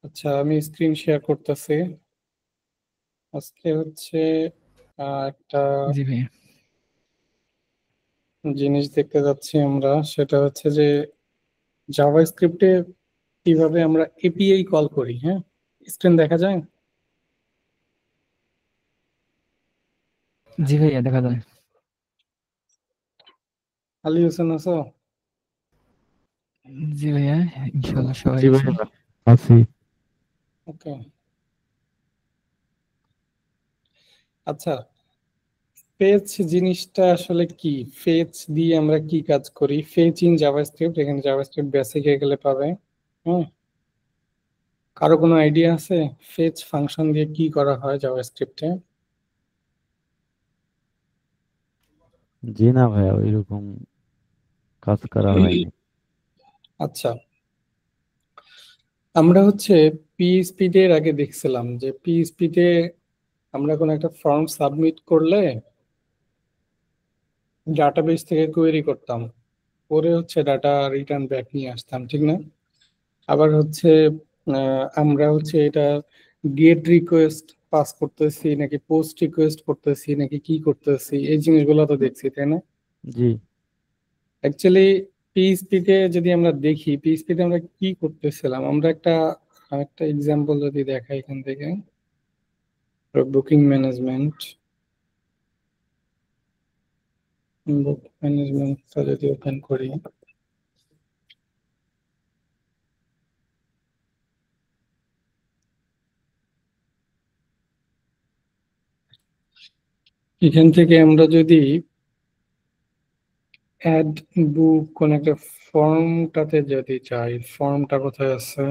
আচ্ছা, আমি screen share করতেছি। আজকে হচ্ছে একটা জি ভাইয়া। জিনিস দেখতে যাচ্ছি আমরা, সেটা হচ্ছে যে জাভাস্ক্রিপ্টে কিভাবে আমরা এপিআই কল করি। হ্যাঁ, স্ক্রিন দেখা যায়? জি ভাইয়া, দেখা যায়। আলী হোসেন আছো? জি ভাইয়া, ইনশাল্লাহ সবাই জি আছি। ভাইয়া আছি। ওকে, আচ্ছা, ফেচ জিনিসটা আসলে কি? ফেচ দিয়ে আমরা কি কাজ করি? ফেচ ইন জাভাস্ক্রিপ্ট, এখানে জাভাস্ক্রিপ্ট বেসিকে গেলে পাবে। হুম, কারো কোনো আইডিয়া আছে ফেচ ফাংশন দিয়ে কি করা হয় জাভাস্ক্রিপ্টে? জি না ভাইয়া, ওইরকম কাজ করা হয়নি। আচ্ছা, আমরা হচ্ছে পিএইচপি এর আগে দেখছিলাম যে পিএইচপি তে আমরা কোনো একটা ফর্ম সাবমিট করলে ডাটাবেস থেকে কোয়েরি করতাম, করে হচ্ছে ডাটা রিটার্ন ব্যাক নিয়ে আসতাম, ঠিক না? আবার হচ্ছে আমরা হচ্ছে এটা গেট রিকোয়েস্ট পাস করতেছি নাকি পোস্ট রিকোয়েস্ট করতেছি নাকি কি করতেছি, এই জিনিসগুলো তো দেখছি, তাই না? জি অ্যাকচুয়ালি পিএইচপি তে যদি আমরা দেখি, পিএইচপি তে আমরা কি করতেছিলাম, আমরা একটা একটা এক্সাম্পল যদি দেখাই এখান থেকে, বুকিং ম্যানেজমেন্ট, বুক ম্যানেজমেন্টটা যদি ওপেন করি, এখান থেকে আমরা যদি অ্যাড বুক কোন একটা ফর্মটাতে যদি চাই, ফর্মটা কোথায় আছে?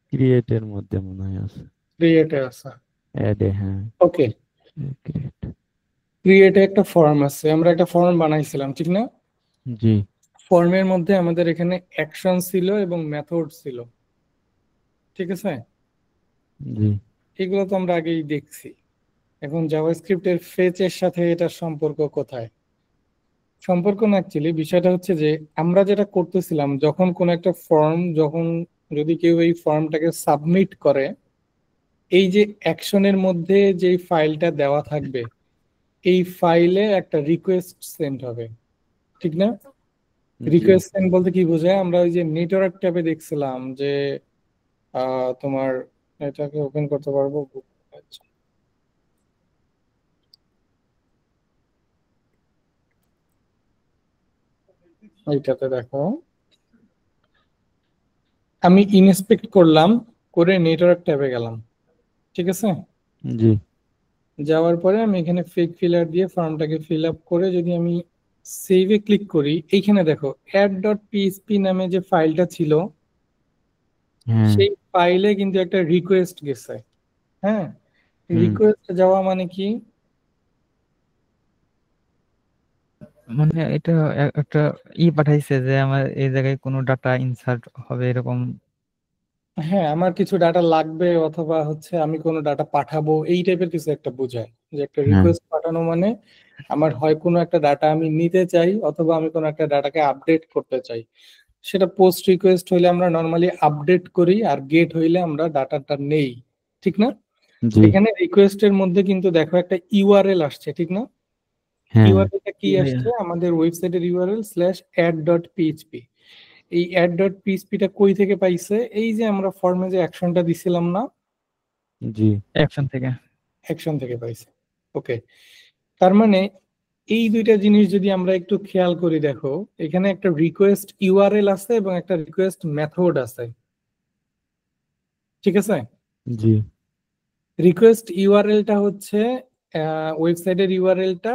ক্রিয়েটের মধ্যে মনে হয় আছে। ক্রিয়েটে আছে। অ্যাডে, হ্যাঁ ওকে, ক্রিয়েট। ক্রিয়েটে একটা ফর্ম আছে, আমরা একটা ফর্ম বানাইছিলাম, ঠিক না? জি ফর্মের মধ্যে আমাদের এখানে অ্যাকশন ছিল এবং মেথড ছিল, ঠিক আছে? জি এগুলো তো আমরা আগেই দেখছি। এখন জাভাস্ক্রিপ্টের ফেচের সাথে এটার সম্পর্ক কোথায়? সম্পর্ক না, অ্যাকচুয়ালি বিষয়টা হচ্ছে যে আমরা যেটা করতেছিলাম, যখন কোন একটা ফর্ম, যখন যদি কেউ এই ফর্মটাকে সাবমিট করে, এই যে অ্যাকশনের মধ্যে যে ফাইলটা দেওয়া থাকবে, এই ফাইলে একটা রিকোয়েস্ট সেন্ড হবে, ঠিক না? জি রিকোয়েস্ট সেন্ড বলতে কি বোঝায়? আমরা ওই যে নেটওয়ার্ক ট্যাবে দেখছিলাম যে তোমার এটাকে ওপেন করতে পারবো, এইটাতে দেখো, আমি ইনস্পেক্ট করলাম, করে নেটওয়ার্ক ট্যাবে গেলাম, ঠিক আছে? জি যাওয়ার পরে আমি এখানে ফেক ফিলার দিয়ে ফর্মটাকে ফিল আপ করে যদি আমি সেভে ক্লিক করি, এইখানে দেখো add.php নামে যে ফাইলটা ছিল হ্যাঁ। সেই ফাইলে কিন্তু একটা রিকোয়েস্ট গেছে। হ্যাঁ, হুম। রিকোয়েস্ট যাওয়া মানে কি? মানে এটা একটা পাঠাইছে যে আমার এই জায়গায় কোনো ডাটা ইনসার্ট হবে এরকম। হ্যাঁ, আমার কিছু ডাটা লাগবে অথবা হচ্ছে আমি কোনো ডাটা পাঠাবো, এই টাইপের কিছু একটা বোঝায়। যে একটা হ্যাঁ। রিকোয়েস্ট পাঠানো মানে আমার হয় কোনো একটা ডাটা আমি নিতে চাই অথবা আমি কোনো একটা ডাটাকে আপডেট করতে চাই। সেটা পোস্ট রিকোয়েস্ট হইলে আমরা নর্মালি আপডেট করি, আর গেট হইলে আমরা ডাটাটা নেই, ঠিক না? জি। এখানে রিকোয়েস্টের মধ্যে কিন্তু দেখো একটা ইউআরএল আসছে, ঠিক না? হ্যাঁ। ইউআরএলটা কি জি ভাইয়া। আসছে? আমাদের ওয়েবসাইটের ইউআরএল /add.php। এই add.phpটা কই থেকে পাইছে? এই যে আমরা ফর্মে যে অ্যাকশনটা দিছিলাম না, জি। অ্যাকশন থেকে। অ্যাকশন থেকে পাইছে। ওকে, তার মানে এই দুইটা জিনিস যদি আমরা একটু খেয়াল করি, দেখো এখানে একটা রিকোয়েস্ট ইউআরএল আছে এবং একটা রিকোয়েস্ট মেথড আছে, ঠিক আছে? জি। রিকোয়েস্ট ইউআরএলটা হচ্ছে ওয়েবসাইটের ইউআরএলটা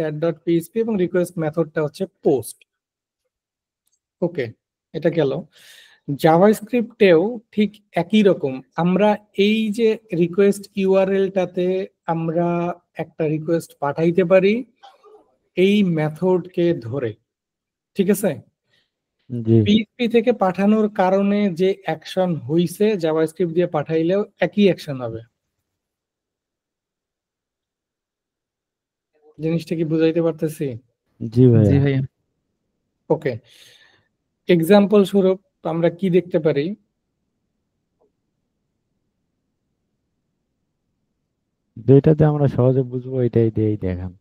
/add.php এবং রিকোয়েস্ট মেথডটা হচ্ছে পোস্ট। ওকে, এটা গেল। জাভাস্ক্রিপ্টেও ঠিক একই রকম, আমরা এই যে রিকোয়েস্ট ইউআরএলটাতে আমরা একটা রিকোয়েস্ট পাঠাইতে পারি এই মেথডকে ধরে, ঠিক আছে? জি। পিএইচপি থেকে পাঠানোর কারণে যে অ্যাকশন হইছে জাভাস্ক্রিপ্ট দিয়ে পাঠাইলেও একই অ্যাকশন হবে। জিনিসটা কি বুঝাইতে পারতেছি? জি জি ভাইয়া। ভাইয়া। ওকে, এক্সাম্পল স্বরূপ আমরা কি দেখতে পারি? যেটাতে আমরা সহজে বুঝবো এটাই দিয়েই দেখান।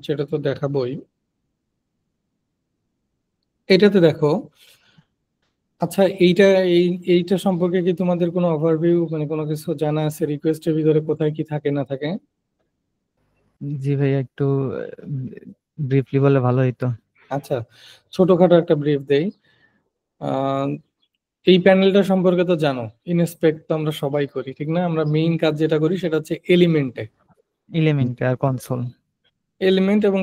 সেটা তো দেখাবোই। এটাতে দেখো, আচ্ছা এইটা এই এইটা সম্পর্কে কি তোমাদের কোনো ওভারভিউ মানে কোনো কিছু জানা আছে রিকোয়েস্টের ভিতরে কোথায় কি থাকে না থাকে? জি ভাইয়া, একটু ব্রিফলি বলে ভালো হইতো। আচ্ছা, ছোটখাটো একটা ব্রিফ দেই। আহ, এই প্যানেলটা সম্পর্কে তো জানো, ইনস্পেক্ট তো আমরা সবাই করি, ঠিক না? আমরা মেইন কাজ যেটা করি সেটা হচ্ছে এলিমেন্টে, এলিমেন্ট আর কনসোল। এলিমেন্ট এবং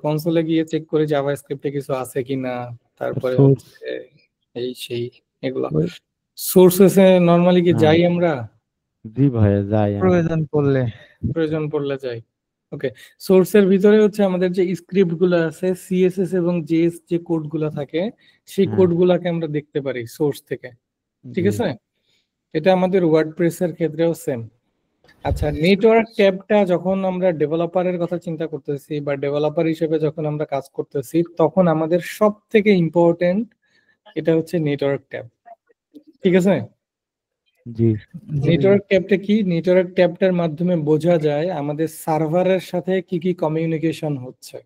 কনসোলে গিয়ে চেক করে জাভাস্ক্রিপ্টে কিছু আছে কিনা, তারপরে সোর্স। হচ্ছে এই সেই এগুলা। সোর্সেসে নরমালি কি হ্যাঁ। যাই আমরা? জি ভাইয়া, যাই আমরা। প্রয়োজন পড়লে। প্রয়োজন পড়লে যাই। ওকে, সোর্সের ভিতরে হচ্ছে আমাদের যে স্ক্রিপ্ট গুলো আছে, সিএসএস এবং জেএস যে কোড গুলা থাকে, সেই হ্যাঁ। কোড গুলাকে আমরা দেখতে পারি সোর্স থেকে, ঠিক জি। আছে? এটা আমাদের ওয়ার্ডপ্রেসের ক্ষেত্রেও সেম। আচ্ছা, নেটওয়ার্ক ট্যাবটা যখন আমরা ডেভেলপারের কথা চিন্তা করতেছি বা ডেভেলপার হিসেবে যখন আমরা কাজ করতেছি, তখন আমাদের সব থেকে ইম্পর্টেন্ট এটা হচ্ছে নেটওয়ার্ক ট্যাব, ঠিক আছে? জি। জি ভাইয়া। নেটওয়ার্ক ট্যাবটা কি? নেটওয়ার্ক ট্যাবটার মাধ্যমে বোঝা যায় আমাদের সার্ভারের সাথে কি কি কমিউনিকেশন হচ্ছে,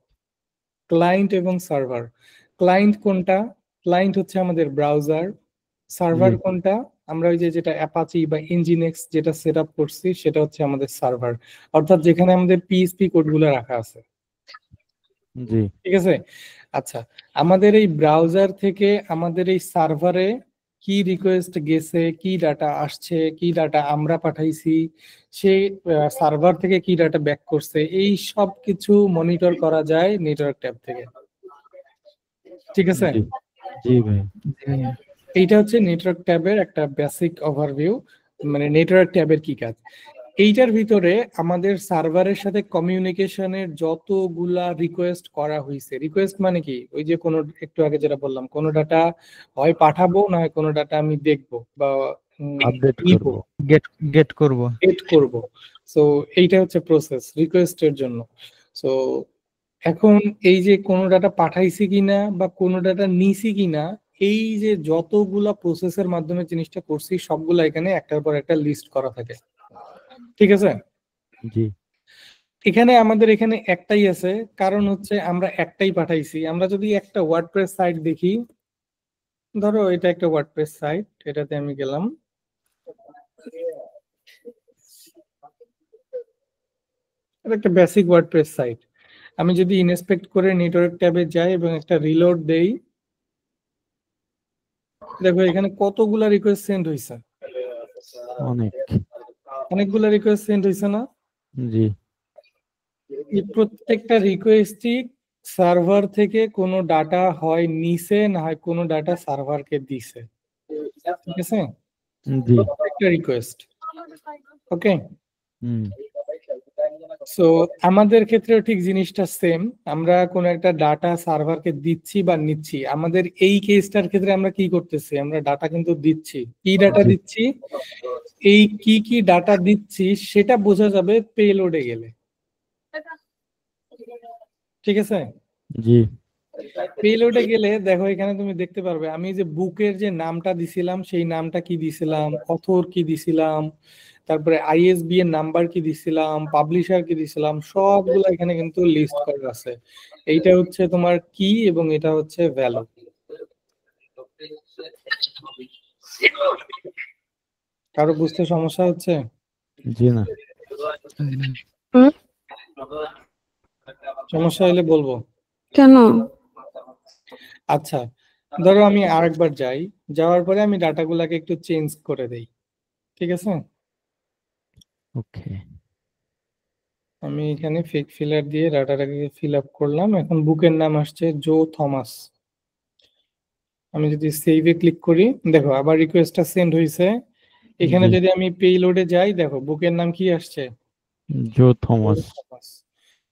ক্লায়েন্ট এবং সার্ভার। ক্লায়েন্ট কোনটা? ক্লায়েন্ট হচ্ছে আমাদের ব্রাউজার। জি। সার্ভার কোনটা? আমরা ওই যে যেটা অ্যাপাচি বা ইনজিনেক্স যেটা সেট আপ করছি সেটা হচ্ছে আমাদের সার্ভার, অর্থাৎ যেখানে আমাদের পিএইচপি কোডগুলো রাখা আছে, জি। ঠিক আছে? আচ্ছা, আমাদের এই ব্রাউজার থেকে আমাদের এই সার্ভারে কি রিকোয়েস্ট গেছে, কি ডাটা আসছে, কি ডাটা আমরা পাঠাইছি, সেই সার্ভার থেকে কি ডাটা ব্যাক করছে, এই সব কিছু মনিটর করা যায় নেটওয়ার্ক ট্যাব থেকে, ঠিক আছে? জি। জি ভাই। জি ভাইয়া। এইটা হচ্ছে নেটওয়ার্ক ট্যাবের একটা বেসিক ওভারভিউ, মানে নেটওয়ার্ক ট্যাবের কি কাজ। এইটার ভিতরে আমাদের সার্ভারের সাথে কমিউনিকেশনের যতগুলা রিকোয়েস্ট করা হয়েছে, রিকোয়েস্ট মানে কি? ওই যে কোনো একটু আগে যেটা বললাম, কোনো ডাটা হয় পাঠাবো না হয় কোনো ডাটা আমি দেখবো বা আপডেট নিবো, করব। গেট গেট করব। এড করব। সো এইটা হচ্ছে প্রসেস রিকোয়েস্টের জন্য। সো এখন এই যে কোনো ডাটা পাঠাইছি কিনা বা কোনো ডাটা নিছি কিনা, এই যে যতগুলা প্রসেসের মাধ্যমে জিনিসটা করছি সবগুলা এখানে একটার পর একটা লিস্ট করা থাকে, ঠিক আছে? জি। এখানে আমাদের এখানে একটাই আছে, কারণ হচ্ছে আমরা একটাই পাঠাইছি। আমরা যদি একটা ওয়ার্ডপ্রেস সাইট দেখি, ধরো এটা একটা ওয়ার্ডপ্রেস সাইট, এটাতে আমি গেলাম, এটা একটা বেসিক ওয়ার্ডপ্রেস সাইট। আমি যদি ইনস্পেক্ট করে নেটওয়ার্ক ট্যাবে যাই এবং একটা রিলোড দেই, দেখো এখানে কতগুলা রিকোয়েস্ট সেন্ড হয়েছে, অনেক। অনেকগুলা রিকোয়েস্ট সেন্ড হয়েছে না? জি। এই প্রত্যেকটা রিকোয়েস্টই সার্ভার থেকে কোনো ডাটা হয় নিছে, না হয় কোনো ডাটা সার্ভারকে দিছে। ঠিক আছে, জি। প্রত্যেকটা রিকোয়েস্ট। ওকে, হুম। সো আমাদের ক্ষেত্রেও ঠিক জিনিসটা সেম। আমরা কোনো একটা ডাটা সার্ভারকে দিচ্ছি বা নিচ্ছি। আমাদের এই কেসটার ক্ষেত্রে আমরা কি করতেছি, আমরা ডাটা কিন্তু দিচ্ছি। কি ডাটা জি। দিচ্ছি, এই কি কি ডাটা দিচ্ছি সেটা বোঝা যাবে পেলোডে গেলে। ঠিক আছে, জি। পেলোডে গেলে দেখো এখানে তুমি দেখতে পারবে আমি যে বুকের যে নামটা দিছিলাম সেই নামটা কি দিছিলাম, অথর কি দিছিলাম, তারপরে আইএসবি এর নাম্বার কি দিছিলাম, পাবলিশার কি দিছিলাম, সবগুলো এখানে কিন্তু লিস্ট করা আছে। এইটা হচ্ছে তোমার কি এবং এটা হচ্ছে ভ্যালু। কারো বুঝতে সমস্যা হচ্ছে? জি না। সমস্যা হলে বলবো। কেন? আচ্ছা, ধরো আমি আরেকবার যাই, যাওয়ার পরে আমি ডাটাগুলোকে একটু চেঞ্জ করে দেই। ঠিক আছে, ওকে। আমি এখানে ফিক ফিলার দিয়ে ডাটাটাকে ফিল আপ করলাম। এখন বুকের নাম আসছে জো থমাস। আমি যদি সেভে ক্লিক করি, দেখো আবার রিকোয়েস্টটা সেন্ড হয়েছে। এখানে জি। যদি আমি পেলোডে যাই, দেখো বুকের নাম কি আসছে, জো জো থমাস। থমাস।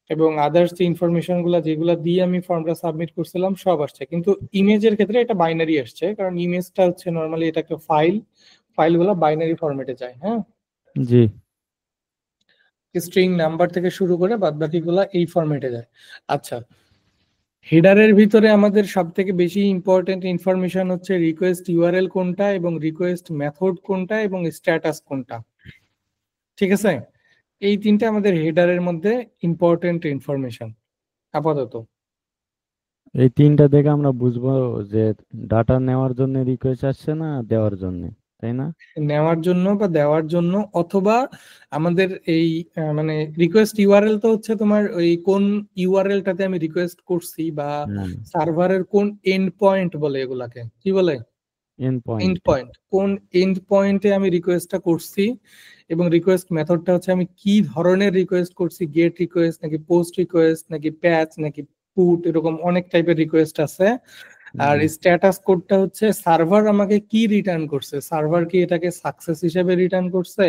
এবং আদার্স যে ইনফরমেশন গুলা যেগুলা দিয়ে আমি ফর্মটা সাবমিট করছিলাম সব আসছে, কিন্তু ইমেজের ক্ষেত্রে এটা বাইনারি আসছে, কারণ ইমেজটা হচ্ছে নর্মালি এটা একটা ফাইলগুলো বাইনারি ফরম্যাটে যায়। হ্যাঁ, জি। স্ট্রিং নাম্বার থেকে শুরু করে বাদ বাকিগুলা এই ফরম্যাটে যায়। আচ্ছা, হেডারের ভিতরে আমাদের সব থেকে বেশি ইম্পর্টেন্ট ইনফরমেশন হচ্ছে রিকোয়েস্ট ইউআরএল কোনটা এবং রিকোয়েস্ট মেথড কোনটা এবং স্ট্যাটাস কোনটা। ঠিক আছে, এই তিনটা আমাদের হেডারের মধ্যে ইম্পর্টেন্ট ইনফরমেশন আপাতত। এই তিনটা দেখে আমরা বুঝবো যে ডাটা নেওয়ার জন্য রিকোয়েস্ট আসছে না দেওয়ার জন্য, তাই না? নেওয়ার জন্য বা দেওয়ার জন্য, অথবা আমাদের এই মানে রিকোয়েস্ট ইউআরএল তো হচ্ছে তোমার ওই কোন ইউআরএলটাতে আমি রিকোয়েস্ট করছি, বা হ্যাঁ। সার্ভারের কোন এন্ড পয়েন্ট বলে এগুলাকে, কি বলে, এন্ড এন্ড পয়েন্ট। পয়েন্ট, কোন এন্ড পয়েন্টে আমি রিকোয়েস্টটা করছি। এবং রিকোয়েস্ট মেথডটা হচ্ছে আমি কি ধরনের রিকোয়েস্ট করছি, গেট রিকোয়েস্ট নাকি পোস্ট রিকোয়েস্ট নাকি প্যাচ নাকি পুট, এরকম অনেক টাইপের রিকোয়েস্ট আছে। আর জি। স্ট্যাটাস কোডটা হচ্ছে সার্ভার আমাকে কি রিটার্ন করছে, সার্ভার কি এটাকে সাকসেস হিসেবে রিটার্ন করছে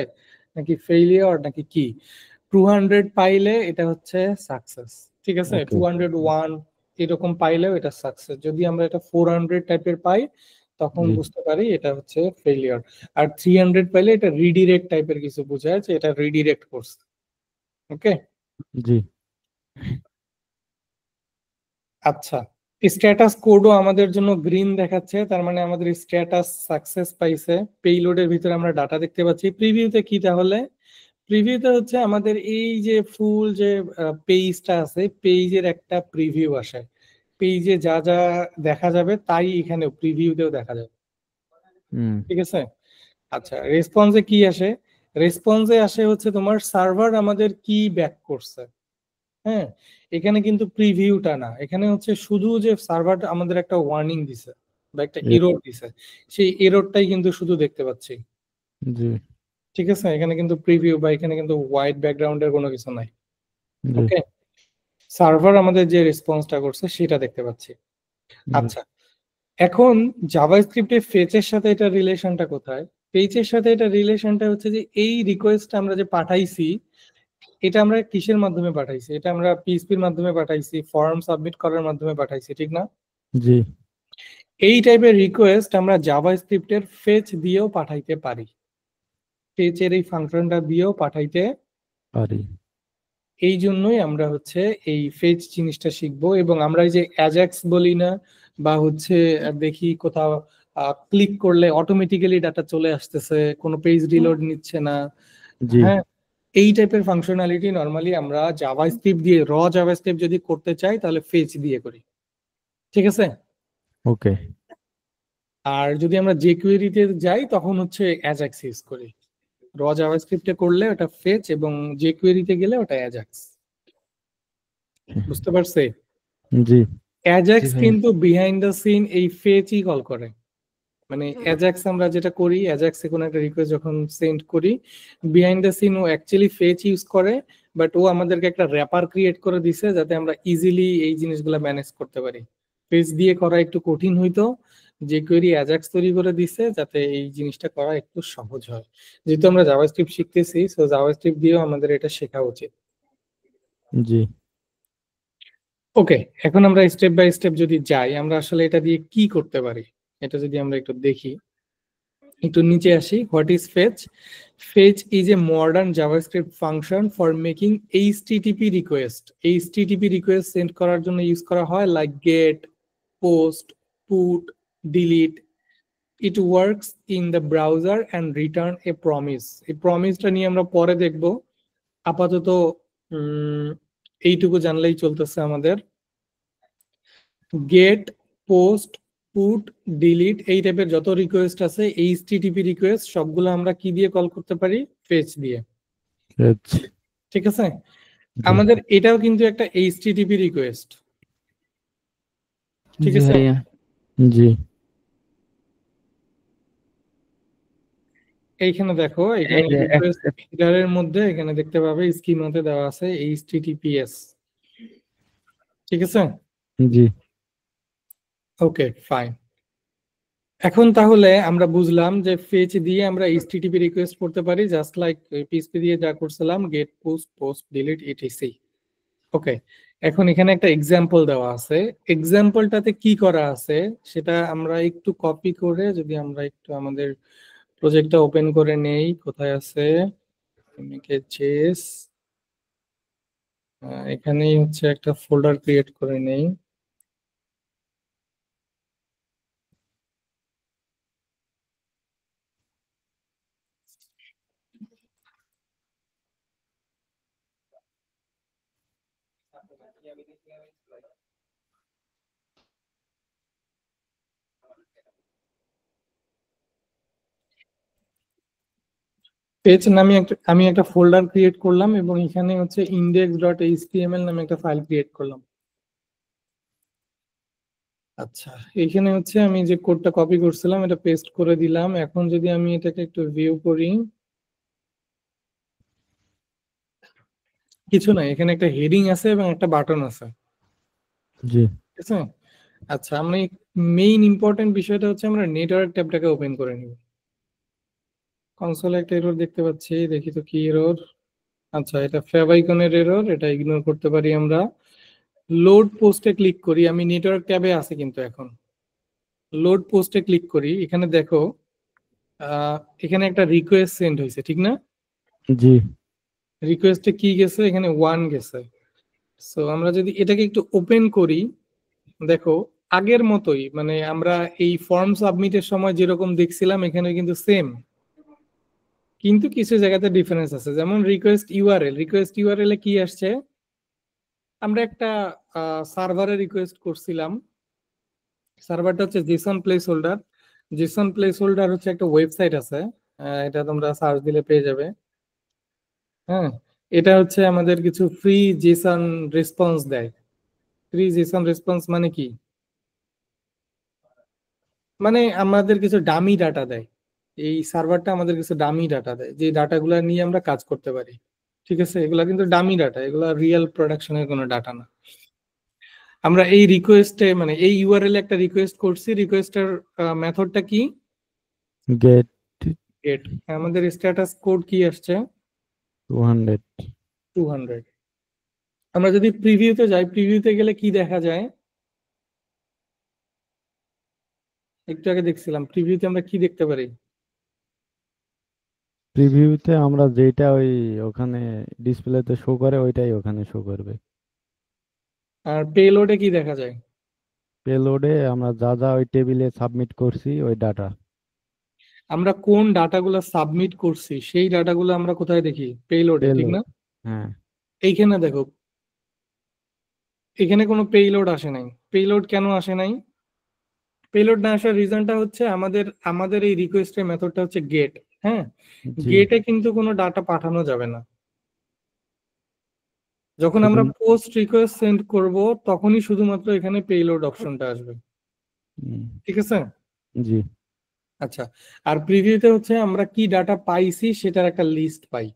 নাকি ফেইলিওর নাকি কি। 200 পাইলে এটা হচ্ছে সাকসেস। ঠিক আছে, ওকে। 201 এরকম পাইলেও এটা সাকসেস। যদি আমরা এটা 400 টাইপের পাই তখন জি। বুঝতে পারি এটা হচ্ছে ফেইলিওর। আর 300 পাইলে এটা রিডিরেক্ট টাইপের কিছু বোঝায়, যে এটা রিডিরেক্ট করছে। ওকে, জি। আচ্ছা, স্ট্যাটাস কোডও আমাদের জন্য গ্রিন দেখাচ্ছে, তার মানে আমাদের স্ট্যাটাস সাকসেস পাইছে। পেইলোডের ভিতরে আমরা ডাটা দেখতে পাচ্ছি। প্রিভিউতে কি তাহলে, প্রিভিউতে হচ্ছে আমাদের এই যে ফুল যে পেজটা আছে, পেজের একটা প্রিভিউ আসে। পেজে যা যা দেখা যাবে তাই এখানে প্রিভিউতেও দেখা যাবে। হুম। ঠিক আছে, আচ্ছা রেসপন্সে কি আসে, রেসপন্সে আসে হচ্ছে তোমার সার্ভার আমাদের কি ব্যাক করছে। হ্যাঁ, এখানে কিন্তু প্রিভিউটা না, এখানে হচ্ছে শুধু যে সার্ভার আমাদের একটা ওয়ার্নিং দিছে বা একটা এরর দিছে, সেই এররটাই কিন্তু শুধু দেখতে পাচ্ছি। জি। ঠিক আছে, এখানে কিন্তু প্রিভিউ বা এখানে কিন্তু হোয়াইট ব্যাকগ্রাউন্ডের কোনো কিছু নাই। জি। ওকে, সার্ভার আমাদের যে রেসপন্সটা করছে সেটা দেখতে পাচ্ছি। জি। আচ্ছা, এখন জাভাস্ক্রিপ্টে ফেচের সাথে এটা রিলেশনটা কোথায়, পেজের সাথে এটা রিলেশনটা হচ্ছে যে এই রিকোয়েস্টটা আমরা যে পাঠাইছি এটা আমরা কিসের মাধ্যমে পাঠাইছি, এটা আমরা পিএইচপির মাধ্যমে পাঠাইছি, ফর্ম সাবমিট করার মাধ্যমে পাঠাইছি, ঠিক না? জি। এই টাইপের রিকোয়েস্ট আমরা জাভাস্ক্রিপ্টের ফেচ দিয়েও পাঠাইতে পারি, ফেচের এই ফাংশনটা দিয়েও পাঠাইতে পারি। এই জন্যই আমরা হচ্ছে এই ফেচ জিনিসটা শিখবো। এবং আমরা এই যে অ্যাজাক্স বলি না, বা হচ্ছে দেখি কোথাও ক্লিক করলে অটোমেটিক্যালি ডাটা চলে আসতেছে, কোনো পেজ রিলোড নিচ্ছে না। জি। হ্যাঁ, এই টাইপের ফাংশনালিটি নরমালি আমরা জাভাস্ক্রিপ্ট দিয়ে, জাভাস্ক্রিপ্ট যদি করতে চাই তাহলে ফেচ দিয়ে করি। ঠিক আছে, ওকে। আর যদি আমরা jQuery-তে যাই তখন হচ্ছে অ্যাজাক্স ইউজ করি। জাভাস্ক্রিপ্টে করলে ওটা ফেচ এবং jQuery-তে গেলে ওটা অ্যাজাক্স। বুঝতে পারছে? জি। অ্যাজাক্স জি ভাইয়া। কিন্তু বিহাইন্ড দ্য সিন এই ফেচই কল করে। মানে অ্যাজাক্স আমরা যেটা করি, অ্যাজাক্সে কোনো একটা রিকোয়েস্ট যখন সেন্ড করি, বিহাইন্ড দ্য সিন ও অ্যাকচুয়ালি ফেচ ইউজ করে, বাট ও আমাদেরকে একটা র্যাপার ক্রিয়েট করে দিছে যাতে আমরা ইজিলি এই জিনিসগুলো ম্যানেজ করতে পারি। পেজ দিয়ে করা একটু কঠিন হইতো, যে কোয়েরি অ্যাজাক্স তৈরি করে দিছে যাতে এই জিনিসটা করা একটু সহজ হয়। যেহেতু আমরা জাভাস্ক্রিপ্ট শিখতেছি, সো জাভাস্ক্রিপ্ট দিয়েও আমাদের এটা শেখা উচিত। জি। ওকে, এখন আমরা স্টেপ বাই স্টেপ যদি যাই, আমরা আসলে এটা দিয়ে কি করতে পারি এটা যদি আমরা একটু দেখি। একটু নিচে আসি, what is fetch? Fetch is a modern JavaScript function for making HTTP request. HTTP request send করার জন্য ইউজ করা হয়, like gate, post, put, delete. It works in the browser and return a promise. এই প্রমিসটা নিয়ে আমরা পরে দেখব, আপাতত এইটুকু জানলেই চলতেছে আমাদের। গেট, পোস্ট, পুট, ডিলিট এই টাইপের যত রিকোয়েস্ট আছে এইচটিটিপি রিকোয়েস্ট সবগুলো আমরা কি দিয়ে কল করতে পারি? ফেচ দিয়ে। আচ্ছা। ঠিক আছে, জি। আমাদের এটাও কিন্তু একটা এইচটিটিপি রিকোয়েস্ট। ঠিক জি আছে, ভাইয়া। জি। এইখানে দেখো, এই এখানে যে রিকোয়েস্ট হেডারের মধ্যে এখানে দেখতে পাবে স্কিমাতে দেওয়া আছে এইচটিটিপিএস। ঠিক আছে, জি। Okay fine. এখন তাহলে আমরা বুঝলাম যে ফেচ দিয়ে আমরা এইচটিটিপি রিকোয়েস্ট করতে পারি, জাস্ট লাইক পিএইচপি দিয়ে যা করছিলাম, get, post, post, delete, ETC. Okay, এখন এখানে একটা এক্সাম্পল দেওয়া আছে। এক্সাম্পলটাতে কি করা আছে সেটা আমরা একটু কপি করে, যদি আমরা একটু আমাদের প্রজেক্টটা ওপেন করে নেই, কোথায় আছে চেস, এখানেই হচ্ছে একটা ফোল্ডার ক্রিয়েট করে নেই। পেজ নামে আমি একটা ফোল্ডার ক্রিয়েট করলাম এবং এখানে হচ্ছে index.html নামে একটা ফাইল ক্রিয়েট করলাম। আচ্ছা, এখানে হচ্ছে আমি যে কোডটা কপি করছিলাম এটা পেস্ট করে দিলাম। এখন যদি আমি এটাকে একটু ভিউ করি, কিছু না, এখানে একটা হেডিং আছে এবং একটা বাটন আছে। জি। ঠিক আছে, আচ্ছা আমরা মেইন ইম্পর্টেন্ট বিষয়টা হচ্ছে আমরা নেটওয়ার্ক ট্যাবটাকে ওপেন করে নিব। কনসোলে একটা এরর দেখতে পাচ্ছি, দেখি তো কি এরর। আচ্ছা, এটা ফেভাইকনের এরর, এটা ইগনোর করতে পারি আমরা। লোড পোস্টে ক্লিক করি, আমি নেটওয়ার্ক ট্যাবে আছি কিন্তু এখন। লোড পোস্টে ক্লিক করি, এখানে দেখো এখানে একটা রিকোয়েস্ট সেন্ড হয়েছে, ঠিক না? জি। রিকোয়েস্টে কি গেছে? এখানে 1 গেছে। সো আমরা যদি এটাকে একটু ওপেন করি, দেখো আগের মতোই, মানে আমরা এই ফর্ম সাবমিটের সময় যেরকম দেখছিলাম এখানে কিন্তু সেম, কিন্তু কিছু জায়গাতে ডিফারেন্স আছে। যেমন রিকোয়েস্ট ইউআরএল এ কি আসছে? আমরা একটা সার্ভারে রিকোয়েস্ট করছিলাম, সার্ভারটা হচ্ছে Jason place holder. Jason place holder হচ্ছে একটা ওয়েবসাইট আছে, এটা তোমরা সার্চ দিলে পেয়ে যাবে। হ্যাঁ, এটা হচ্ছে আমাদের কিছু ফ্রি জেসন রেসপন্স দেয়। ফ্রি জেসন রেসপন্স মানে কি? মানে আমাদের কিছু ডামি ডাটা দেয়। এই সার্ভারটা আমাদের কিছু ডামি ডাটা দেয়, যে ডাটাগুলো নিয়ে আমরা কাজ করতে পারি। ঠিক আছে, এগুলা কিন্তু ডামি ডাটা, এগুলা রিয়েল প্রোডাকশনের কোনো ডাটা না। আমরা এই রিকোয়েস্টে, মানে এই ইউআরএল একটা রিকোয়েস্ট করছি, রিকোয়েস্টের মেথডটা কি? Get get. আমাদের স্ট্যাটাস কোড কি আসছে? 200। 200। আমরা যদি প্রিভিউতে যাই, প্রিভিউতে গেলে কি দেখা যায়? একটু আগে দেখছিলাম, প্রিভিউতে আমরা কি দেখতে পারি? প্রিভিউতে আমরা যেটা ওই ওখানে ডিসপ্লেতে শো করে ওইটাই ওখানে শো করবে। আর পেলোডে কি দেখা যায়? পেলোডে আমরা যা যা ওই টেবিলে সাবমিট করছি ওই ডাটা। আমরা কোন ডাটাগুলো সাবমিট করছি সেই ডাটাগুলো আমরা কোথায় দেখি? পেলোডে, ঠিক পেলোড। না? হ্যাঁ। এইখানে দেখো, এখানে কোনো পেলোড আসে নাই। পেলোড কেন আসে নাই? পেলোড না আসার রিজনটা হচ্ছে আমাদের আমাদের এই রিকোয়েস্টের মেথডটা হচ্ছে গেট। হ্যাঁ, জি। গেটে কিন্তু কোনো ডাটা পাঠানো যাবে না। যখন শুধু। আমরা পোস্ট রিকোয়েস্ট সেন্ড করব তখনই শুধুমাত্র এখানে পেলোড অপশনটা আসবে। হুম, ঠিক আছে, জি। আচ্ছা। আর প্রিভিউতে হচ্ছে আমরা কি ডাটা পাইছি সেটার একটা লিস্ট পাই।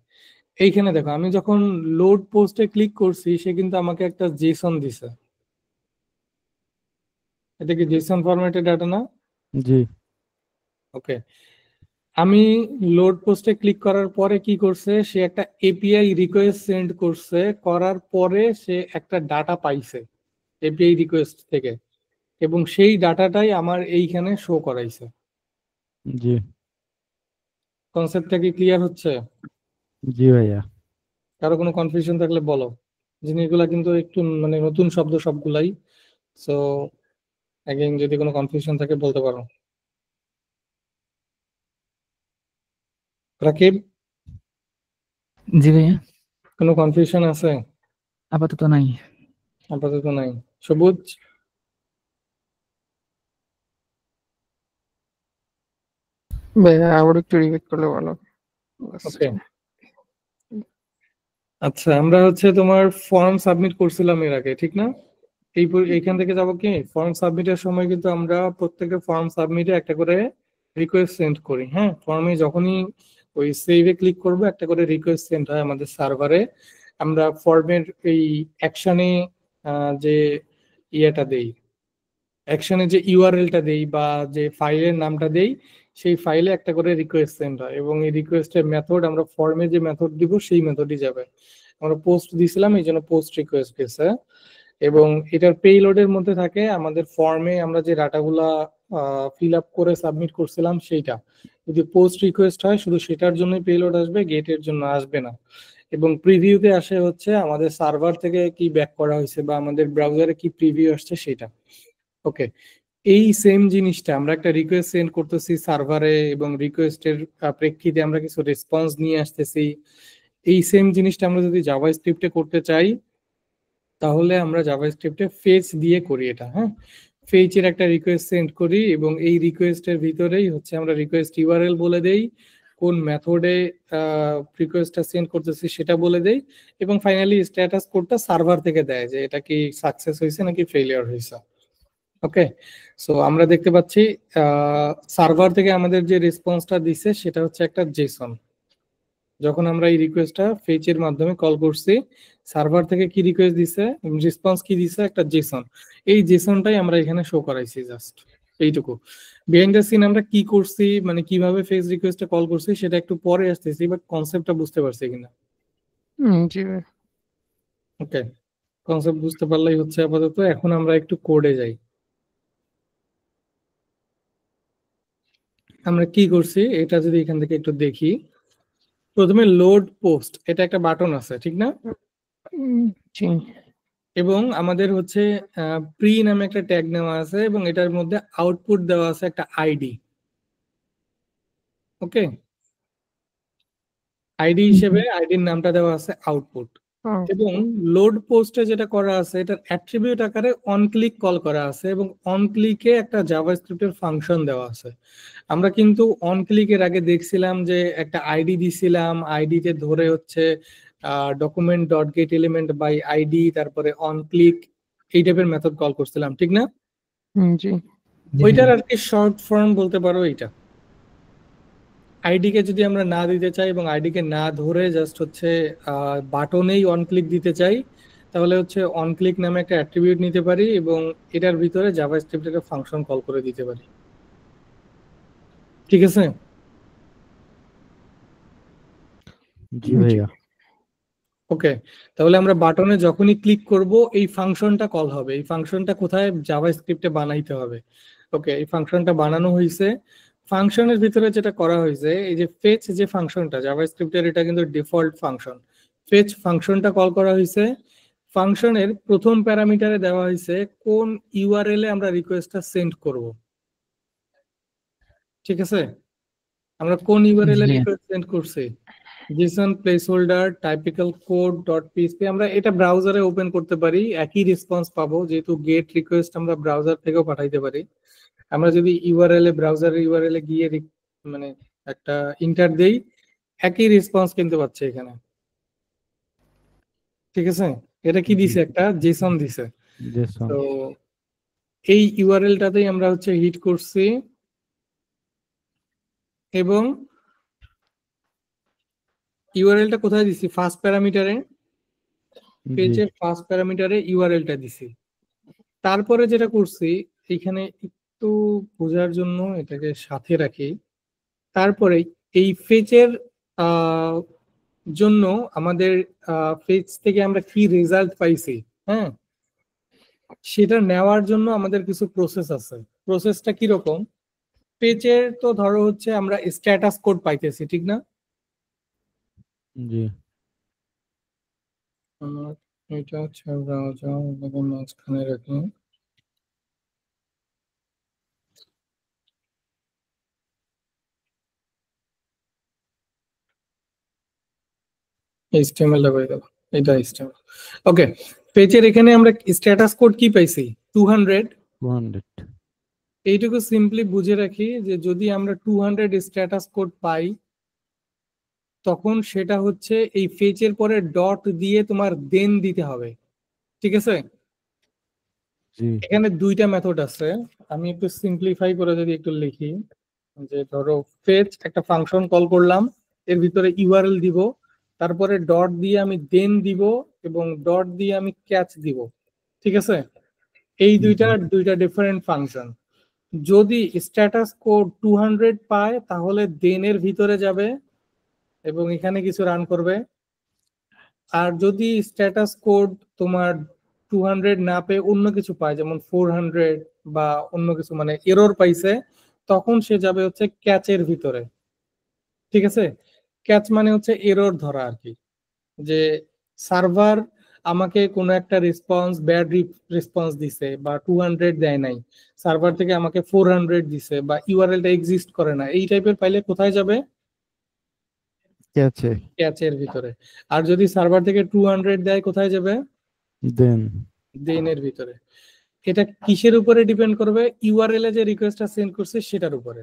এইখানে দেখো আমি যখন লোড পোস্টে ক্লিক করছি সে কিন্তু আমাকে একটা জেসন দিছে। এটা কি জেসন ফরম্যাটের ডাটা না? জি ওকে, আমি লোড পোস্টে ক্লিক করার পরে কি করছে, সে একটা এপিআই রিকোয়েস্ট সেন্ড করছে, করার পরে সে একটা ডাটা পাইছে এপিআই রিকোয়েস্ট থেকে, এবং সেই ডাটাটাই আমার এইখানে শো করাইছে। জি কনসেপ্টটা কি ক্লিয়ার হচ্ছে? জি ভাইয়া। কারো কোনো কনফিউশন থাকলে বলো। জিনিসগুলা কিন্তু একটু মানে নতুন শব্দ সবগুলাই, সো অ্যাগেইন যদি কোনো কনফিউশন থাকে বলতে পারো। রাকিব, জি ভাইয়া, কোনো কনফিউশন আছে? আপাতত নাই। আপাতত নাই। সবুজ? ভাইয়া আবার একটু রিপিট করলে ভালো। ওকে, আচ্ছা আমরা হচ্ছে তোমার ফর্ম সাবমিট করছিলাম এর আগে, ঠিক না? এইখান থেকে যাবো কি, ফর্ম সাবমিটের সময় কিন্তু আমরা প্রত্যেকের ফর্ম সাবমিটে একটা করে রিকোয়েস্ট সেন্ড করি। হ্যাঁ, ফর্মে যখনই ওই সেভে ক্লিক করবো একটা করে রিকোয়েস্ট সেন্ড হয় আমাদের সার্ভারে। আমরা ফর্মের এই অ্যাকশনে যে ইয়েটা দেই, অ্যাকশনে যে ইউআরএলটা দেই বা যে ফাইলের নামটা দেই, সেই ফাইলে একটা করে রিকোয়েস্ট সেন্ড হয়, এবং এই রিকোয়েস্টের মেথড আমরা ফর্মে যে মেথড দিব সেই মেথডই যাবে। আমরা পোস্ট দিছিলাম এই জন্য পোস্ট রিকোয়েস্ট গেছে, এবং এটার পেইলোডের মধ্যে থাকে আমাদের ফর্মে আমরা যে ডাটাগুলা ফিল আপ করে সাবমিট করছিলাম সেইটা। যদি পোস্ট রিকোয়েস্ট হয় শুধু সেটার জন্যই পেইলোড আসবে, গেটের জন্য আসবে না। এবং প্রিভিউতে আসে হচ্ছে আমাদের সার্ভার থেকে কি ব্যাক করা হয়েছে বা আমাদের ব্রাউজারে কি প্রিভিউ আসছে সেটা। ওকে, এই সেম জিনিসটা আমরা একটা রিকোয়েস্ট সেন্ড করতেছি সার্ভারে, এবং রিকোয়েস্টের প্রেক্ষিতে আমরা কিছু রেসপন্স নিয়ে আসতেছি। এই সেম জিনিসটা আমরা যদি জাভাস্ক্রিপ্টে করতে চাই তাহলে আমরা জাভাস্ক্রিপ্টে ফেচ দিয়ে করি এটা। হ্যাঁ, ফেচের একটা রিকোয়েস্ট সেন্ড করি, এবং এই রিকোয়েস্টের ভিতরেই হচ্ছে আমরা রিকোয়েস্ট ইউআরএল বলে দেই, কোন মেথডে রিকোয়েস্টটা সেন্ড করতেছি সেটা বলে দেই, এবং ফাইনালি স্ট্যাটাস কোডটা সার্ভার থেকে দেয় যে এটা কি সাকসেস হয়েছে নাকি ফেলিয়ার হয়েছে। ওকে, সো আমরা দেখতে পাচ্ছি সার্ভার থেকে আমাদের যে রেসপন্সটা দিছে সেটা হচ্ছে একটা জেসন। যখন আমরা এই রিকোয়েস্টটা ফেচের মাধ্যমে কল করছি, সার্ভার থেকে কি রিকোয়েস্ট দিছে, রেসপন্স কি দিছে, একটা জেসন। এই জেসনটাই আমরা এখানে শো করাইছি, জাস্ট এইটুকু। বিহাইন্ড দ্য সিন আমরা কি করছি, মানে কিভাবে ফেচ রিকোয়েস্টে কল করছি সেটা একটু পরে আসতেছি, বাট কনসেপ্টটা বুঝতে পারছি কিনা? জি ভাই। ওকে, কনসেপ্ট বুঝতে পারলেই হচ্ছে আপাতত। এখন আমরা একটু কোডে যাই। আমরা কি করছি এটা যদি এখান থেকে একটু দেখি, প্রথমে লোড পোস্ট এটা একটা বাটন আছে, ঠিক না? জি এবং আমাদের হচ্ছে প্রি নামে একটা ট্যাগ নেওয়া আছে, এবং এটার মধ্যে আউটপুট দেওয়া আছে একটা আইডি। ওকে, আইডি হিসেবে আইডির নামটা দেওয়া আছে আউটপুট। এবং লোড পোস্টে যেটা করা আছে এটার অ্যাট্রিবিউট আকারে অন ক্লিক কল করা আছে, এবং অন ক্লিকে একটা জাভাস্ক্রিপ্টের ফাংশন দেওয়া আছে। আমরা কিন্তু অন ক্লিকের আগে দেখছিলাম যে একটা আইডি দিছিলাম, আইডিতে ধরে হচ্ছে document dot get element by ID, তারপরে অন ক্লিক, এই টাইপের মেথড কল করছিলাম, ঠিক না? জি ওইটার আর কি শর্ট ফর্ম বলতে পারো এইটা। আইডি কে যদি আমরা না দিতে চাই এবং আইডি কে না ধরে জাস্ট হচ্ছে বাটনেই অন ক্লিক দিতে চাই, তাহলে হচ্ছে অন ক্লিক নামে একটা অ্যাট্রিবিউট নিতে পারি, এবং এটার ভিতরে জাভাস্ক্রিপ্টের একটা ফাংশন কল করে দিতে পারি। ঠিক আছে? জি ভাইয়া। ওকে, তাহলে আমরা বাটনে যখনই ক্লিক করব এই ফাংশনটা কল হবে। এই ফাংশনটা কোথায়, জাভাস্ক্রিপ্টে বানাইতে হবে। ওকে, এই ফাংশনটা বানানো হয়েছে। ফাংশনের ভিতরে যেটা করা হয়েছে, এই যে ফেচ যে ফাংশনটা জাভাস্ক্রিপ্টের, এটা কিন্তু ডিফল্ট ফাংশন। ফেচ ফাংশনটা কল করা হয়েছে। ফাংশনের প্রথম প্যারামিটারে দেওয়া হয়েছে কোন ইউআরএল এ আমরা রিকোয়েস্টটা সেন্ড করব। ঠিক আছে, আমরা কোন ইউআরএল এ জি রিকোয়েস্ট সেন্ড করছি, JSON placeholder typical code dot PHP. আমরা এটা ব্রাউজারে ওপেন করতে পারি, একই রেসপন্স পাবো, যেহেতু গেট রিকোয়েস্ট আমরা ব্রাউজার থেকেও পাঠাইতে পারি। আমরা যদি ইউআরএল এ ব্রাউজারের ইউআরএল এ গিয়ে মানে একটা ইন্টার দেই, একই রেসপন্স কিন্তু পাচ্ছে এখানে। ঠিক আছে, এটা কি দিছে, একটা জেসন দিছে। জেসন। তো এই ইউআরএলটাতেই আমরা হচ্ছে হিট করছি, এবং ইউআরএলটা কোথায় দিছি? ফার্স্ট প্যারামিটারে, জি পেজের ফার্স্ট প্যারামিটারে ইউআরএলটা দিছি। তারপরে যেটা করছি, এখানে একটু বোঝার জন্য এটাকে সাথে রাখি। তারপরে এই ফেচের জন্য আমাদের ফেজ থেকে আমরা কি রেজাল্ট পাইছি, হ্যাঁ, সেটা নেওয়ার জন্য আমাদের কিছু প্রসেস আছে। প্রসেসটা কিরকম? পেজের তো ধরো হচ্ছে আমরা স্ট্যাটাস কোড পাইতেছি, ঠিক না? জি আমার এটা হচ্ছে ব্রাউজার, এটাকে মাঝখানে রাখি। HTML টা হয়ে গেল, এটা HTML। ওকে, পেজের এখানে আমরা স্ট্যাটাস কোড কি পাইছি? 200। 200 এইটুকু সিম্পলি বুঝে রাখি যে যদি আমরা 200 স্ট্যাটাস কোড পাই, তখন সেটা হচ্ছে এই ফেচের পরে ডট দিয়ে তোমার দেন দিতে হবে, ঠিক আছে? জি এখানে দুইটা মেথড আছে, আমি একটু সিম্পলিফাই করে যদি একটু লিখি, যে ধরো ফেচ একটা ফাংশন কল করলাম, এর ভিতরে ইউআরএল দিব, তারপরে ডট দিয়ে আমি দেন দিব, এবং ডট দিয়ে আমি ক্যাচ দিব, ঠিক আছে? এই দুইটা ডিফারেন্ট ফাংশন। যদি স্ট্যাটাস কোড 200 পায়, তাহলে দেনের ভিতরে যাবে এবং এখানে কিছু রান করবে। আর যদি স্ট্যাটাস কোড তোমার 200 না পেয়ে অন্য কিছু পায়, যেমন 400 বা অন্য কিছু, মানে এরর পাইছে, তখন সে যাবে হচ্ছে ক্যাচের ভিতরে, ঠিক আছে? ক্যাচ মানে হচ্ছে এরর ধরা আর কি, যে সার্ভার আমাকে কোনো একটা রেসপন্স, ব্যাড রেসপন্স দিছে বা 200 দেয় নাই, সার্ভার থেকে আমাকে 400 দিছে, বা ইউআরএলটা এক্সিস্ট করে না, এই টাইপের পাইলে কোথায় যাবে? কি আছে ক্যাচের ভিতরে। আর যদি সার্ভার থেকে 200 দেয়, কোথায় যাবে? দেন দেনের ভিতরে। এটা কিসের উপরে ডিপেন্ড করবে? ইউআরএল এ যে রিকোয়েস্টটা সেন্ড করছে সেটার উপরে।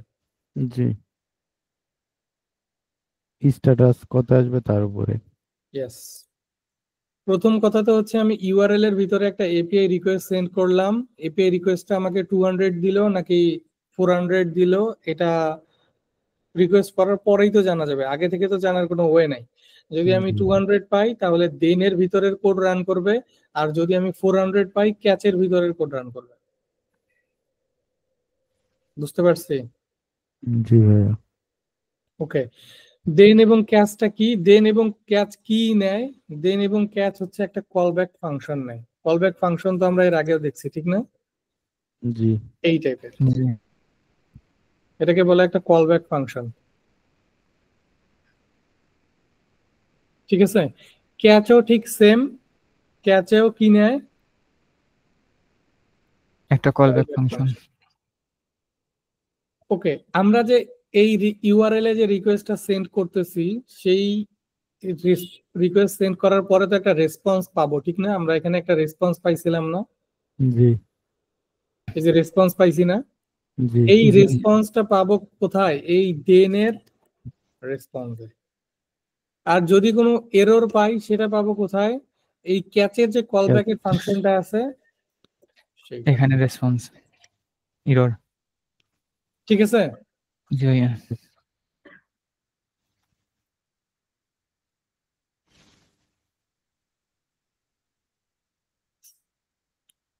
জি স্ট্যাটাস কত আসবে তার উপরে। ইয়েস। প্রথম কথা তো হচ্ছে আমি ইউআরএল এর ভিতরে একটা এপিআই রিকোয়েস্ট সেন্ড করলাম, এপিআই রিকোয়েস্টটা আমাকে 200 দিল নাকি 400 দিল, এটা রিকোয়েস্ট করার পরেই তো জানা যাবে, আগে থেকে তো জানার কোনো ওয়ে নাই। যদি আমি জি 200 পাই, তাহলে দেনের ভিতরের কোড রান করবে, আর যদি আমি 400 পাই, ক্যাচের ভিতরের কোড রান করবে। বুঝতে পারছি? জি ভাইয়া ওকে, দেন এবং ক্যাচটা কি? দেন এবং ক্যাচ কি নেয়? দেন এবং ক্যাচ হচ্ছে একটা কলব্যাক ফাংশন নেয়। কলব্যাক ফাংশন তো আমরা এর আগেও দেখছি, ঠিক না? জি এই টাইপের, জি এটাকে বলে একটা কলব্যাক ফাংশন, ঠিক আছে? ক্যাচও ঠিক সেম, ক্যাচেও কি নেয়? একটা কলব্যাক callback ফাংশন। function। ওকে, আমরা যে এই ইউআরএল এ যে রিকোয়েস্টটা সেন্ড করতেছি, সেই রিকোয়েস্ট সেন্ড করার পরে তো একটা রেসপন্স পাবো, ঠিক না? আমরা এখানে একটা রেসপন্স পাইছিলাম না? জি এই যে রেসপন্স পাইছি না, জি এই রেসপন্সটা পাবো কোথায়? এই দেনের রেসপন্সে। আর যদি কোনো এরর পাই, সেটা পাবো কোথায়? এই ক্যাচের যে কলব্যাকের ফাংশনটা আছে সেইটা, এখানে রেসপন্স এরর। ঠিক আছে? জি ভাইয়া।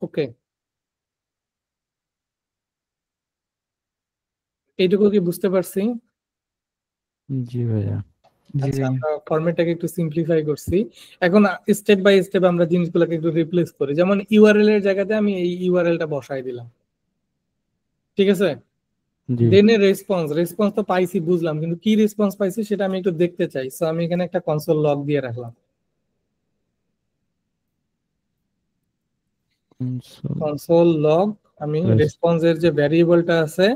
ওকে, এইটুকু কি বুঝতে পারছি? জি ভাইয়া জি আচ্ছা, ভাইয়া। আমরা ফরম্যাটটাকে একটু সিম্পলিফাই করছি। এখন স্টেপ বাই স্টেপ আমরা জিনিসগুলোকে একটু রিপ্লেস করি। যেমন ইউআরএল এর জায়গাতে আমি এই ইউআরএলটা বসাই দিলাম, ঠিক আছে? জি দেনের রেসপন্স, রেসপন্স তো পাইছি বুঝলাম, কিন্তু কি রেসপন্স পাইছি সেটা আমি একটু দেখতে চাই, সো আমি এখানে একটা কনসোল লগ দিয়ে রাখলাম। কনসোল লগ, আমি রেসপন্সের যে ভ্যারিয়েবলটা আছে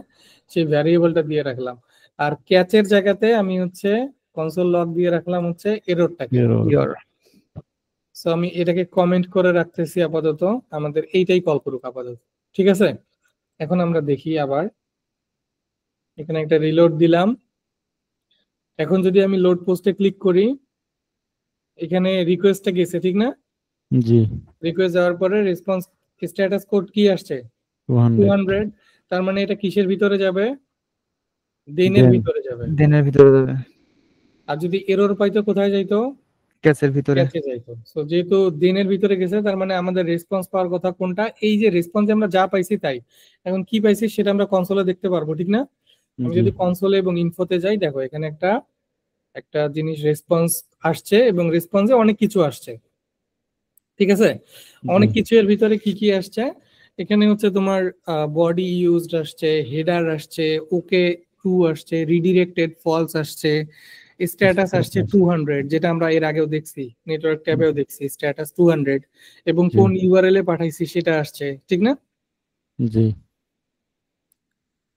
সেই ভ্যারিয়েবলটা দিয়ে রাখলাম। আর ক্যাচের জায়গাতে আমি হচ্ছে কনসোল লগ দিয়ে রাখলাম হচ্ছে এররটাকে। এরর। সো আমি এটাকে কমেন্ট করে রাখতেছি আপাতত, আমাদের এইটাই কল করুক আপাতত, ঠিক আছে? এখন আমরা দেখি আবার, এখানে একটা রিলোড দিলাম। এখন যদি আমি লোড পোস্টে ক্লিক করি, এখানে রিকোয়েস্টটা গেছে, ঠিক না? জি রিকোয়েস্ট যাওয়ার পরে রেসপন্স স্ট্যাটাস কোড কি আসছে? 200 200। তার মানে এটা কিসের ভিতরে যাবে? দেনের দেন ভিতরে যাবে। দেনের ভিতরে যাবে। আর যদি এরর পাইতো কোথায় যাইতো? ক্যাচের ভিতরে। ক্যাচে যাইতো। সো যেহেতু দেনের ভিতরে গেছে, তার মানে আমাদের রেসপন্স পাওয়ার কথা কোনটা? এই যে রেসপন্সে আমরা যা পাইছি তাই। এখন কি পাইছি সেটা আমরা কনসোলে দেখতে পারবো, ঠিক না? আমি জি যদি কনসোলে এবং ইনফোতে যাই, দেখো এখানে একটা একটা জিনিস রেসপন্স আসছে এবং রেসপন্সে অনেক কিছু আসছে, ঠিক আছে? অনেক জি কিছু এর ভিতরে কি কি আসছে? এখানে হচ্ছে তোমার বডি ইউজড আসছে, হেডার আসছে, ওকে ট্রু আসছে, রিডিরেক্টেড ফলস আসছে, স্ট্যাটাস আসছে status, 200, যেটা আমরা এর আগেও দেখছি, নেটওয়ার্ক ট্যাবেও দেখছি স্ট্যাটাস 200, এবং জি কোন ইউআরএল এ পাঠাইছি সেটা আসছে, ঠিক না? জি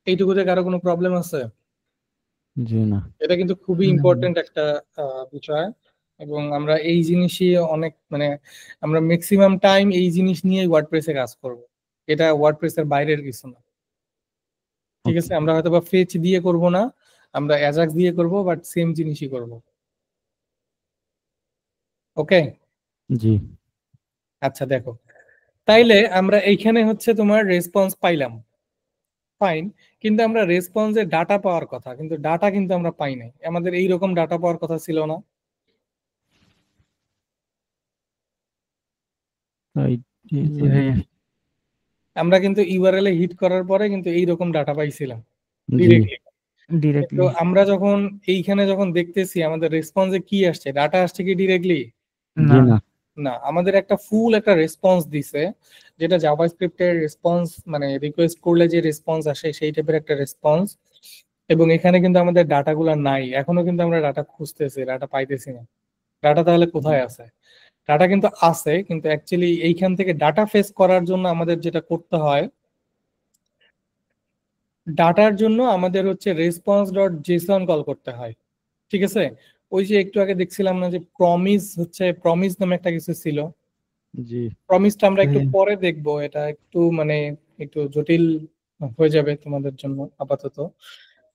এইটুকুতে কারো কোনো প্রবলেম আছে? জি না। এটা কিন্তু খুবই ইম্পর্টেন্ট একটা বিষয়, এবং আমরা এই জিনিসই অনেক মানে আমরা ম্যাক্সিমাম টাইম এই জিনিস নিয়ে ওয়ার্ডপ্রেসে কাজ করব। এটা ওয়ার্ডপ্রেসের বাইরের কিছু না, ঠিক আছে? ওকে আমরা হয়তো বা ফেচ দিয়ে করব না, আমরা অ্যাজাক্স দিয়ে করব, বাট সেম জিনিসই করব। ওকে, জি আচ্ছা দেখো, তাইলে আমরা এইখানে হচ্ছে তোমার রেসপন্স পাইলাম, ফাইন, কিন্তু আমরা রেসপন্সে ডাটা পাওয়ার কথা, কিন্তু ডাটা কিন্তু আমরা পাই নাই। আমাদের এইরকম ডাটা পাওয়ার কথা ছিল না? তাই জি ভাইয়া। আমরা কিন্তু ইউআরএল এ হিট করার পরে কিন্তু এইরকম ডাটা পাইছিলাম জি ডিরেক্টলি। তো ডিরেক্টলি। আমরা যখন এইখানে যখন দেখতেছি আমাদের রেসপন্সে কি আসছে, ডাটা আসছে কি ডিরেক্টলি? জি না। না। না, আমাদের একটা ফুল একটা রেসপন্স দিছে, যেটা জাভাস্ক্রিপ্টের রেসপন্স, মানে রিকোয়েস্ট করলে যে রেসপন্স আসে সেই টাইপের একটা রেসপন্স। এবং এখানে কিন্তু আমাদের ডাটাগুলো নাই, এখনো কিন্তু আমরা ডাটা খুঁজতেছি, ডাটা পাইতেছি না। ডাটা তাহলে কোথায় আছে? ডাটা কিন্তু আছে, কিন্তু অ্যাকচুয়ালি এইখান থেকে ডাটা ফেস করার জন্য আমাদের যেটা করতে হয়, ডাটার জন্য আমাদের হচ্ছে রেসপন্স ডট জেসন কল করতে হয়, ঠিক আছে? ওই যে একটু আগে দেখছিলাম না যে প্রমিস হচ্ছে, প্রমিস নামে একটা কিছু ছিল। জি প্রমিসটা আমরা একটু ভাইয়া। পরে দেখবো, এটা একটু মানে একটু জটিল হয়ে যাবে তোমাদের জন্য আপাতত।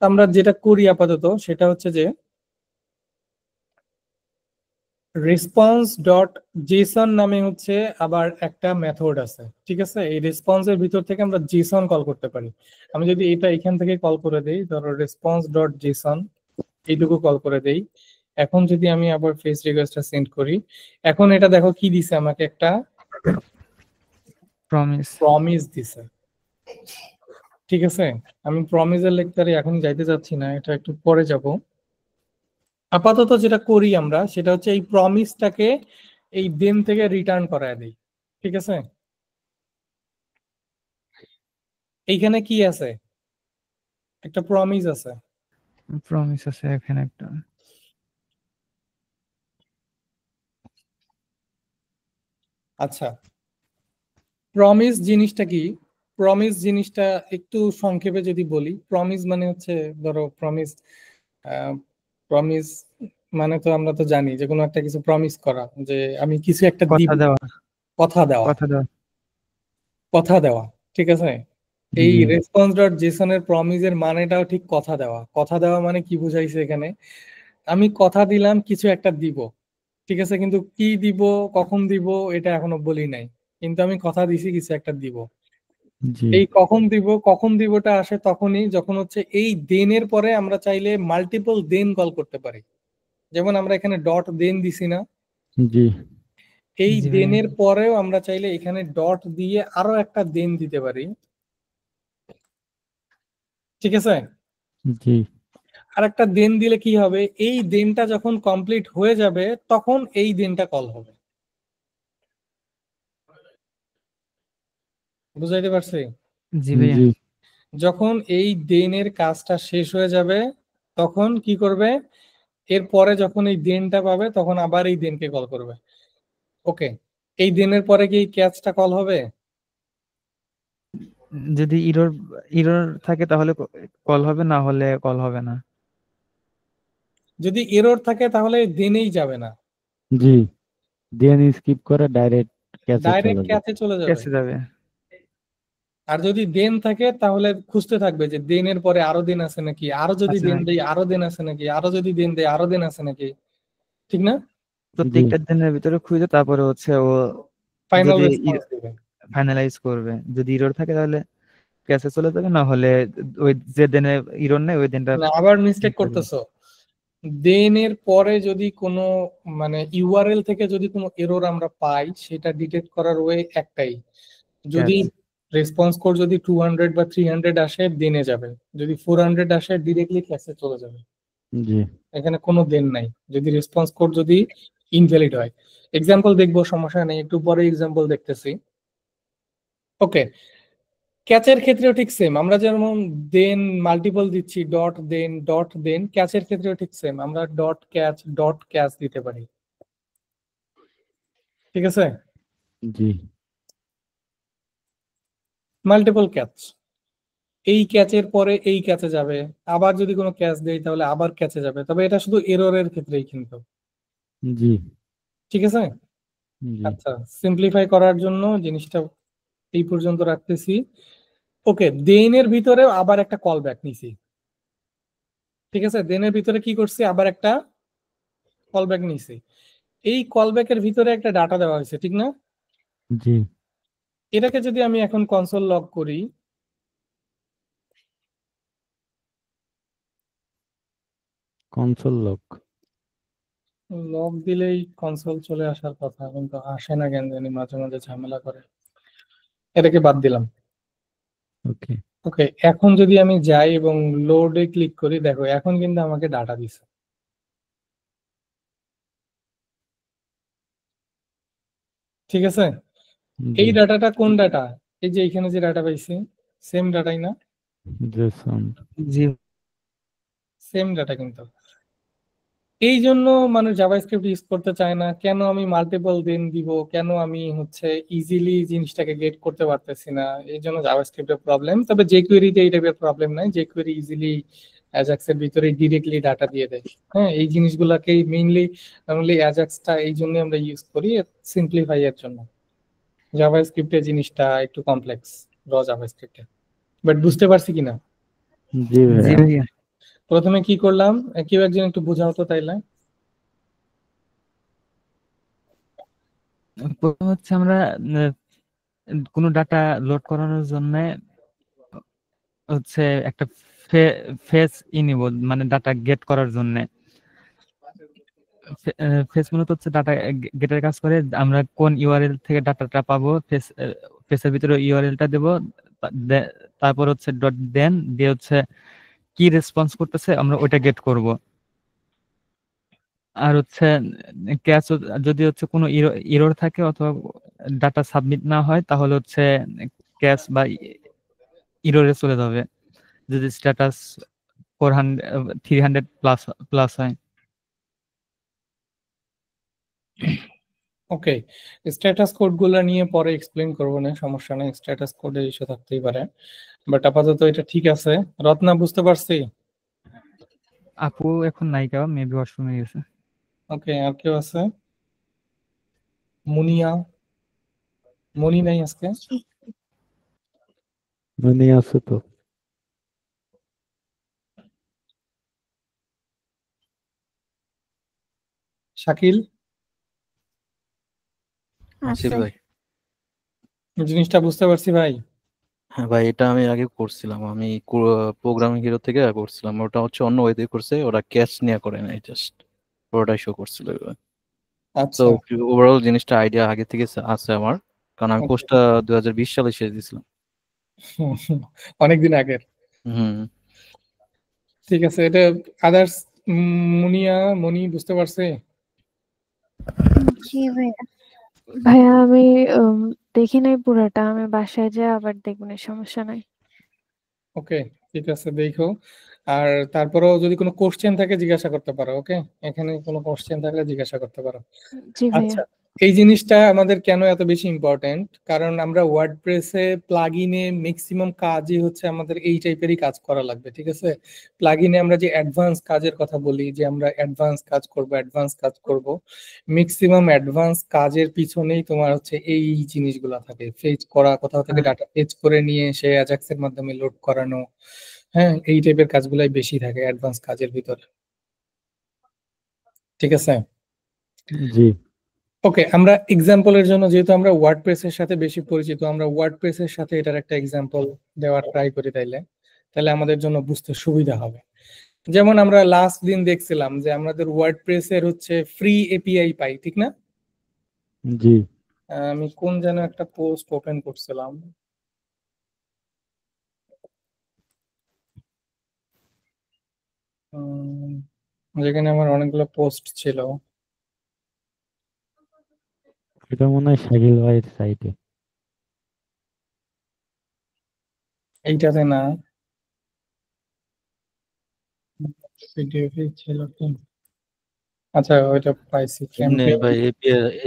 আমরা যেটা করি আপাতত সেটা হচ্ছে যে রেসপন্স ডট জেসন নামে হচ্ছে আবার একটা মেথড আছে, ঠিক আছে? এই রেসপন্সের ভিতর থেকে আমরা জেসন কল করতে পারি। আমি যদি এটা এখান থেকে কল করে দেই, ধরো রেসপন্স ডট জেসন, এইটুকু কল করে দেই। এখন যদি আমি আবার ফেস রিকোয়েস্টটা সেন্ড করি, এখন এটা দেখো কি দিছে আমাকে, একটা প্রমিস। প্রমিস দিছে, ঠিক আছে? আমি প্রমিসের লেকচারে এখন যাইতে যাচ্ছি না, এটা একটু পরে যাব। আপাতত যেটা করি আমরা সেটা হচ্ছে এই প্রমিসটাকে এই দেন থেকে রিটার্ন করায় দিই, ঠিক আছে? এইখানে কি আছে? একটা প্রমিস আছে। প্রমিস আছে এখানে একটা। আচ্ছা, প্রমিস জিনিসটা কি? প্রমিস জিনিসটা একটু সংক্ষেপে যদি বলি, প্রমিস মানে হচ্ছে, ধরো প্রমিস, প্রমিস মানে তো আমরা তো জানি যে কোনো একটা কিছু প্রমিস করা, যে আমি কিছু একটা দিব, কথা দেওয়া। কথা দেওয়া, কথা দেওয়া। কথা দেওয়া, ঠিক আছে? এই জি রেসপন্স ডট জেসনের প্রমিসের মানেটাও ঠিক কথা দেওয়া। কথা দেওয়া মানে কি বুঝাইছে এখানে? আমি কথা দিলাম কিছু একটা দিব, ঠিক আছে, কিন্তু কি দিব, কখন দিব এটা এখনো বলি নাই, কিন্তু আমি কথা দিছি কিছু একটা দিব। জি এই কখন দিব, কখন দিবটা আসে তখনই যখন হচ্ছে এই দেনের পরে আমরা চাইলে মাল্টিপল দেন কল করতে পারি। যেমন আমরা এখানে ডট দেন দিছি না, জি এই জি ভাইয়া। দেনের পরেও আমরা চাইলে এখানে ডট দিয়ে আরো একটা দেন দিতে পারি, ঠিক আছে? জি আর একটা দেন দিলে কি হবে, এই দেনটা যখন কমপ্লিট হয়ে যাবে তখন এই দেনটা কল হবে। বুঝাইতে পারছি? জি ভাইয়া। জি যখন এই দেনের কাজটা শেষ হয়ে যাবে তখন কি করবে, এরপরে যখন এই দেনটা পাবে তখন আবার এই দেনকে কল করবে। ওকে, এই দেনের পরে কি এই ক্যাচটা কল হবে? যদি ইরর ইরর থাকে তাহলে কল হবে, না হলে কল হবে না। যদি এরর থাকে তাহলে দেনেই যাবে না, জি দেন স্কিপ করে ডাইরেক্ট ক্যাচে ডাইরেক্ট চলে যায়। ক্যাচে চলে যাবে। ক্যাচে যাবে। আর যদি দেন থাকে তাহলে খুঁজতে থাকবে যে দেনের পরে আরো দেন আছে নাকি, আরো যদি আছে দেন নাকি। দেই আরো দেন আছে নাকি, আরো যদি দেন দেই আরো দেন আছে নাকি, ঠিক না? জি প্রত্যেকটা দিনের ভিতরে খুঁজে তারপরে হচ্ছে ও ফাইনাল যদি রেসপন্স দিবে। ফাইনালাইজ করবে। যদি ইরর থাকে তাহলে ক্যাচে চলে যাবে, না হলে ওই যে দিনে ইরর নেই ওই দিনটা না, আবার মিস্টেক ঠিক থাকবে। করতেছো। দেন এর পরে যদি কোনো মানে ইউআরএল থেকে যদি কোনো এরর আমরা পাই, সেটা ডিটেক্ট করার ওয়ে একটাই, যদি রেসপন্স কোড যদি 200 বা 300 আসে দেনে যাবে, যদি 400 আসে ডিরেক্টলি ক্যাশে চলে যাবে। জি এখানে কোনো দেন নাই যদি রেসপন্স কোড যদি ইনভ্যালিড হয়। এক্সাম্পল দেখবো, সমস্যা নেই, একটু পরে এক্সাম্পল দেখতেছি। ওকে, ক্যাচের ক্ষেত্রেও ঠিক সেম, আমরা যেমন দেন মাল্টিপল দিচ্ছি, ডট দেন, ক্যাচের ক্ষেত্রেও ঠিক সেম, আমরা ডট ক্যাচ দিতে পারি। ঠিক আছে, জি মাল্টিপল ক্যাচ, এই ক্যাচের পরে এই ক্যাচে যাবে, আবার যদি কোনো ক্যাচ দেই তাহলে আবার ক্যাচে যাবে, তবে এটা শুধু এররের ক্ষেত্রেই কিন্তু। জি ঠিক আছে, জি আচ্ছা, সিম্পলিফাই করার জন্য জিনিসটা এই পর্যন্ত রাখতেছি। ওকে, দেনের ভিতরে আবার একটা কল ব্যাক নিছি। ঠিক আছে, দেনের ভিতরে কি করছি, আবার একটা কল ব্যাক নিছি। এই কল ব্যাকের ভিতরে একটা ডাটা দেওয়া হয়েছে, ঠিক না? জি এটাকে যদি আমি এখন কনসোল লগ করি, কনসোল লক। লগ দিলেই কনসোল চলে আসার কথা, কিন্তু আসে না কেন জানি, মাঝে মাঝে ঝামেলা করে। এটাকে বাদ দিলাম। ওকে ওকে, এখন যদি আমি যাই এবং লোডে ক্লিক করি, দেখো এখন কিন্তু আমাকে ডাটা দিছে। ঠিক আছে, জি এই ডাটাটা কোন ডাটা? এই যে এখানে যে ডাটা পাইছি, সেম ডাটাই না? জেসন। জি সেম ডাটা কিন্তু। এই জন্য মানুষ জাভাস্ক্রিপ্ট ইউজ করতে চায় না। কেন আমি মাল্টিপল দেন দিব, কেন আমি হচ্ছে ইজিলি জিনিসটাকে গেট করতে পারতেছি না, এই জন্য জাভাস্ক্রিপ্টের প্রবলেম। তবে jQuery-তে এই টাইপের প্রবলেম নাই, jQuery ইজিলি অ্যাজাক্সের ভিতরে ডিরেক্টলি ডাটা দিয়ে দেয়। হ্যাঁ, এই জিনিসগুলোকেই মেইনলি অনলি অ্যাজাক্সটা এই জন্য আমরা ইউজ করি, সিম্পলিফাই এর জন্য। জাভাস্ক্রিপ্টের জিনিসটা একটু কমপ্লেক্স, জাভাস্ক্রিপ্টে। বাট বুঝতে পারছি কিনা? জি জি ভাইয়া। ভাইয়া। প্রথমে কি করলাম, কেউ একজন একটু বোঝাও তো তাইলে। প্রথম হচ্ছে আমরা কোনো ডাটা লোড করানোর জন্য হচ্ছে একটা ফেস নিব, মানে ডাটা গেট করার জন্য। ফেস মূলত হচ্ছে ডাটা গেটের কাজ করে। আমরা কোন ইউআরএল থেকে ডাটাটা পাবো, ফেসের ভিতরে ইউআরএলটা দেবো, তারপর হচ্ছে ডট দেন দিয়ে হচ্ছে কি রেসপন্স করতেছে আমরা ওইটা গেট করব। আর হচ্ছে ক্যাচ, যদি হচ্ছে কোনো এরর থাকে অথবা ডাটা সাবমিট না হয় তাহলে হচ্ছে ক্যাচ বা এররে চলে যাবে যদি স্ট্যাটাস 300 প্লাস প্লাস হয়। ওকে, স্ট্যাটাস কোড গুলো নিয়ে পরে এক্সপ্লেন করবো, না সমস্যা নেই, স্ট্যাটাস কোডে ইস্যু থাকতেই পারে। বাট আপাতত এটা ঠিক আছে। রত্না, বুঝতে পারছি? আপু এখন নায়িকা, মেবি ওয়াশরুমে গেছে। ওকে, আর কেউ আছে? মুনিয়া, মনি নাই আজকে? মনে আছে তো। শাকিল, আছি ভাই। জিনিসটা বুঝতে পারছি ভাই। হ্যাঁ ভাই, এটা আমি আগে করছিলাম। আমি প্রোগ্রামিং হিরো থেকে করছিলাম। ওটা হচ্ছে অন্য ওয়েতে করছে, ওরা ক্যাচ নিয়ে করে নাই, জাস্ট পুরোটাই শো করছিল এভাবে। তো আচ্ছা, ওভারঅল জিনিসটা আইডিয়া আগে থেকে আছে আমার, কারণ আমি okay. কোর্সটা 2020 সালে শেষ দিয়েছিলাম। অনেকদিন আগের। হুম। ঠিক আছে, এটা আদার্স মুনিয়া, মনি বুঝতে পারছে? জি ভাইয়া। ভাইয়া আমি দেখি নাই পুরাটা, আমি বাসায় যাই আবার দেখবো, সমস্যা নাই। ওকে, ঠিক আছে, দেখো। আর তারপরেও যদি কোনো কোশ্চেন থাকে জিজ্ঞাসা করতে পারো। ওকে, এখানে কোনো কোশ্চেন থাকলে জিজ্ঞাসা করতে পারো। জি ভাইয়া। আচ্ছা, এই জিনিসটা আমাদের কেন এত বেশি ইম্পর্টেন্ট, কারণ আমরা ওয়ার্ডপ্রেসে প্লাগইনে ম্যাক্সিমাম কাজই হচ্ছে আমাদের এই টাইপেরই কাজ করা লাগবে। ঠিক আছে, প্লাগইনে আমরা যে অ্যাডভান্স কাজের কথা বলি, যে আমরা অ্যাডভান্স কাজ করব, ম্যাক্সিমাম অ্যাডভান্স কাজের পিছনেই তোমার হচ্ছে এই জিনিসগুলো থাকে, ফেচ করা, কোথাও থেকে ডাটা ফেচ করে নিয়ে এসে অ্যাজাক্সের মাধ্যমে লোড করানো। হ্যাঁ, এই টাইপের কাজগুলাই বেশি থাকে অ্যাডভান্স কাজের ভিতরে। ঠিক আছে, জি ওকে, আমরা এক্সাম্পলের জন্য, যেহেতু আমরা ওয়ার্ডপ্রেসের সাথে বেশি পরিচিত, আমরা ওয়ার্ডপ্রেসের সাথে এটার একটা এক্সাম্পল দেওয়ার ট্রাই করি, তাইলে আমাদের জন্য বুঝতে সুবিধা হবে। যেমন আমরা লাস্ট দিন দেখছিলাম যে আমাদের ওয়ার্ডপ্রেসের হচ্ছে ফ্রি এপিআই পাই, ঠিক না? জি। আমি কোন যেন একটা পোস্ট ওপেন করছিলাম, যেখানে আমার অনেকগুলো পোস্ট ছিল। এটা মনে হয় শাকিল ভাইয়ের সাইটে। এইটাতে না, পিডিএফ ছিল কি? আচ্ছা ওইটা পাইছি, এমনি ক্যাম্পেইন। ভাই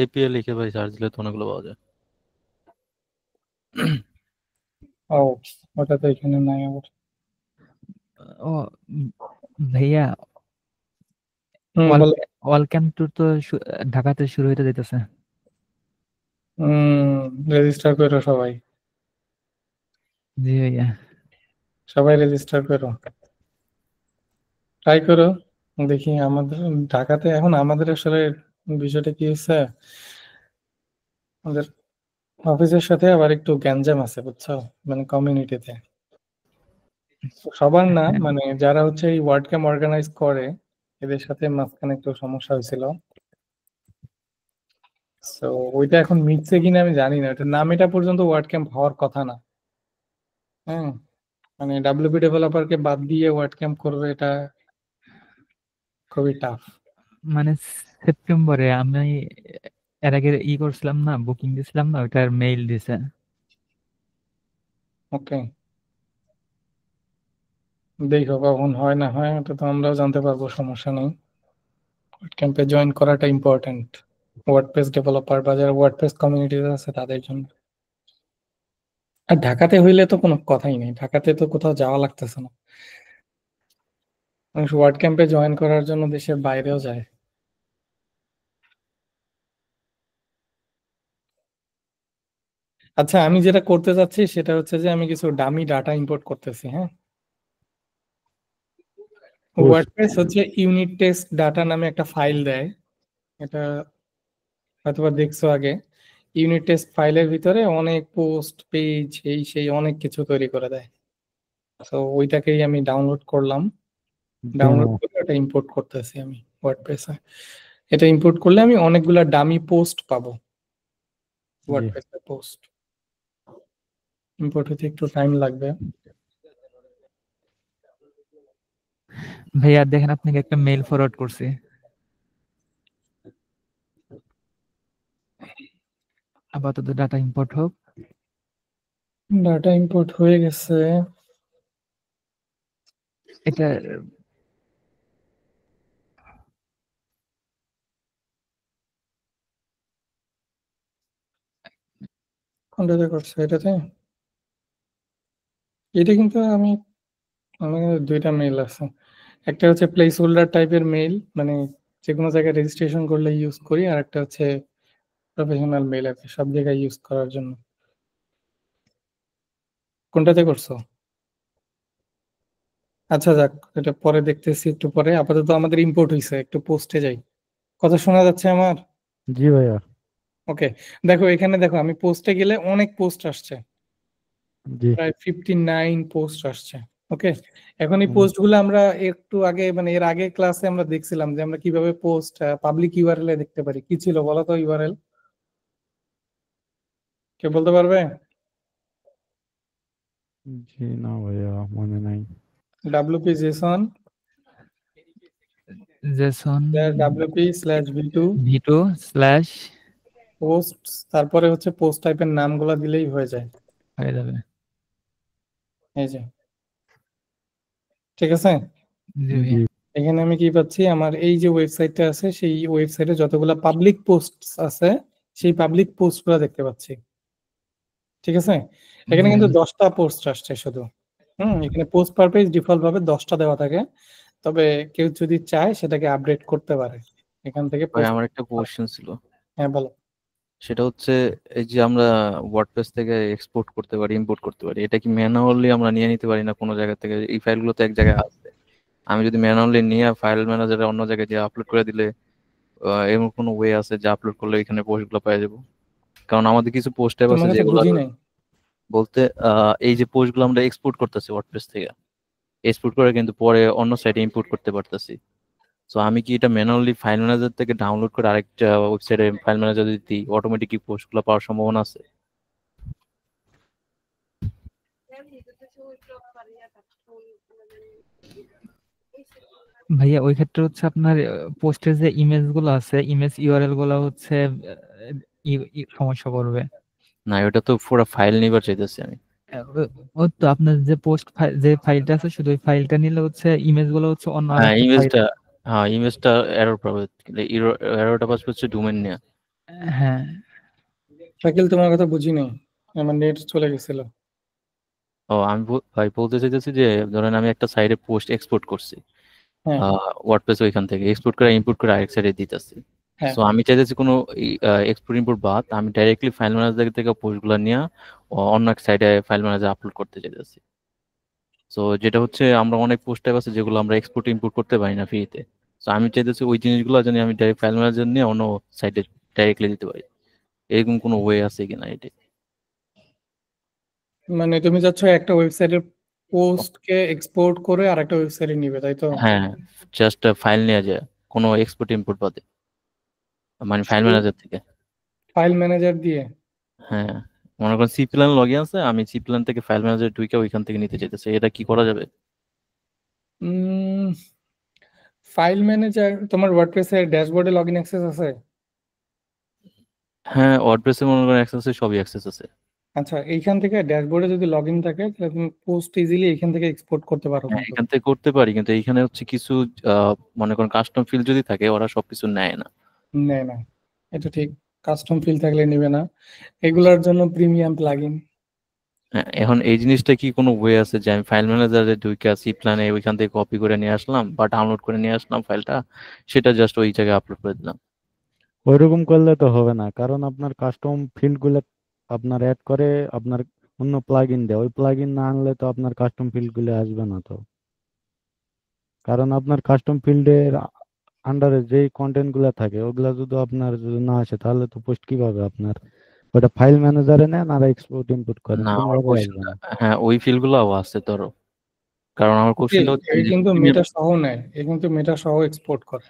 এপিএল লিখে ভাই সার্চ দিলে তো অনেকগুলো পাওয়া যায়। ও ওটা তো এখানে নাই আবার। ও ভাইয়া, বলো। অল ক্যাম্প ট্যুর তো ঢাকাতে শুরু হইতে যাইতেছে। রেজিস্টার করো সবাই, জি ভাইয়া। সবাই রেজিস্টার করো, ট্রাই করো। দেখি আমাদের ঢাকাতে এখন আমাদের আসলে বিষয়টা কি হচ্ছে, আমাদের অফিসের সাথে আবার একটু গ্যাঞ্জাম আছে বুঝছো, মানে কমিউনিটিতে। সবার না, হ্যাঁ, মানে যারা হচ্ছে এই ওয়ার্ড ক্যাম্প অর্গানাইজ করে এদের সাথে মাঝখানে একটু সমস্যা হয়েছিল। তো ওইটা এখন মিটছে কিনা আমি জানি না, ওটা নাম এটা পর্যন্ত ওয়ার্ড ক্যাম্প হওয়ার কথা না। হ্যাঁ, মানে ডাব্লিউপি ডেভেলপারকে বাদ দিয়ে ওয়ার্ড ক্যাম্প করবে, এটা খুবই টাফ। মানে সেপ্টেম্বরে আমি এর আগে করছিলাম না, বুকিং দিছিলাম না, ওইটার মেইল দিছে। ওকে, দেখো কখন হয় না হয়, ওটা তো আমরাও জানতে পারবো, সমস্যা নেই। ওয়ার্ড ক্যাম্পে জয়েন করাটা ইম্পর্টেন্ট ওয়ার্ডপ্রেস ডেভেলপার বা যারা ওয়ার্ডপ্রেস কমিউনিটিতে আছে তাদের জন্য। আর ঢাকাতে হইলে তো কোনো কথাই নেই, ঢাকাতে তো কোথাও যাওয়া লাগতেছে না, মানুষ ওয়ার্ড ক্যাম্পে জয়েন করার জন্য দেশের বাইরেও যায়। আচ্ছা, আমি যেটা করতে চাচ্ছি সেটা হচ্ছে যে আমি কিছু ডামি ডাটা ইম্পোর্ট করতেছি। হ্যাঁ, পোস্ট। ওয়ার্ডপ্রেস হচ্ছে ইউনিট টেস্ট ডাটা নামে একটা ফাইল দেয়, এটা হয়তোবা দেখছো আগে। ইউনিট টেস্ট ফাইলের ভিতরে অনেক পোস্ট, পেজ, এই সেই অনেক কিছু তৈরি করে দেয়। তো ওইটাকেই আমি ডাউনলোড করলাম, ডাউনলোড ডেমো। করে ওটা ইম্পোর্ট করতেছি আমি ওয়ার্ডপ্রেসে। এটা ইম্পোর্ট করলে আমি অনেকগুলা ডামি পোস্ট পাবো, জি। ওয়ার্ডপ্রেসের পোস্ট। ইম্পোর্ট হতে একটু টাইম লাগবে। ভাইয়া দেখেন, আপনাকে একটা মেইল ফরওয়ার্ড করছি, আপাতত ডাটা ইম্পোর্ট হোক। ডাটা ইম্পোর্ট হয়ে গেছে। এটা কোনটাতে করছে? এটাতে? এটা কিন্তু আমি, আমার কাছে দুইটা মেইল আছে। একটা হচ্ছে প্লেস হোল্ডার টাইপের মেইল, মানে যে কোনো জায়গায় রেজিস্ট্রেশন করলে ইউজ করি, আর একটা হচ্ছে প্রফেশনাল মেইল আর কি, সব জায়গায় ইউজ করার জন্য। কোনটাতে করছো? আচ্ছা যাক, এটা পরে দেখতেছি, একটু পরে। আপাতত আমাদের ইম্পোর্ট হয়েছে, একটু পোস্টে যাই। কথা শোনা যাচ্ছে আমার? জি ভাইয়া। ওকে, দেখো এখানে, দেখো আমি পোস্টে গেলে অনেক পোস্ট আসছে, জি। প্রায় 59 পোস্ট আসছে। ওকে, এখন এই হুম। পোস্ট গুলো আমরা একটু আগে, মানে এর আগে ক্লাসে আমরা দেখছিলাম যে আমরা কিভাবে পোস্ট পাবলিক ইউআরএল এ দেখতে পারি। কি ছিল বলো তো ইউআরএল? কে বলতে পারবে? জি না ভাইয়া, মনে নাই। WP Jason Jason WP slash ভি2 v2 slash post, তারপরে হচ্ছে পোস্ট টাইপের নামগুলো দিলেই হয়ে যায়। হয়ে যাবে। এই যে, ঠিক আছে। জি জি। ভাইয়া। এখানে আমি কি পাচ্ছি, আমার এই যে ওয়েবসাইটটা আছে, সেই ওয়েবসাইটে যতগুলো পাবলিক পোস্ট আছে সেই পাবলিক পোস্ট গুলো দেখতে পাচ্ছি, ঠিক আছে। এখানে জি কিন্তু ভাইয়া। 10টা পোস্ট আসছে শুধু। এখানে পোস্ট পার পেজ ডিফল্ট ভাবে 10টা দেওয়া থাকে, তবে কেউ যদি চায় সেটাকে আপডেট করতে পারে এখান থেকে ভাই পোস্ট। আমার একটা কোশ্চেন ছিল, হ্যাঁ বলো। সেটা হচ্ছে এই যে আমরা ওয়ার্ডপ্রেস থেকে এক্সপোর্ট করতে পারি, ইম্পোর্ট করতে পারি, এটা কি ম্যানুয়ালি আমরা নিয়ে নিতে পারি না কোনো জায়গা থেকে? এই ফাইলগুলো তো এক জায়গায় আছে, আমি যদি ম্যানুয়ালি নিয়ে ফাইল ম্যানেজারে অন্য জায়গায় দিয়ে আপলোড করে দিলে এমন কোনো ওয়ে আছে যে আপলোড করলে এখানে পোস্টগুলো পেয়ে যাবো? কারণ আমাদের কিছু পোস্ট টাইপ তোমার আছে কথা যেগুলো বুঝি নাই। বলতে এই যে পোস্টগুলো আমরা এক্সপোর্ট করতেছি ওয়ার্ডপ্রেস থেকে, এক্সপোর্ট করে কিন্তু পরে অন্য সাইটে ইম্পোর্ট করতে পারতেছি। সো আমি কি এটা ম্যানুয়ালি ফাইল ম্যানেজার থেকে ডাউনলোড করে আরেকটা ওয়েবসাইটে ফাইল ম্যানেজার যদি দিই, অটোমেটিক কি পোস্টগুলো পাওয়ার সম্ভাবনা আছে? ভাইয়া ওই ক্ষেত্রে হচ্ছে আপনার পোস্টের যে ইমেজ গুলো আছে, ইমেজ ইউআরএল গুলো হচ্ছে সমস্যা করবে। না, ওটা তো পুরো ফাইল নিবার চাইতেছি আমি। ও তো আপনার যে যে ফাইলটা আছে শুধু ওই ফাইলটা নিলে হচ্ছে ইমেজ গুলো হচ্ছে অন্য হ্যাঁ আরেকটা ফাইল। ইমেজটা এরর পাবে, এররটা পাস হচ্ছে ডোমেন নিয়ে। হ্যাঁ শাকিল, তোমার কথা বুঝি নাই, আমার নেট চলে গেছিল। ও আমি ভাই বলতে চাইতেছি যে ধরেন আমি একটা সাইডে পোস্ট এক্সপোর্ট করছি হ্যাঁ ওয়ার্ডপ্রেস, ওইখান থেকে এক্সপোর্ট করে ইম্পোর্ট করে আরেক সাইডে দিতেছি। হ্যাঁ সো আমি চাইতেছি কোনো এক্সপোর্ট ইম্পোর্ট বাদ আমি ডাইরেক্টলি ফাইল ম্যানেজার থেকে পোস্টগুলো নিয়ে অন্য এক সাইডে ফাইল ম্যানেজার আপলোড করতে চাইতেছি। সো যেটা হচ্ছে আমরা অনেক পোস্ট টাইপ আছে যেগুলো আমরা এক্সপোর্ট ইম্পোর্ট করতে পারি না ফ্রিতে। সো আমি চাইতেছি ওই জিনিসগুলো যেন আমি ডাইরেক্ট ফাইল ম্যানেজার নিয়ে অন্য সাইডে ডাইরেক্টলি দিতে পারি। এরকম কোনো ওয়ে আছে কিনা এটা? মানে তুমি চাচ্ছ একটা ওয়েবসাইটের পোস্টকে এক্সপোর্ট করে আরেকটা ওয়েবসাইটে নিবে, তাই তো? হ্যাঁ, জাস্ট ফাইল নিয়ে যায়, কোনো এক্সপোর্ট ইম্পোর্ট বাদে, মানে ফাইল ম্যানেজার থেকে। ফাইল ম্যানেজার দিয়ে? হ্যাঁ, মনে করেন সি প্ল্যান লগ ইন আছে, আমি সি প্ল্যান থেকে ফাইল ম্যানেজার ঢুকে ওইখান থেকে নিতে চাইতেছি, এটা কি করা যাবে? ফাইল ম্যানেজার তোমার ওয়ার্ডপ্রেসের ড্যাশবোর্ডে লগইন অ্যাক্সেস আছে? হ্যাঁ, ওয়ার্ডপ্রেসে মনে করেন অ্যাক্সেস আছে, সবই অ্যাক্সেস আছে। আচ্ছা, এইখান থেকে ড্যাশবোর্ডে যদি লগইন থাকে তাহলে তুমি পোস্ট ইজিলি এখান থেকে এক্সপোর্ট করতে পারো হ্যাঁ, কিন্তু। এখান থেকে করতে পারি, কিন্তু এইখানে হচ্ছে কিছু মনে করেন কাস্টম ফিল্ড যদি থাকে ওরা সবকিছু নেয় না। নেয় না, এটা ঠিক। কাস্টম ফিল থাকলে নেবে না, এগুলোর জন্য প্রিমিয়াম প্লাগইন। হ্যাঁ, এখন এই জিনিসটা কি কোনো ওয়ে আছে যে আমি ফাইল ম্যানেজারে ঢুকে সি প্ল্যানে ওইখান থেকে কপি করে নিয়ে আসলাম বা ডাউনলোড করে নিয়ে আসলাম ফাইলটা, সেটা জাস্ট ওই জায়গায় আপলোড করে দিলাম? ওইরকম করলে তো হবে না, কারণ আপনার কাস্টম ফিল্ড গুলো আপনার অ্যাড করে আপনার অন্য প্লাগইন দেয়, ওই প্লাগইন না আনলে তো আপনার কাস্টম ফিল্ড গুলো আসবে না তো। কারণ আপনার কাস্টম ফিল্ডের আন্ডারে যেই কন্টেন্ট গুলা থাকে ওগুলা যদি আপনার যদি না আসে তাহলে তো পোস্ট কিভাবে আপনার ওটা ফাইল ম্যানেজারে নেন আর এক্সপোর্ট ইম্পোর্ট করেন, না, আমার কোনোভাবে আসবে কোশ্চেনটা, না। হ্যাঁ ওই ফিল্ড গুলো আছে ধরো, কারণ আমার ওকে, কোশ্চেনটা হচ্ছে এই যে কিন্তু প্রিমিয়াম। মেটা সহ নেয়, এই কিন্তু মেটা সহ এক্সপোর্ট করে।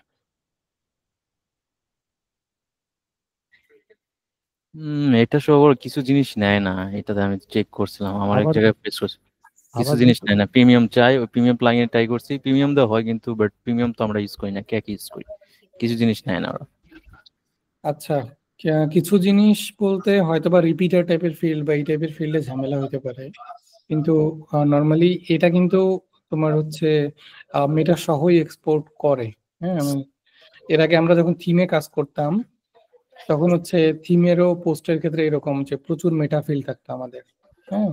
এটা সহ আবার কিছু জিনিস নেয় না, এটাতে আমি চেক করছিলাম, আমার এক আবার জায়গায় পেজ করছি, কিছু আবার জিনিস কিছু নেয় না। প্রিমিয়াম চাই, ওই প্রিমিয়াম প্লাগইন ট্রাই করছি, প্রিমিয়াম দেওয়া হয় কিন্তু, বাট প্রিমিয়াম তো আমরা ইউজ করি না, ক্যাক ইউজ করি, কিছু জিনিস নেয় না ওরা। আচ্ছা, কিছু জিনিস বলতে হয়তোবা রিপিটার টাইপের ফিল্ড বা এই টাইপের ফিল্ডে ঝামেলা হতে পারে, কিন্তু নর্মালি এটা কিন্তু তোমার হচ্ছে মেটা সহই এক্সপোর্ট করে। হ্যাঁ, আমি এর আগে আমরা যখন থিমে কাজ করতাম তখন হচ্ছে থিমেরও পোস্টের ক্ষেত্রে এরকম যে প্রচুর মেটা ফিল্ড থাকতো আমাদের। হ্যাঁ,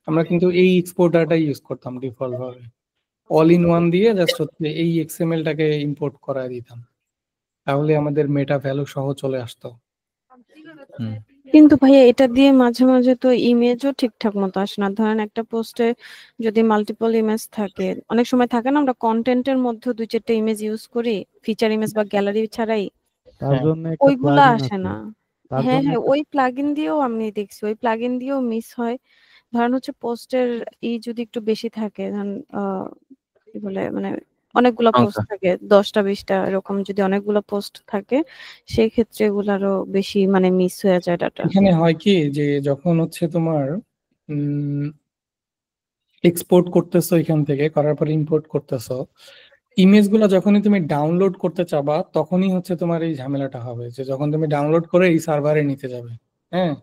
আমরা কিন্তু এই এক্সপোর্টারটাই ইউজ করতাম ডিফল্ট ভাবে, অল ইন ওয়ান দিয়ে জাস্ট হচ্ছে এই এক্সএমএলটাকে ইম্পোর্ট করা দিতাম, তাহলে আমাদের মেটা ভ্যালু সহ চলে আসতো। হুম। কিন্তু ভাইয়া এটা দিয়ে মাঝে মাঝে তো ইমেজও ঠিকঠাক মতো আসে না। ধরেন একটা পোস্টে যদি মাল্টিপল ইমেজ থাকে, অনেক সময় থাকে না আমরা কন্টেন্টের মধ্যে 2-4টা ইমেজ ইউজ করি, ফিচার ইমেজ বা গ্যালারি ছাড়াই, তার হ্যাঁ জন্য একটা ওইগুলা প্লাগইন আসে আছে, না। তার হ্যাঁ জন্য হ্যাঁ, একটা ওই প্লাগইন দিয়েও আমি দেখছি, ওই প্লাগইন দিয়েও মিস হয়। ধরেন হচ্ছে পোস্টের যদি একটু বেশি থাকে, ধরেন কি বলে মানে অনেকগুলো পোস্ট সংখ্যা। থাকে, 10টা 20টা এরকম, যদি অনেকগুলো পোস্ট থাকে সেই ক্ষেত্রে এগুলারও বেশি মানে মিস হয়ে যায় ডাটা। এখানে হয় কি যে যখন হচ্ছে তোমার এক্সপোর্ট করতেছো এখান থেকে, করার পর ইম্পোর্ট করতেছো, ইমেজ গুলা যখনই তুমি ডাউনলোড করতে চাবা তখনই হচ্ছে তোমার এই ঝামেলাটা হবে, যে যখন তুমি ডাউনলোড করে এই সার্ভারে নিতে যাবে। হ্যাঁ,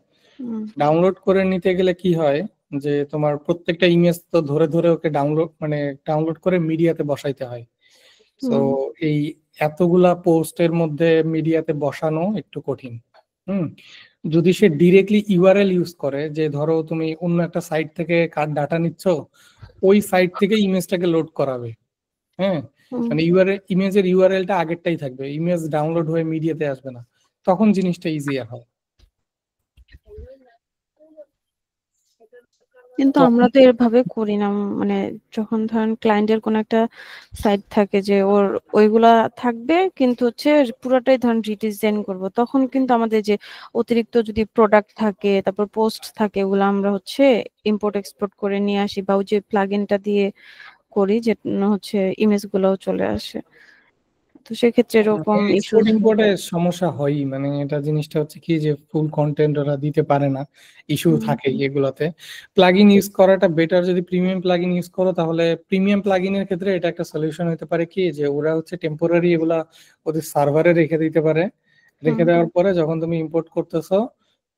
ডাউনলোড করে নিতে গেলে কি হয় যে তোমার প্রত্যেকটা ইমেজ তো ধরে ধরে ওকে ডাউনলোড করে মিডিয়াতে বসাইতে হয়। তো এই এতগুলা পোস্টের মধ্যে মিডিয়াতে বসানো একটু কঠিন। যদি সে ডিরেক্টলি ইউআরএল ইউজ করে, যে ধরো তুমি অন্য একটা সাইট থেকে কার ডাটা নিচ্ছ, ওই সাইট থেকে ইমেজটাকে লোড করাবে। হ্যাঁ, মানে ইমেজের ইউআরএলটা আগেরটাই থাকবে, ইমেজ ডাউনলোড হয়ে মিডিয়াতে আসবে না, তখন জিনিসটা ইজিয়ার হয়। কিন্তু আমরা তো এভাবে করি না, মানে যখন ধরেন ক্লায়েন্টের কোন একটা সাইট থাকে যে ওর ওইগুলা থাকবে কিন্তু হচ্ছে পুরোটাই ধরেন রিডিজাইন করব, তখন কিন্তু আমাদের যে অতিরিক্ত যদি প্রোডাক্ট থাকে তারপর পোস্ট থাকে ওগুলো আমরা হচ্ছে ইম্পোর্ট এক্সপোর্ট করে নিয়ে আসি, বা ওই যে প্লাগইনটা দিয়ে করি যে হচ্ছে ইমেজ গুলোও চলে আসে। তো সেক্ষেত্রে এরকম ইস্যু এক্সপোর্ট ইম্পোর্টে সমস্যা হয়ই, মানে এটা জিনিসটা হচ্ছে কি যে ফুল কন্টেন্ট ওরা দিতে পারে না, ইস্যু থাকেই এগুলোতে। প্লাগইন ইউজ করাটা বেটার, যদি প্রিমিয়াম প্লাগইন ইউজ করো তাহলে প্রিমিয়াম প্লাগইনের ক্ষেত্রে এটা একটা সলিউশন হতে পারে কি যে ওরা হচ্ছে টেম্পোরারি এগুলা ওদের সার্ভারে রেখে দিতে পারে, রেখে দেওয়ার পরে যখন তুমি ইম্পোর্ট করতেছো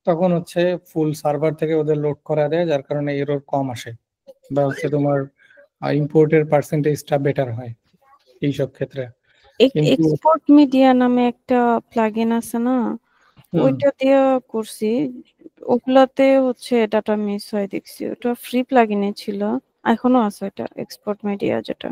তখন হচ্ছে ফুল সার্ভার থেকে ওদের লোড করা দেয়, যার কারণে এরর কম আসে বা হচ্ছে তোমার ইম্পোর্টের পার্সেন্টেজটা বেটার হয় এইসব ক্ষেত্রে। কিন্তু এক্সপোর্ট মিডিয়া নামে একটা প্লাগইন আছে না, ওইটা দিয়ে করছি, ওগুলাতে হচ্ছে ডাটা মিস হয় দেখছি। ওটা ফ্রি প্লাগইনে ছিল, এখনো আছে এটা এক্সপোর্ট মিডিয়া যেটা।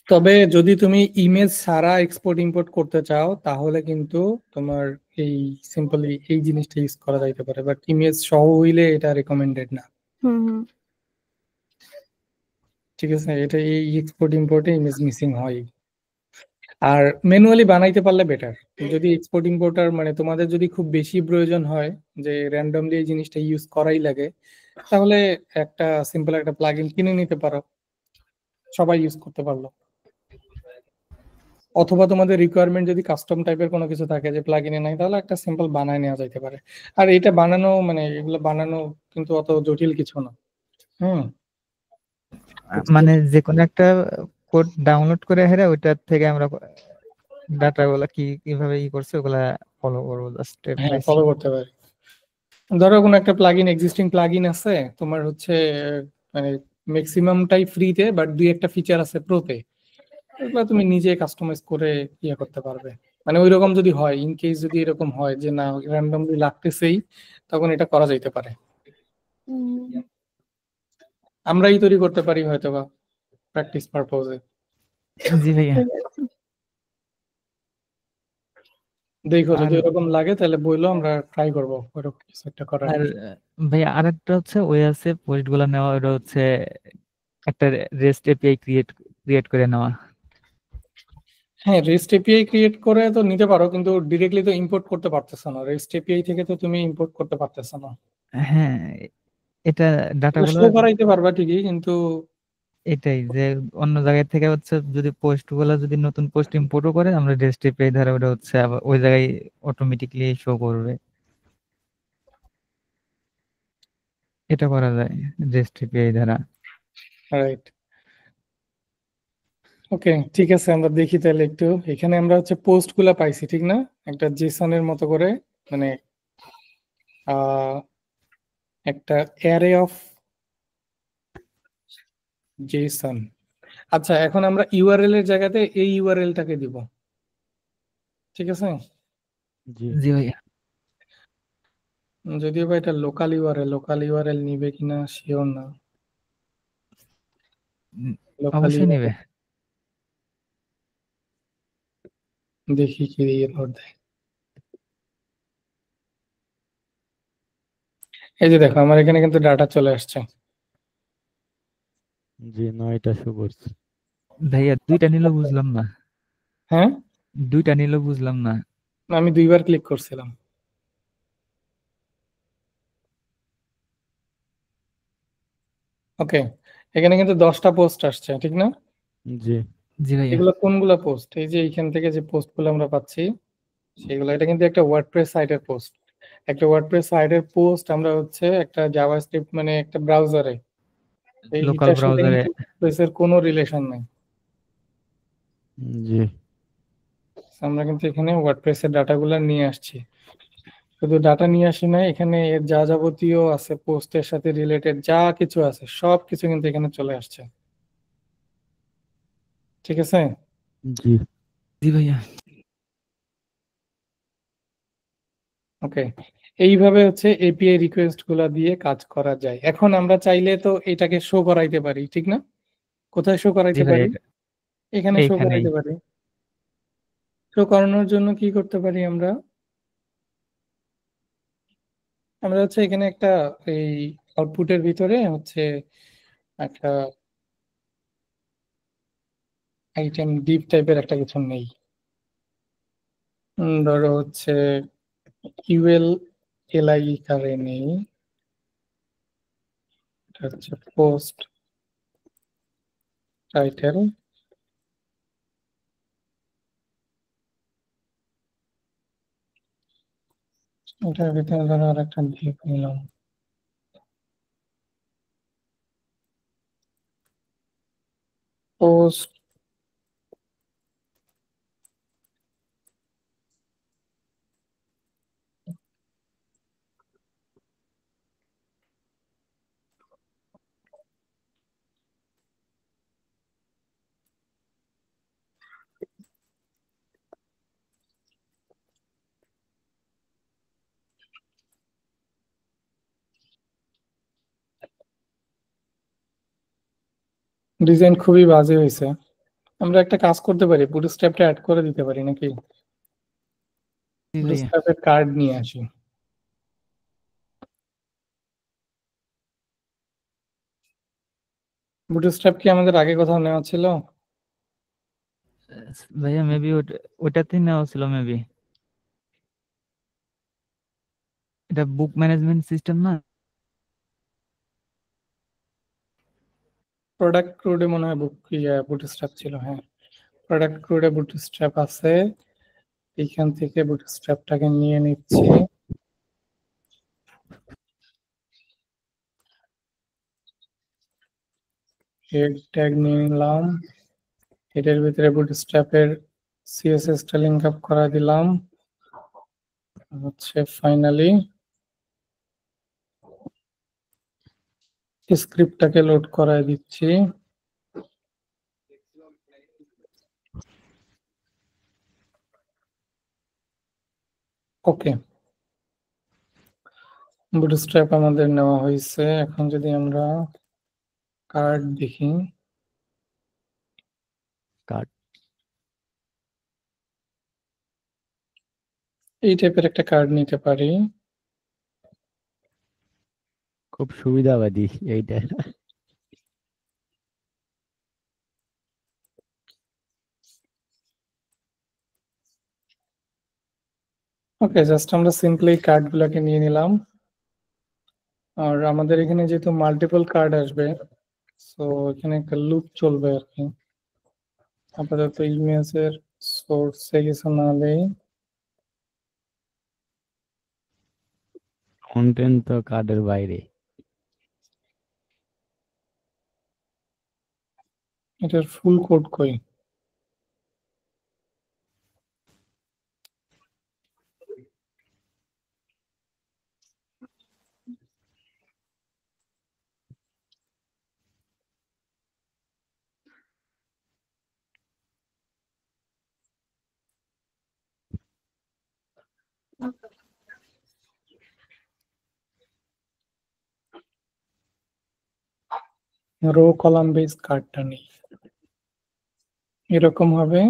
তবে যদি তুমি ইমেজ ছাড়া এক্সপোর্ট ইম্পোর্ট করতে চাও তাহলে কিন্তু তোমার এই সিম্পলি এই জিনিসটা ইউজ করা যাইতে পারে, বাট ইমেজ সহ হইলে এটা রেকমেন্ডেড না। হুম। ঠিক আছে, এটা এই এক্সপোর্ট ইম্পোর্টে ইমেজ মিসিং হয়, আর ম্যানুয়ালি বানাইতে পারলে বেটার। যদি এক্সপোর্ট ইম্পোর্টার মানে তোমাদের যদি খুব বেশি প্রয়োজন হয় যে র্যান্ডমলি এই জিনিসটা ইউজ করাই লাগে, তাহলে একটা সিম্পল একটা প্লাগইন কিনে নিতে পারো, সবাই ইউজ করতে পারলো। অথবা তোমাদের রিকোয়ারমেন্ট যদি কাস্টম টাইপের কোনো কিছু থাকে যে প্লাগইনে নাই, তাহলে একটা সিম্পল বানায় নেওয়া যাইতে পারে। আর এটা বানানো মানে এগুলো বানানো কিন্তু অত জটিল কিছু না। মানে যে কোনো একটা কোড ডাউনলোড করে হেরে ওইটার থেকে আমরা ডাটা গুলা কিভাবে করছে ওগুলা ফলো করবো জাস্ট স্টেপ হ্যাঁ, বাই ফলো স্টেপ। করতে পারি। ধরো কোনো একটা প্লাগইন এক্সিস্টিং প্লাগইন আছে তোমার হচ্ছে মানে ম্যাক্সিমামটাই ফ্রিতে, বাট দুই একটা ফিচার আছে প্রোতে, এগুলো তুমি নিজে কাস্টমাইজ করে ইয়ে করতে পারবে। মানে ওইরকম যদি হয়, ইন কেস যদি এরকম হয় যে না র্যান্ডমলি লাগতেছেই, তখন এটা করা যাইতে পারে। আমরাই তৈরি করতে পারি হয়তোবা প্র্যাকটিস পারপোজে। জি ভাইয়া। দেখো যদি আর এরকম লাগে তাহলে বললো, আমরা ট্রাই করবো ওরকম কিছু একটা করার। আর ভাইয়া আরেকটা হচ্ছে ওই আছে পোস্ট গুলা নেওয়া, ওটা হচ্ছে একটা রেস্ট এপিআই ক্রিয়েট করে নেওয়া। হ্যাঁ, রেস্ট এপিআই ক্রিয়েট করে তো নিতে পারো, কিন্তু ডিরেক্টলি তো ইম্পোর্ট করতে পারতেছো না, রেস্ট এপিআই থেকে তো তুমি ইম্পোর্ট করতে পারতেছো না। হ্যাঁ, এটা ডাটাগুলো শো করাইতে পারবা ঠিকই, কিন্তু এটাই যে অন্য জায়গা থেকে হচ্ছে যদি পোস্ট গুলো যদি নতুন পোস্ট ইম্পোর্টও করে আমরা রেস্ট এপিআই দ্বারা ওটা হচ্ছে আবার ওই জায়গায় অটোমেটিকলি শো করবে, এটা করা যায় রেস্ট এপিআই দ্বারা। রাইট। ওকে, ঠিক আছে, আমরা দেখি তাহলে একটু। এখানে আমরা হচ্ছে পোস্ট গুলা পাইছি ঠিক না, একটা জেসনের মতো করে, মানে একটা অ্যারে অফ জেসন। আচ্ছা, এখন আমরা ইউআরএল এর জায়গাতে এই ইউআরএলটাকে দিব, ঠিক আছে? জি জি ভাইয়া। যদিও বা এটা লোকাল ইউআরএল নিবে কিনা শিওর না। লোকাল অবশ্যই নেবে। দেখি কি এরপর দেয়। এই যে দেখো আমার এখানে কিন্তু ডাটা চলে আসছে। জি, 9টা শো করছে। ভাইয়া দুইটা নিল বুঝলাম না, হ্যাঁ, দুইটা নিল বুঝলাম না। আমি দুইবার ক্লিক করছিলাম। ওকে, এখানে কিন্তু 10টা পোস্ট আসছে ঠিক না? জি জি ভাইয়া। এগুলো কোনগুলা পোস্ট? এই যে এইখান থেকে যে পোস্টগুলো আমরা পাচ্ছি সেগুলো, এটা কিন্তু একটা ওয়ার্ডপ্রেস সাইটের পোস্ট। একটা ওয়ার্ডপ্রেস সাইটের পোস্ট আমরা হচ্ছে একটা জাভাস্ক্রিপ্ট মানে একটা ব্রাউজারে, লোকাল এইটার সাথে ব্রাউজারে। কিন্তু ওয়ার্ডপ্রেসের কোনো রিলেশন নাই। জি আমরা কিন্তু এখানে ওয়ার্ডপ্রেসের ডাটাগুলো নিয়ে আসছি, শুধু ডাটা নিয়ে আসি না, এখানে এর যা যাবতীয় আছে পোস্টের সাথে রিলেটেড যা কিছু আছে সব কিছু কিন্তু এখানে চলে আসছে, ঠিক আছে? জি জি ভাইয়া। ওকে, এইভাবে হচ্ছে এপিআই রিকোয়েস্ট গুলা দিয়ে কাজ করা যায়। এখন আমরা চাইলে তো এটাকে শো করাইতে পারি ঠিক না? কোথায় শো জি করাইতে পারি? ভাইয়া এখানে শো এইখানেই। করাইতে পারি। শো করানোর জন্য কি করতে পারি আমরা? আমরা হচ্ছে এখানে একটা এই আউটপুটের ভিতরে হচ্ছে একটা আইটেম ডিপ টাইপের একটা কিছু নেই। ধরো হচ্ছে ইউএল এলআই কারে নেই, এটা হচ্ছে পোস্ট টাইটেল, এটার ভিতরে ধরো আর একটা দিক নিলাম, পোস্ট, ডিজাইন খুবই বাজে হয়েছে। আমরা একটা কাজ করতে পারি, বুটস্ট্র্যাপটা অ্যাড করে দিতে পারি নাকি? জি ভাইয়া। বুটস্ট্র্যাপের কার্ড নিয়ে আসি। বুটস্ট্র্যাপ কি আমাদের আগে কোথাও নেওয়া ছিল? ভাইয়া মেবি ওটাতেই নেওয়া ছিল মেবি। এটা বুক ম্যানেজমেন্ট সিস্টেম না? প্রোডাক্ট ক্রুডে মনে হয় বুটস্ট্র্যাপ ছিল, হ্যাঁ প্রোডাক্ট ক্রুডে বুটস্ট্র্যাপ আছে। এইখান থেকে বুটস্ট্র্যাপটাকে নিয়ে নিচ্ছি, হেড ট্যাগ নিয়ে নিলাম, হেডের ভিতরে বুটস্ট্র্যাপের সিএসএসটা লিংক আপ করা দিলাম, হচ্ছে ফাইনালি স্ক্রিপ্টটাকে লোড করায় দিচ্ছি। ওকে, বুটস্ট্র্যাপ আমাদের নেওয়া হয়েছে। এখন যদি আমরা কার্ড দেখি, কার্ড এই টাইপের একটা কার্ড নিতে পারি। খুব সুবিধাবাদী এইটা। ওকে, জাস্ট আমরা সিম্পলি কার্ড গুলাকে নিয়ে নিলাম। আর আমাদের এখানে যেহেতু মাল্টিপল কার্ড আসবে, সো এখানে একটা লুপ চলবে আর কি। আপাতত ইমেজের সোর্সে কিছু না দেই, কন্টেন্ট তো কার্ডের বাইরে। এটার ফুল কোড কই? রো কলাম বেস কার্ডটা নেই, এরকম হবে।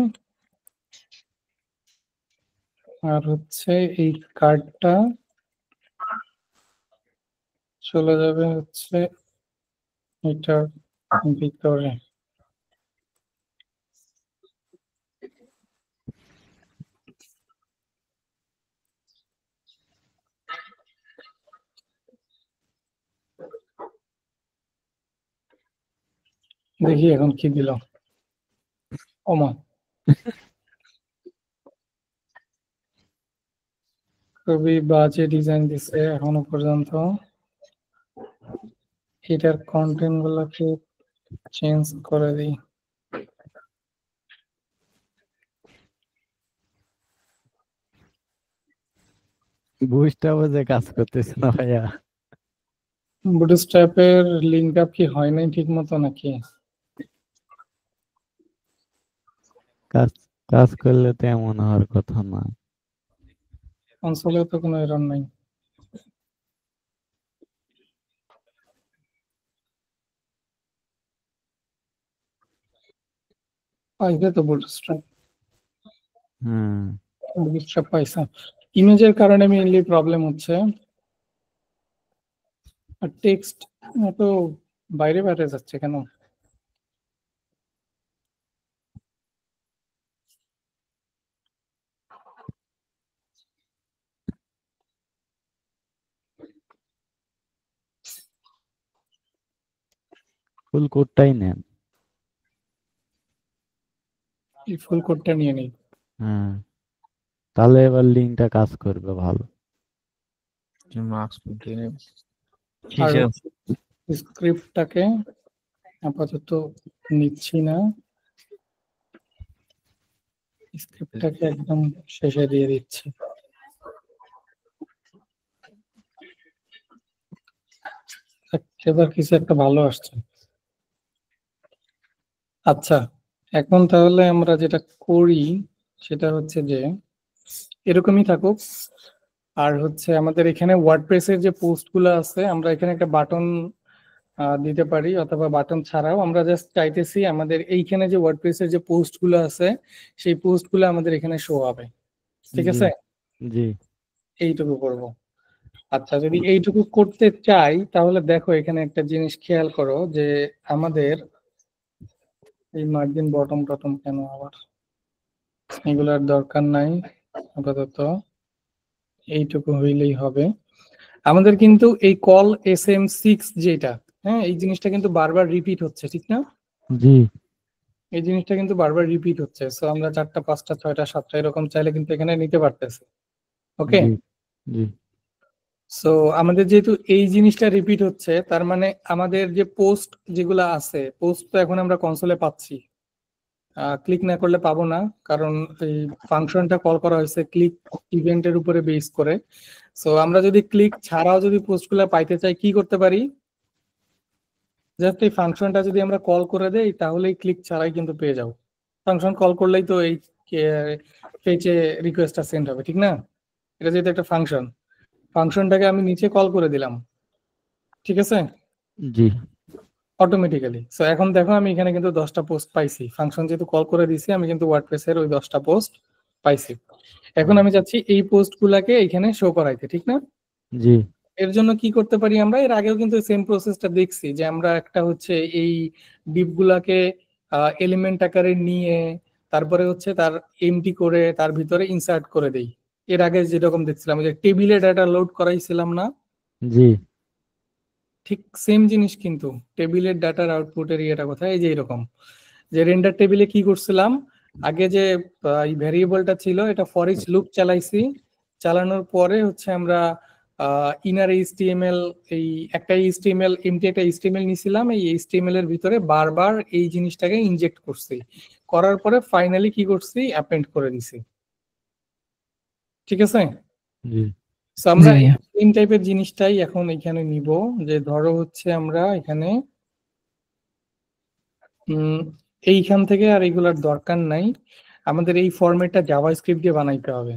আর হচ্ছে এই কার্ডটা চলে যাবে হচ্ছে এটার ভিতরে। দেখি এখন কি দিল, ওমা খুবই বাজে ডিজাইন দিছে এখনো পর্যন্ত। এটার কন্টেন্ট গুলোকে চেঞ্জ করে দিই। বুস্টআপ যে কাজ করতেছে না ভাইয়া। বুটস্ট্র্যাপের লিংক আপ কি হয় নাই ঠিক মতো নাকি? কাজ কাজ করলে তো এমন হওয়ার কথা না। কনসোলে তো কোনো এরর নাই। পাইবে তো বুটস্ট্র্যাপ, হুম, বুটস্ট্র্যাপ পাইছে। ইমেজের কারণে মেইনলি প্রবলেম হচ্ছে, আর টেক্সট তো বাইরে বাইরে যাচ্ছে কেন? ফুল কোডটাই নেন। এই ফুল কোডটা নিয়ে নিই। হ্যাঁ, তাহলে এবার লিঙ্কটা কাজ করবে ভালো। মার্কস আর কিসের স্ক্রিপ্টটাকে আপাতত নিচ্ছি না, স্ক্রিপ্টটাকে একদম শেষে দিয়ে দিচ্ছি। এবার কিছু একটা ভালো আসছে। আচ্ছা, এখন তাহলে আমরা যেটা করি সেটা হচ্ছে যে এরকমই থাকুক। আর হচ্ছে আমাদের এখানে ওয়ার্ডপ্রেসের যে পোস্টগুলো আছে, আমরা এখানে একটা বাটন দিতে পারি, অথবা বাটন ছাড়াও আমরা জাস্ট চাইতেছি আমাদের এইখানে যে ওয়ার্ডপ্রেসের যে পোস্টগুলো আছে সেই পোস্টগুলো আমাদের এখানে শো হবে। ঠিক জি আছে, জি এইটুকু করব। আচ্ছা, যদি এইটুকু করতে চাই তাহলে দেখো এখানে একটা জিনিস খেয়াল করো যে আমাদের এই মার্জিন বটম টটম কেন আবার, এগুলার দরকার নাই আপাতত, এইটুকু হইলেই হবে। আমাদের কিন্তু এই কল SM6 যেটা, হ্যাঁ, এই জিনিসটা কিন্তু বারবার রিপিট হচ্ছে, ঠিক না? জি এই জিনিসটা কিন্তু বারবার রিপিট হচ্ছে। সো আমরা 4টা 5টা 6টা 7টা এরকম চাইলে কিন্তু এখানে নিতে পারতেছি। ওকে, জি জি সো আমাদের যেহেতু এই জিনিসটা রিপিট হচ্ছে, তার মানে আমাদের যে পোস্ট যেগুলো আছে, পোস্ট তো এখন আমরা কনসোলে পাচ্ছি, ক্লিক না করলে পাবো না, কারণ এই ফাংশনটা কল করা হয়েছে ক্লিক ইভেন্টের উপরে বেস করে। সো আমরা যদি ক্লিক ছাড়াও যদি পোস্টগুলো পাইতে চাই কি করতে পারি, জাস্ট এই ফাংশনটা যদি আমরা কল করে দেই তাহলেই ক্লিক ছাড়াই কিন্তু পেয়ে যাও। ফাংশন কল করলেই তো এই পেজে রিকোয়েস্টটা সেন্ড হবে, ঠিক না? এটা যেহেতু একটা ফাংশন, ফাংশনটাকে আমি নিচে কল করে দিলাম, ঠিক আছে, জি অটোমেটিক্যালি। সো এখন দেখো আমি এখানে কিন্তু 10টা পোস্ট পাইছি, ফাংশন যেহেতু কল করে দিছি আমি কিন্তু ওয়ার্ডপ্রেসের ওই 10টা পোস্ট পাইছি। এখন আমি চাচ্ছি এই পোস্টগুলোকে এখানে শো করাইতে, ঠিক না? জি এর জন্য কি করতে পারি, আমরা এর আগেও কিন্তু সেম প্রসেসটা দেখছি যে আমরা একটা হচ্ছে এই ডিপগুলাকে এলিমেন্ট আকারে নিয়ে তারপরে হচ্ছে তার এমটি করে তার ভিতরে ইনসার্ট করে দেই। এর আগে যেরকম দেখছিলাম যে টেবিলে ডাটা লোড করাইছিলাম না, জি ঠিক সেম জিনিস কিন্তু টেবিলের ডাটার আউটপুটের ইয়েটা কোথায়, এই যে এরকম যে রেন্ডার টেবিলে কি করছিলাম, আগে যে এই ভ্যারিয়েবলটা ছিল এটা ফর ইচ লুপ চালাইছি, চালানোর পরে হচ্ছে আমরা ইনার এইচটিএমএল, এই একটা এইচটিএমএল এমটি একটা এইচটিএমএল নিছিলাম, এই এইচটিএমএল এর ভিতরে বারবার এই জিনিসটাকে ইনজেক্ট করছি, করার পরে ফাইনালি কি করছি, অ্যাপেন্ড করে দিছি। ঠিক আছে, জি সো আমরা জি। সেম টাইপের জিনিসটাই এখন এখানে নিব, যে ধরো হচ্ছে আমরা এখানে এইখান থেকে আর এগুলার দরকার নাই, আমাদের এই ফরম্যাটটা জাভাস্ক্রিপ্ট দিয়ে বানাইতে হবে।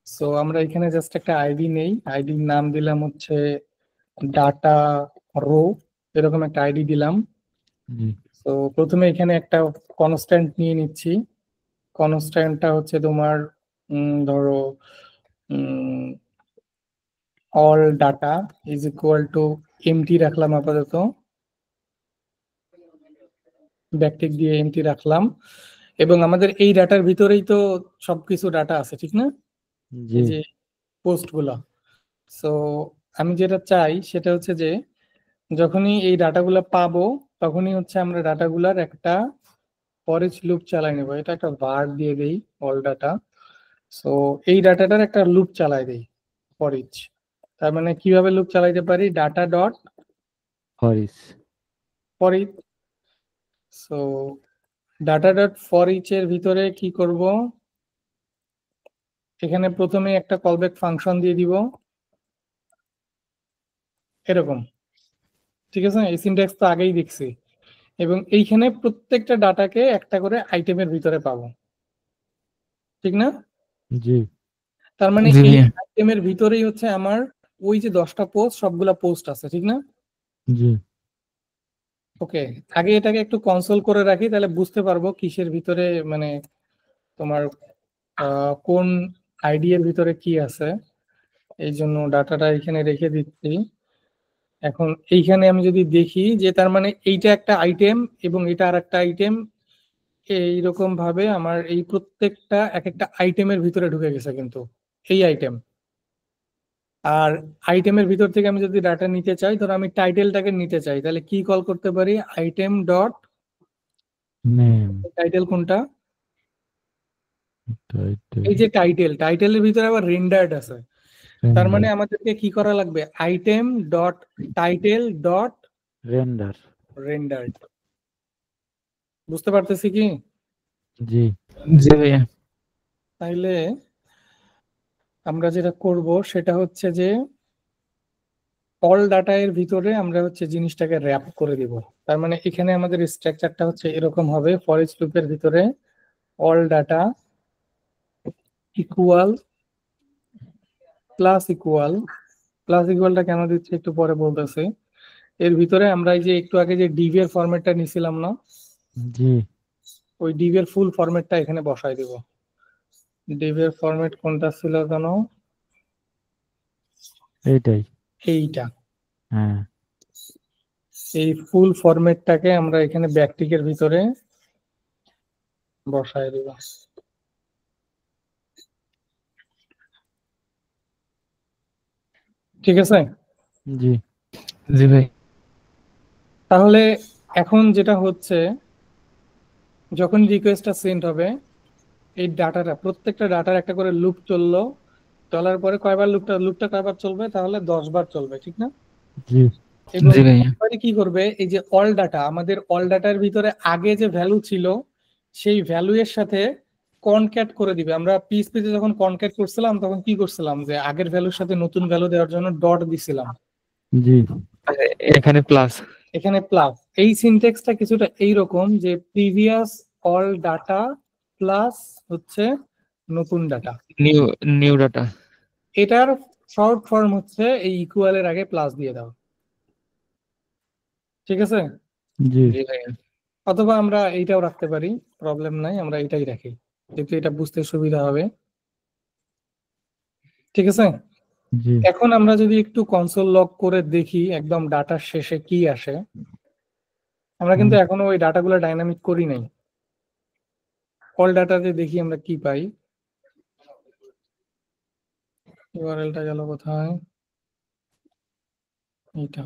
সো আমরা এখানে জাস্ট একটা আইডি নেই, আইডির নাম দিলাম হচ্ছে ডাটা রো, এরকম একটা আইডি দিলাম। জি তো প্রথমে এখানে একটা কনস্ট্যান্ট নিয়ে নিচ্ছি, কনস্ট্যান্টটা হচ্ছে তোমার ধরো all data is equal to empty রাখলাম আপাতত, ব্যাকটিক দিয়ে এমটি রাখলাম, এবং আমাদের এই ডাটার ভিতরেই তো সবকিছু ডাটা আছে, ঠিক না? জি এই যে পোস্ট গুলা। সো আমি যেটা চাই সেটা হচ্ছে যে যখনই এই ডাটাগুলো পাবো তখনই হচ্ছে আমরা ডাটাগুলার একটা ফর ইচ লুপ চালাই নেব। এটা একটা var দিয়ে দেই অল ডাটা। সো এই ডাটাটার একটা লুপ চালাই দেই ফর ইচ। তার মানে কিভাবে লুপ চালাইতে পারি, ডাটা ডট হরিস for each. So data dot for each এর ভিতরে কি করব, এখানে প্রথমে একটা কলব্যাক ফাংশন দিয়ে দিব এরকম, ঠিক আছে, এই সিনট্যাক্স তো আগেই দেখছি, এবং এইখানে প্রত্যেকটা ডাটাকে একটা করে আইটেমের ভিতরে পাবো, ঠিক না? জি তার মানে জি এই ভাইয়া। আইটেমের ভিতরেই হচ্ছে আমার ওই যে 10টা পোস্ট, সবগুলা পোস্ট আছে, ঠিক না? জি ওকে, আগে এটাকে একটু কনসোল করে রাখি, তাহলে বুঝতে পারবো কিসের ভিতরে মানে তোমার কোন আইডি এর ভিতরে কি আছে। এই জন্য ডাটাটা এখানে রেখে দিচ্ছি। এখন এইখানে আমি যদি দেখি যে তার মানে এইটা একটা আইটেম এবং এটা আর একটা আইটেম, এইরকম ভাবে আমার এই প্রত্যেকটা এক একটা আইটেমের ভিতরে ঢুকে গেছে কিন্তু এই আইটেম। আর আইটেমের ভিতর থেকে আমি যদি ডাটা নিতে চাই, ধরো আমি টাইটেলটাকে নিতে চাই, তাহলে কি কল করতে পারি, আইটেম ডট নেম টাইটেল কোনটা, টাইটেল এই যে টাইটেলের ভিতরে আবার রেন্ডার্ড আছে, তার মানে আমাদেরকে কি করা লাগবে, item dot title dot render. Rendered. বুঝতে পারতেছি কি? জি জি ভাইয়া। তাইলে আমরা যেটা করব সেটা হচ্ছে যে অল ডাটা এর ভিতরে আমরা হচ্ছে জিনিসটাকে র্যাপ করে দিব। তার মানে এখানে আমাদের স্ট্রাকচারটা হচ্ছে এরকম হবে, ফর ইচ লুপের ভিতরে all data equal plus equal, plus ইকুয়ালটা কেন দিচ্ছে একটু পরে বলতেছে। এর ভিতরে আমরা এই যে একটু আগে যে ডিভ এর ফরম্যাটটা নিছিলাম না, জি ওই ডিভ এর ফুল ফরম্যাটটা এখানে বসাই দেব। ডিভ এর ফরম্যাট কোনটা ছিল জানো? এইটাই। এইটা। হ্যাঁ এই ফুল ফরম্যাটটাকে আমরা এখানে ব্যাকটিকের ভিতরে বসায় দেব। ঠিক আছে? জি জি ভাই। তাহলে এখন যেটা হচ্ছে, যখন রিকোয়েস্টটা সেন্ড হবে, এই ডাটাটা প্রত্যেকটা ডাটার একটা করে লুপ চললো, চলার পরে কয়বার লুপটা কয়বার চলবে, তাহলে 10 বার চলবে, ঠিক না? জি এবং জি ভাইয়া। এবারে কি করবে, এই যে অল ডাটা, আমাদের অল ডাটার ভিতরে আগে যে ভ্যালু ছিল সেই ভ্যালু এর সাথে কনক্যাট করে দিবে। আমরা পিএইচপি তে যখন কনক্যাট করছিলাম তখন কি করছিলাম, যে আগের ভ্যালুর সাথে নতুন ভ্যালু দেওয়ার জন্য ডট দিছিলাম, জি এখানে প্লাস। এখানে প্লাস। এই সিনট্যাক্সটা কিছুটা এইরকম, যে প্রিভিয়াস অল ডাটা প্লাস হচ্ছে নতুন ডাটা। New new data. এটার শর্ট ফর্ম হচ্ছে এই ইকুয়ালের আগে প্লাস দিয়ে দাও, ঠিক আছে? জি জি ভাইয়া। অথবা আমরা এইটাও রাখতে পারি, প্রবলেম নাই, আমরা এটাই রাখি, যেহেতু এটা বুঝতে সুবিধা হবে। ঠিক আছে? জি এখন আমরা যদি একটু কনসোল লগ করে দেখি একদম ডাটার শেষে কি আসে, আমরা কিন্তু এখনো ওই ডাটাগুলো ডাইনামিক করি নাই। অল ডাটাতে দেখি আমরা কি পাই। ইউআরএলটা গেল কোথায়, এইটা।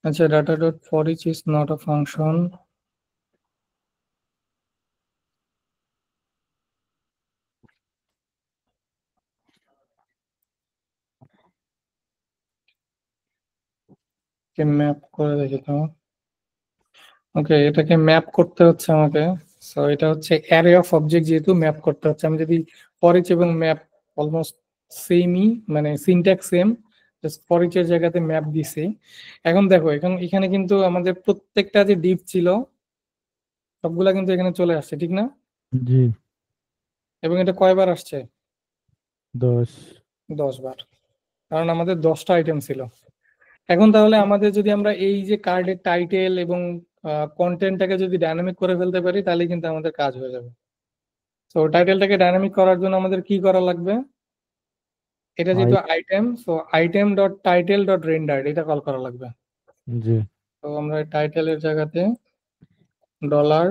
আচ্ছা, data dot for each is not a function. Map করে দেখি তো। ওকে, এটাকে ম্যাপ করতে হচ্ছে আমাকে। সো এটা হচ্ছে অ্যারে অফ অবজেক্ট, যেহেতু ম্যাপ করতে হচ্ছে। আমি যদি ফর ইচ এবং ম্যাপ অলমোস্ট সেমই, মানে syntax same, just for each এর জায়গাতে ম্যাপ দিছি। এখন দেখো, এখানে কিন্তু আমাদের প্রত্যেকটা যে ডিপ ছিল সবগুলা কিন্তু এখানে চলে আসছে, ঠিক না? জি এবং এটা কয়বার আসছে? 10 10 বার, কারণ আমাদের 10টা আইটেম ছিল। এখন তাহলে আমাদের যদি আমরা এই যে কার্ডের টাইটেল এবং কন্টেন্টটাকে যদি ডাইনামিক করে ফেলতে পারি, তাহলে কিন্তু আমাদের কাজ হয়ে যাবে। তো টাইটেলটাকে ডাইনামিক করার জন্য আমাদের কি করা লাগবে, এটা যেহেতু item, so item dot title dot rendered এটা কল করা লাগবে। জি তো আমরা টাইটেলের জায়গাতে dollar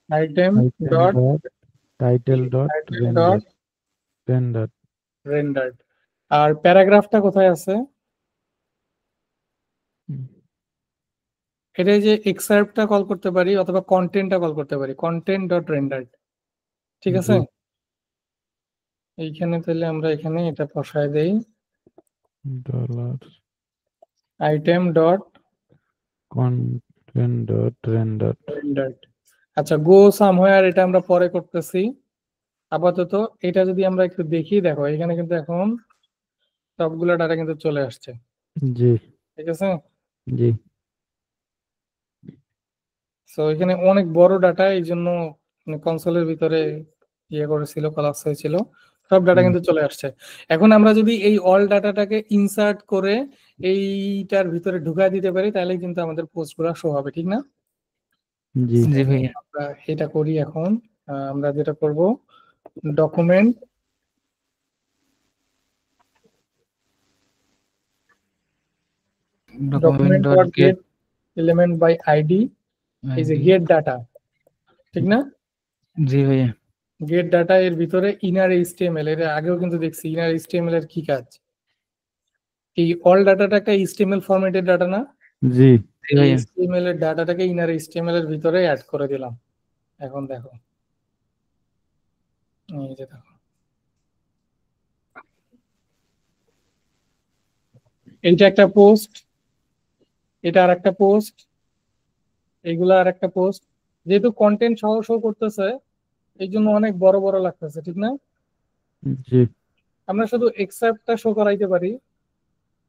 item dot title dot dot render. Rendered. আর প্যারাগ্রাফটা কোথায় আছে? এটা যে এক্সার্পটা কল করতে পারি অথবা কন্টেন্টটা কল করতে পারি, কন্টেন্ট ডট রেন্ডার্ড, ঠিক আছে? এইখানে তাহলে আমরা এখানে এটা বসায় দেই, dollar item dot content dot render. Rendered. আচ্ছা, গো সামহোয়ার এটা আমরা পরে করতেছি। আপাতত এটা যদি আমরা একটু দেখি, দেখো এখানে কিন্তু এখন সবগুলো ডাটা কিন্তু চলে আসছে, জি ঠিক আছে? জি সো এখানে অনেক বড় ডাটা, এই জন্য কনসোলের ভিতরে ইয়ে করেছিল, কলাপস হয়েছিল, সব ডাটা কিন্তু চলে আসছে। এখন আমরা যদি এই অল ডাটাটাকে ইনসার্ট করে এইটার ভিতরে ঢুকায় দিতে পারি, তাহলে কিন্তু আমাদের পোস্টগুলো শো হবে, ঠিক না? জি জি ভাইয়া। আমরা এটা করি এখন। আমরা যেটা করব, document document dot dot get get element by ID is a get data, ঠিক না? জি ভাইয়া। গেট ডাটা এর ভিতরে ইনার এইচটিএমএল, এর আগেও কিন্তু দেখছি ইনার এইচটিএমএল এর কি কাজ। এই অল ডাটাটা একটা এইচটিএমএল ফরম্যাটের ডাটা না? জি জি ভাইয়া। HTML এর ডাটাটাকে ইনার HTML এর ভিতরে অ্যাড করে দিলাম। এখন দেখো, এই যে দেখো, এইটা একটা পোস্ট, এটা আর একটা পোস্ট, এইগুলা আর একটা পোস্ট। যেহেতু কন্টেন্ট সহ শো করতেছে, এই জন্য অনেক বড় বড় লাগতেছে, ঠিক না? জি আমরা শুধু এক্সেপ্টটা শো করাইতে পারি,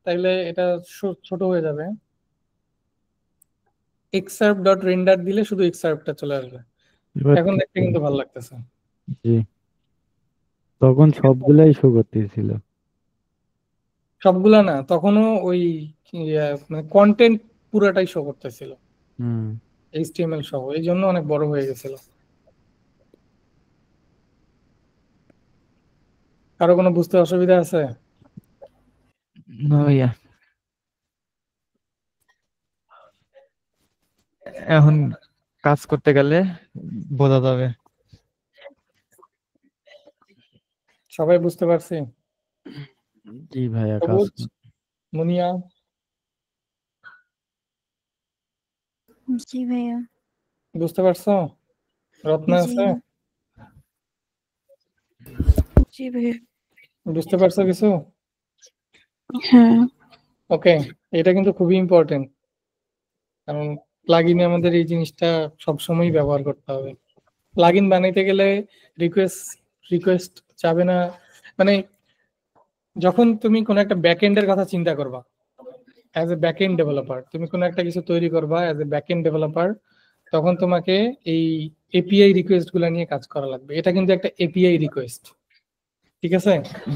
তাইলে এটা ছোট হয়ে যাবে। এক্সেপ্ট ডট রেন্ডার দিলে শুধু এক্সেপ্টটা চলে আসবে। এবার এখন ঠিক দেখতে কিন্তু ভালো লাগতেছে। জি তখন সবগুলাই শো করতেছিল। সবগুলা না, তখনও ওই মানে কন্টেন্ট পুরাটাই শো করতেছিল হুম HTML সহ, এই জন্য অনেক বড় হয়ে গেছিল। কারো কোনো বুঝতে অসুবিধা আছে? না ভাইয়া, এখন কাজ করতে গেলে বোঝা যাবে। সবাই বুঝতে পারছি? জি ভাইয়া সবুজ, মুনিয়া, জি ভাইয়া। বুঝতে পারছো? রত্না জি। আছে? জি ভাইয়া। বুঝতে পারছো কিছু? হ্যাঁ। ওকে, এটা কিন্তু খুবই ইম্পর্টেন্ট, কারণ প্লাগইনে আমাদের এই জিনিসটা সবসময় ব্যবহার করতে হবে। প্লাগইন বানাইতে গেলে রিকোয়েস্ট রিকোয়েস্ট যাবে না, মানে যখন তুমি কোনো একটা ব্যাকএন্ডের কথা চিন্তা করবা, অ্যাজ এ ব্যাকএন্ড ডেভেলপার, তুমি কোনো একটা কিছু তৈরি করবা অ্যাজ এ ব্যাকএন্ড ডেভেলপার, তখন তোমাকে এই এপিআই রিকোয়েস্ট গুলা নিয়ে কাজ করা লাগবে। এটা কিন্তু একটা এপিআই রিকোয়েস্ট, ঠিক আছে?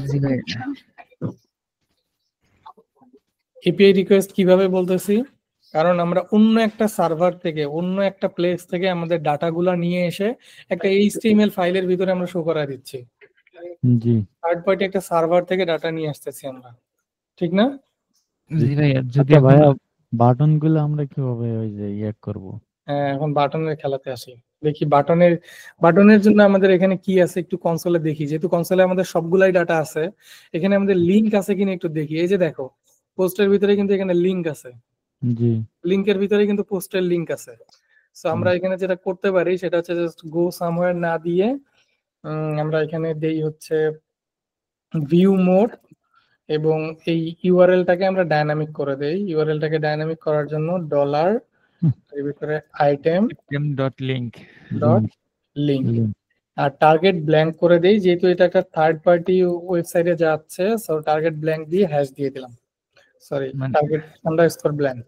জি ভাইয়া। এপিআই রিকোয়েস্ট কিভাবে বলতেছি, কারণ আমরা অন্য একটা সার্ভার থেকে, অন্য একটা প্লেস থেকে আমাদের ডাটাগুলা নিয়ে এসে একটা এইচটিএমএল ফাইলের ভিতরে আমরা শো করা দিচ্ছি। জি থার্ড পার্টি একটা সার্ভার থেকে ডাটা নিয়ে আসতেছি আমরা, ঠিক না? জি ভাইয়া, যদি আচ্ছা এখন ভাইয়া বাটন গুলো আমরা কিভাবে ওই যে ইয়ে করবো? হ্যাঁ, এখন বাটনের খেলাতে আসি। দেখি বাটনের জন্য আমাদের এখানে কি আছে একটু কনসোলে দেখি, যেহেতু কনসোলে আমাদের সবগুলাই ডাটা আছে। এখানে আমাদের লিংক আছে কিনা একটু দেখি। এই যে দেখো, পোস্টের ভিতরে কিন্তু এখানে লিংক আছে, জি লিংকের ভিতরে কিন্তু পোস্টের লিংক আছে। সো আমরা এখানে যেটা করতে পারি সেটা হচ্ছে জাস্ট গো সামওয়্যার না দিয়ে আমরা এখানে দেই হচ্ছে ভিউ মোড, এবং এই ইউআরএলটাকে আমরা ডায়নামিক করে দেই। ইউআরএলটাকে ডায়নামিক করার জন্য ডলার এর ভিতরে item dot link dot link, link, আর টার্গেট ব্ল্যাঙ্ক করে দেই, যেহেতু এটা একটা থার্ড পার্টি ওয়েবসাইটে যাচ্ছে। সো টার্গেট ব্ল্যাঙ্ক দিয়ে হ্যাশ দিয়ে দিলাম, সরি মানে টার্গেট আন্ডারস্কোর ব্ল্যাঙ্ক।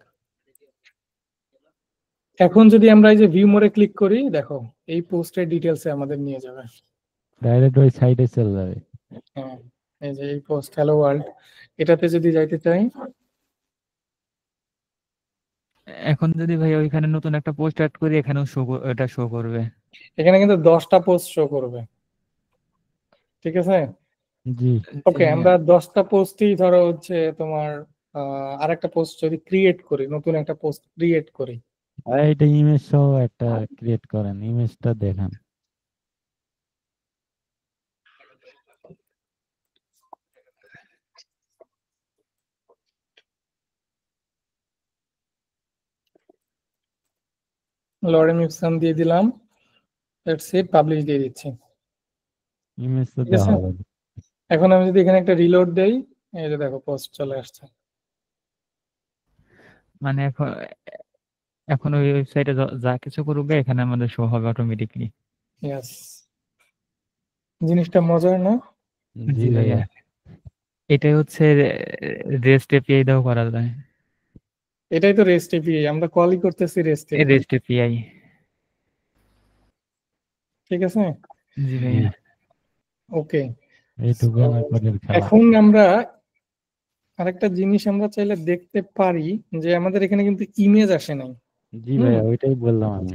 এখন যদি আমরা এই যে ভিউ মোডে ক্লিক করি, দেখো এই পোস্টের ডিটেলসে আমাদের নিয়ে যাবে। ডাইরেক্ট ওই সাইডে চলে যাবে। হ্যাঁ, এই যে এই পোস্ট হ্যালো ওয়ার্ল্ড, এটাতে যদি যাইতে চাই, এখন যদি ভাই ওইখানে নতুন একটা পোস্ট অ্যাড করি, এখানেও এটা শো করবে। এখানে কিন্তু 10টা পোস্ট শো করবে, ঠিক আছে? জি ওকে, আমরা 10টা পোস্টই ধরো হচ্ছে তোমার আরেকটা পোস্ট যদি ক্রিয়েট করি, নতুন একটা পোস্ট ক্রিয়েট করি, আর এটা ইমেজ সহ একটা ক্রিয়েট করেন, ইমেজটা দেখান। লরেন ইপসন দিয়ে দিলাম, লেটস সে পাবলিশ দিয়ে দিচ্ছি, ইমেজ তো ঠিক আছে? দেওয়া হবে। এখন আমি যদি এখানে একটা রিলোড দেই, এই যে দেখো পোস্ট চলে আসছে। মানে এখন ওই ওয়েবসাইটে যা কিছু করবে এখানে আমাদের শো হবে অটোমেটিকলি। ইয়েস, জিনিসটা মজার না? জি ভাইয়া এটাই হচ্ছে রেস্ট এপিআই দাও করা যায়। এটাই তো রেস্ট এপিআই, আমরা কলই করতেছি রেস্ট এপিআই, রেস্ট এপিআই। ঠিক আছে? জি ভাইয়া। ওকে, এইটুকু কোডের খেলা। এখন আমরা আরেকটা জিনিস আমরা চাইলে দেখতে পারি যে আমাদের এখানে কিন্তু ইমেজ আসে নাই। জি ভাইয়া ওইটাই বললাম আমি।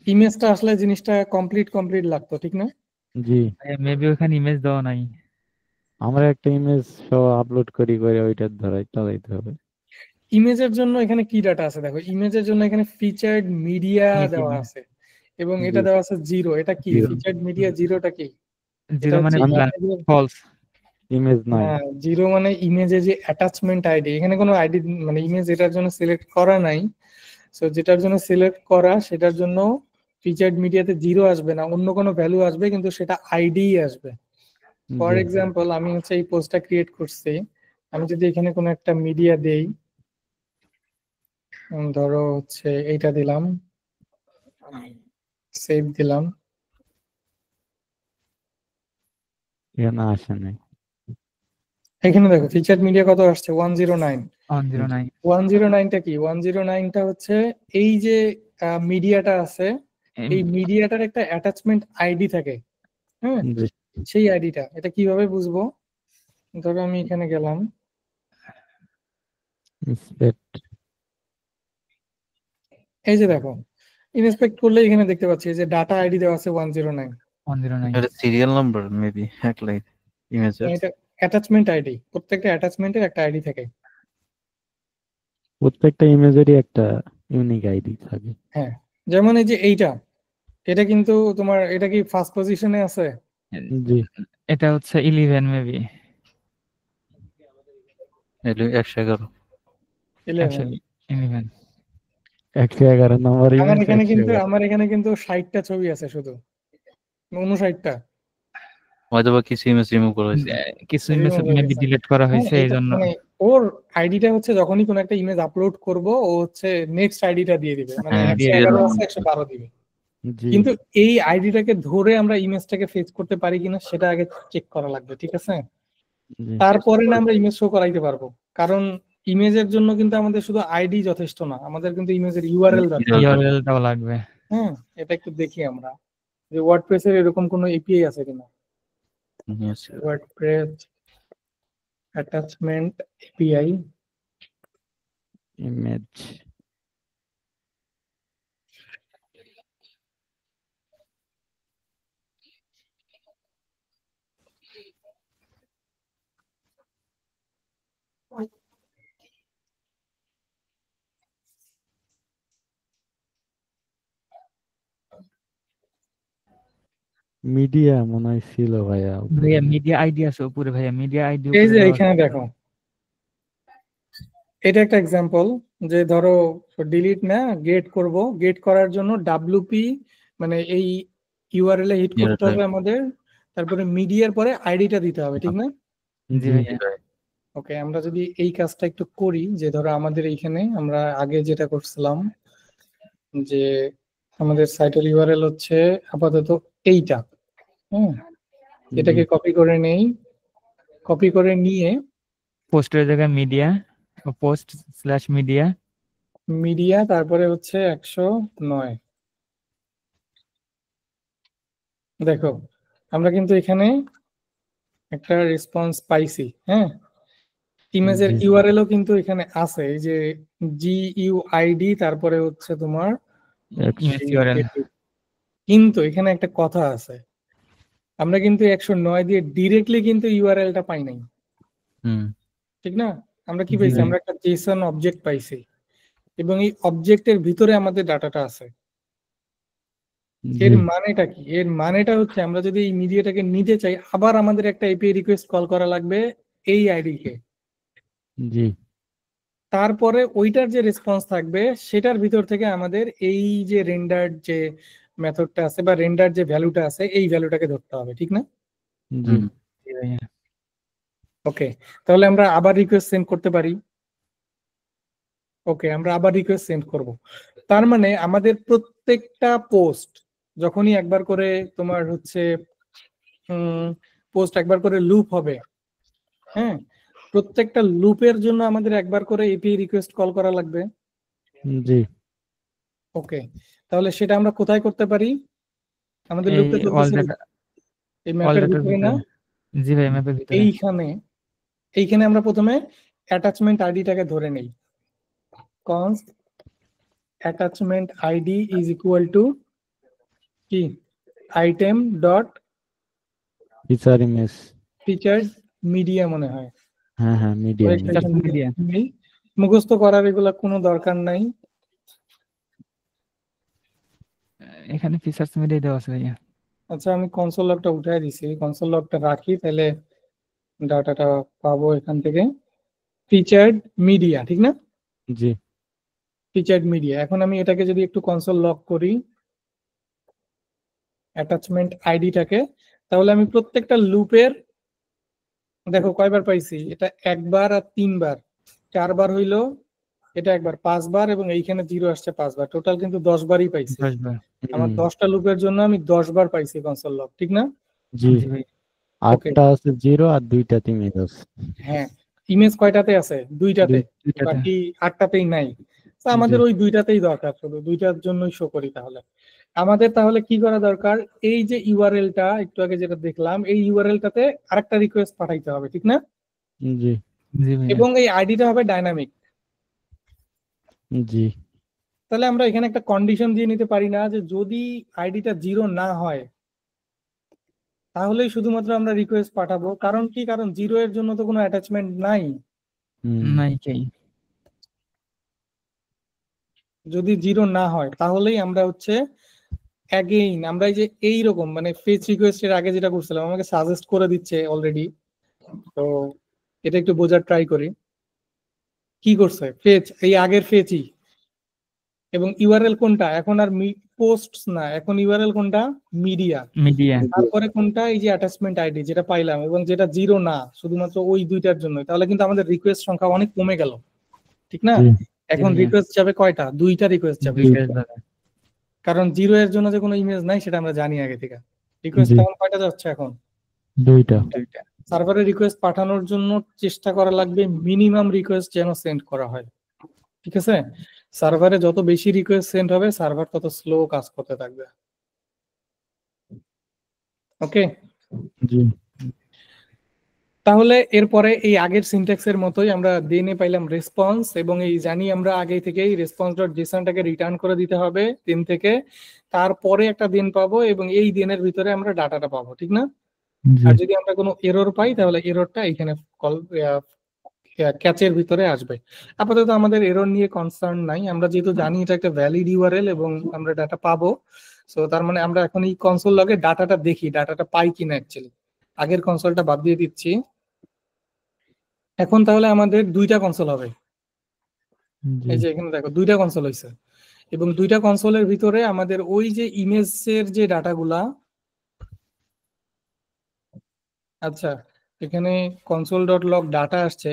ইমেজটা আসলে জিনিসটা কমপ্লিট লাগতো, ঠিক না? জি মেবি ওখানে ইমেজ দেওয়া নাই। আমরা একটা ইমেজ সহ আপলোড করি করে ওইটার ধরাই চালাইতে হবে। ইমেজের জন্য এখানে কি ডাটা আছে দেখো, ইমেজের জন্য এখানে ফিচার্ড মিডিয়া দেওয়া আছে এবং এটা জি। দেওয়া আছে 0। এটা কি Zero। ফিচার্ড মিডিয়া 0টা কি? জিরো মানে আমি- ফলস। ইমেজ নাই। না, জিরো মানে ইমেজে যে অ্যাটাচমেন্ট আইডি, এখানে কোনো আইডি মানে ইমেজ এটার জন্য সিলেক্ট করা নাই। সো যেটার জন্য সিলেক্ট করা সেটার জন্য ফিচার্ড মিডিয়াতে জিরো আসবে না, অন্য কোনো ভ্যালু আসবে, কিন্তু সেটা আইডি আসবে। ফর জি এক্সাম্পল আমি হচ্ছে এই পোস্টটা ক্রিয়েট করছি, আমি যদি এখানে কোনো একটা মিডিয়া দেই, ধরো হচ্ছে এইটা দিলাম, সেভ দিলাম, এখানে আসে নাই। এখানে দেখো ফিচার্ড মিডিয়া কত আসছে, 109। 109 109টা কি, 109টা হচ্ছে এই যে মিডিয়াটা আছে, এই মিডিয়াটার একটা অ্যাটাচমেন্ট আইডি থাকে, হ্যাঁ, জি সেই আইডিটা। এটা কিভাবে বুঝবো, ধরো আমি এখানে গেলাম, ইন্সপেক্ট। এই যে দেখো ইনস্পেক্ট করলে এখানে দেখতে পাচ্ছি যে ডাটা আইডি দেওয়া আছে 109। 109 এটা সিরিয়াল নাম্বার মেবি এক লাইক ইমেজের। এটা অ্যাটাচমেন্ট আইডি, প্রত্যেকটা অ্যাটাচমেন্টের একটা আইডি থাকে। প্রত্যেকটা ইমেজেরই একটা ইউনিক আইডি থাকে। হ্যাঁ, যেমন এই যে এইটা, এটা কিন্তু তোমার, এটা কি ফার্স্ট পজিশনে আছে? জি এটা হচ্ছে 11 মেবি, 111। 11। 11 111 নম্বর আমার ইমেজ এখানে কিন্তু 111। আমার এখানে কিন্তু 60টা ছবি আছে শুধু, 59টা। হয়তো বা কিছু ইমেজ রিমুভ করা হয়েছে। কিছু Remove ইমেজ হয়ে মেবি গেছে। ডিলিট করা হ্যাঁ, হয়েছে এই এটা জন্য। মানে ওর আইডিটা হচ্ছে যখনই কোনো একটা ইমেজ আপলোড করব, ও হচ্ছে নেক্সট আইডিটা দিয়ে দিবে, মানে হ্যাঁ, 111 serial আছে, number। 112 দিবে। জি কিন্তু এই আইডিটাকে ধরে আমরা ইমেজটাকে ফেচ করতে পারি কিনা সেটা আগে চেক করা লাগবে, ঠিক আছে? জি তারপরে না আমরা ইমেজ শো করাইতে পারবো, কারণ ইমেজের জন্য কিন্তু আমাদের শুধু আইডি যথেষ্ট না, আমাদের কিন্তু ইমেজের ইউআরএল দরকার। ইউআরএলটাও লাগবে। হ্যাঁ, এটা একটু দেখি আমরা যে ওয়ার্ডপ্রেসের এরকম কোনো এপিআই আছে কিনা। Yes, WordPress attachment API, image. Media মনে হয় ছিল ভাইয়া উপরে। ভাইয়া মিডিয়া আইডি আছে উপরে, ভাইয়া মিডিয়া আইডি এই উপরে যে দেওয়া এখানে দেখো, এটা একটা এক্সাম্পল, যে ধরো ডিলিট না গেট করব, গেট করার জন্য ডাব্লিউপি মানে এই ইউআরএল এ হিট Yeah, করতে হবে আমাদের, তারপরে মিডিয়ার পরে আইডিটা দিতে হবে, ঠিক না? জি জি ভাইয়া। ওকে, আমরা যদি এই কাজটা একটু করি, যে ধরো আমাদের এইখানে আমরা আগে যেটা করছিলাম, যে আমাদের সাইটের ইউআরএল হচ্ছে আপাতত এইটা, হ্যাঁ, এটাকে কপি করে নেই, কপি করে নিয়ে পোস্টের জায়গায় media, post slash media, media, তারপরে হচ্ছে 109। দেখো আমরা কিন্তু এখানে একটা রেসপন্স পাইছি, হ্যাঁ, ইমেজের জি ইউআরএলও কিন্তু এখানে আছে, এই যে জিইউআইডি, তারপরে হচ্ছে তোমার ইমেজ ইউআরএল। কিন্তু এখানে একটা কথা আছে, আমরা কিন্তু 109 দিয়ে ডিরেক্টলি কিন্তু ইউআরএলটা পাই নাই, হুম, ঠিক না? আমরা কি জি পাইছি, ভাই। আমরা একটা জেসন অবজেক্ট পাইছি, এবং এই অবজেক্টের ভিতরে আমাদের ডাটাটা আছে। এর জি মানেটা কি? এর মানেটা হচ্ছে আমরা যদি এই মিডিয়াটাকে নিতে চাই, আবার আমাদের একটা এপিআই রিকোয়েস্ট কল করা লাগবে এই আইডি কে, জি তারপরে ওইটার যে রেসপন্স থাকবে সেটার ভিতর থেকে আমাদের এই যে রেন্ডার্ড যে মেথডটা আছে বা রেন্ডার যে ভ্যালুটা আছে এই ভ্যালুটাকে ধরতে হবে, ঠিক না? জি হুম। জি ভাইয়া। ওকে, তাহলে আমরা আবার রিকোয়েস্ট সেন্ড করতে পারি। ওকে, আমরা আবার রিকোয়েস্ট সেন্ড করব। তার মানে আমাদের প্রত্যেকটা পোস্ট যখনই একবার করে তোমার হচ্ছে পোস্ট একবার করে লুপ হবে, হ্যাঁ, প্রত্যেকটা লুপের জন্য আমাদের একবার করে এপিআই রিকোয়েস্ট কল করা লাগবে। জি ওকে, তাহলে সেটা আমরা কোথায় করতে পারি? আমাদের এই লুপটা অল চলতেছে ডাটা, এই অল ম্যাপের ডাটার ভিতরে না? ভিতরে। জি ভাই, ম্যাপের ভিতরে। এইখানে এইখানে আমরা প্রথমে অ্যাটাচমেন্ট আইডিটাকে ধরে নেই, const attachment id is equal to কি, item dot feature image. Featured media মনে হয়। হ্যাঁ হ্যাঁ মিডিয়া কয়েকটা Featured এখানে media। নেই, মুখস্থ করার এগুলা কোনো দরকার নাই। এখানে ফিচার্স মিডিয়া দেওয়া আছে ভাইয়া। আচ্ছা, আমি কনসোল লগটা উঠাই দিছি, কনসোল লগটা রাখি, তাহলে ডাটাটা পাবো এখান থেকে ফিচার্ড মিডিয়া, ঠিক না? জি ফিচার্ড মিডিয়া। এখন আমি এটাকে যদি একটু কনসোল লক করি অ্যাটাচমেন্ট আইডিটাকে, তাহলে আমি প্রত্যেকটা লুপের দেখো কয়বার পাইছি, এটা একবার আর তিনবার, চারবার হইলো, এটা একবার, পাঁচবার, এবং এইখানে 0 আসছে পাঁচবার, টোটাল কিন্তু 10বারই পাইছি। 10 বার। আমার হুম, 10টা লুপের জন্য আমি 10বার পাইছি কনসোল লক, ঠিক না? জি জি ভাই। ওকে, 8টা আছে 0 আর 2টা ইমেজ আছে। হ্যাঁ, ইমেজ কয়টাতে আছে? দুইটাতে, দুইটাতে। বাকি 8টাতেই নাই। তো জি আমাদের ওই দুইটাতেই দরকার, শুধু দুইটার জন্যই শো করি। তাহলে আমাদের তাহলে কি করা দরকার, এই যে ইউআরএলটা একটু আগে যেটা দেখলাম, এই ইউআরএলটাতে আরেকটা রিকোয়েস্ট পাঠাইতে হবে, ঠিক না? জি জি ভাইয়া। এবং এই আইডিটা হবে ডাইনামিক। জি তাহলে আমরা এখানে একটা কন্ডিশন দিয়ে নিতে পারি না যে যদি আইডিটা 0 না হয় তাহলেই শুধুমাত্র আমরা রিকোয়েস্ট পাঠাবো? কারণ কি, কারণ 0 এর জন্য তো কোনো অ্যাটাচমেন্ট নাই। হুম নাই কেই। যদি 0 না হয় তাহলেই আমরা হচ্ছে অ্যাগেইন, আমরা এই যে এইরকম মানে ফেচ রিকোয়েস্টের আগে যেটা করছিলাম, আমাকে সাজেস্ট করে দিচ্ছে অলরেডি, তো এটা একটু বোঝার ট্রাই করি। কি করছে, ফেচ, এই আগের ফেচই, এবং ইউআরএল কোনটা এখন আর পোস্টস না, এখন ইউআরএল কোনটা, মিডিয়া। মিডিয়া। তারপরে কোনটা, এই যে অ্যাটাচমেন্ট আইডি যেটা পাইলাম এবং যেটা 0 না, শুধুমাত্র ওই দুইটার জন্য। তাহলে কিন্তু আমাদের রিকোয়েস্ট সংখ্যা অনেক কমে গেল, ঠিক না? জি এখন ভাইয়া। রিকোয়েস্ট যাবে কয়টা, দুইটা রিকোয়েস্ট যাবে, দুইটা যাবে। কারণ 0 এর জন্য যে কোনো ইমেজ নাই সেটা আমরা জানি আগে থেকে। রিকোয়েস্ট জি তখন কয়টা যাচ্ছে এখন, 2টা। দুইটা। সার্ভারে রিকোয়েস্ট পাঠানোর জন্য চেষ্টা করা লাগবে মিনিমাম রিকোয়েস্ট যেন সেন্ড করা হয়, ঠিক আছে? সার্ভারে যত বেশি রিকোয়েস্ট সেন্ড হবে সার্ভার তত স্লো কাজ করতে থাকবে। ওকে, জি তাহলে এরপরে এই আগের সিনট্যাক্সের মতোই আমরা দেনে পাইলাম রেসপন্স, এবং এই জানি আমরা আগে থেকেই রেসপন্স ডট জেসনটাকে রিটার্ন করে দিতে হবে দেন থেকে, তারপরে একটা দেন পাবো এবং এই দেনের ভিতরে আমরা ডাটাটা পাবো, ঠিক না? জি আর যদি আমরা কোনো এরর পাই তাহলে এররটা এখানে কল ক্যাচের ভিতরে আসবে। আপাতত আমাদের এরর নিয়ে কনসার্ন নাই, আমরা যেহেতু জানি এটা একটা ভ্যালিড ইউআরএল এবং আমরা ডাটা পাবো। সো তার মানে আমরা এখন এই কনসোল লগে ডাটাটা দেখি, ডাটাটা পাই কিনা অ্যাকচুয়ালি। আগের কনসোলটা বাদ দিয়ে দিচ্ছি। এখন তাহলে আমাদের দুইটা কনসোল হবে, জি এই যে এখানে দেখো দুইটা কনসোল হয়েছে, এবং দুইটা কনসোলের ভিতরে আমাদের ওই যে ইমেজের যে ডাটাগুলা, আচ্ছা এখানে কনসোল ডট লগ ডাটা আসছে,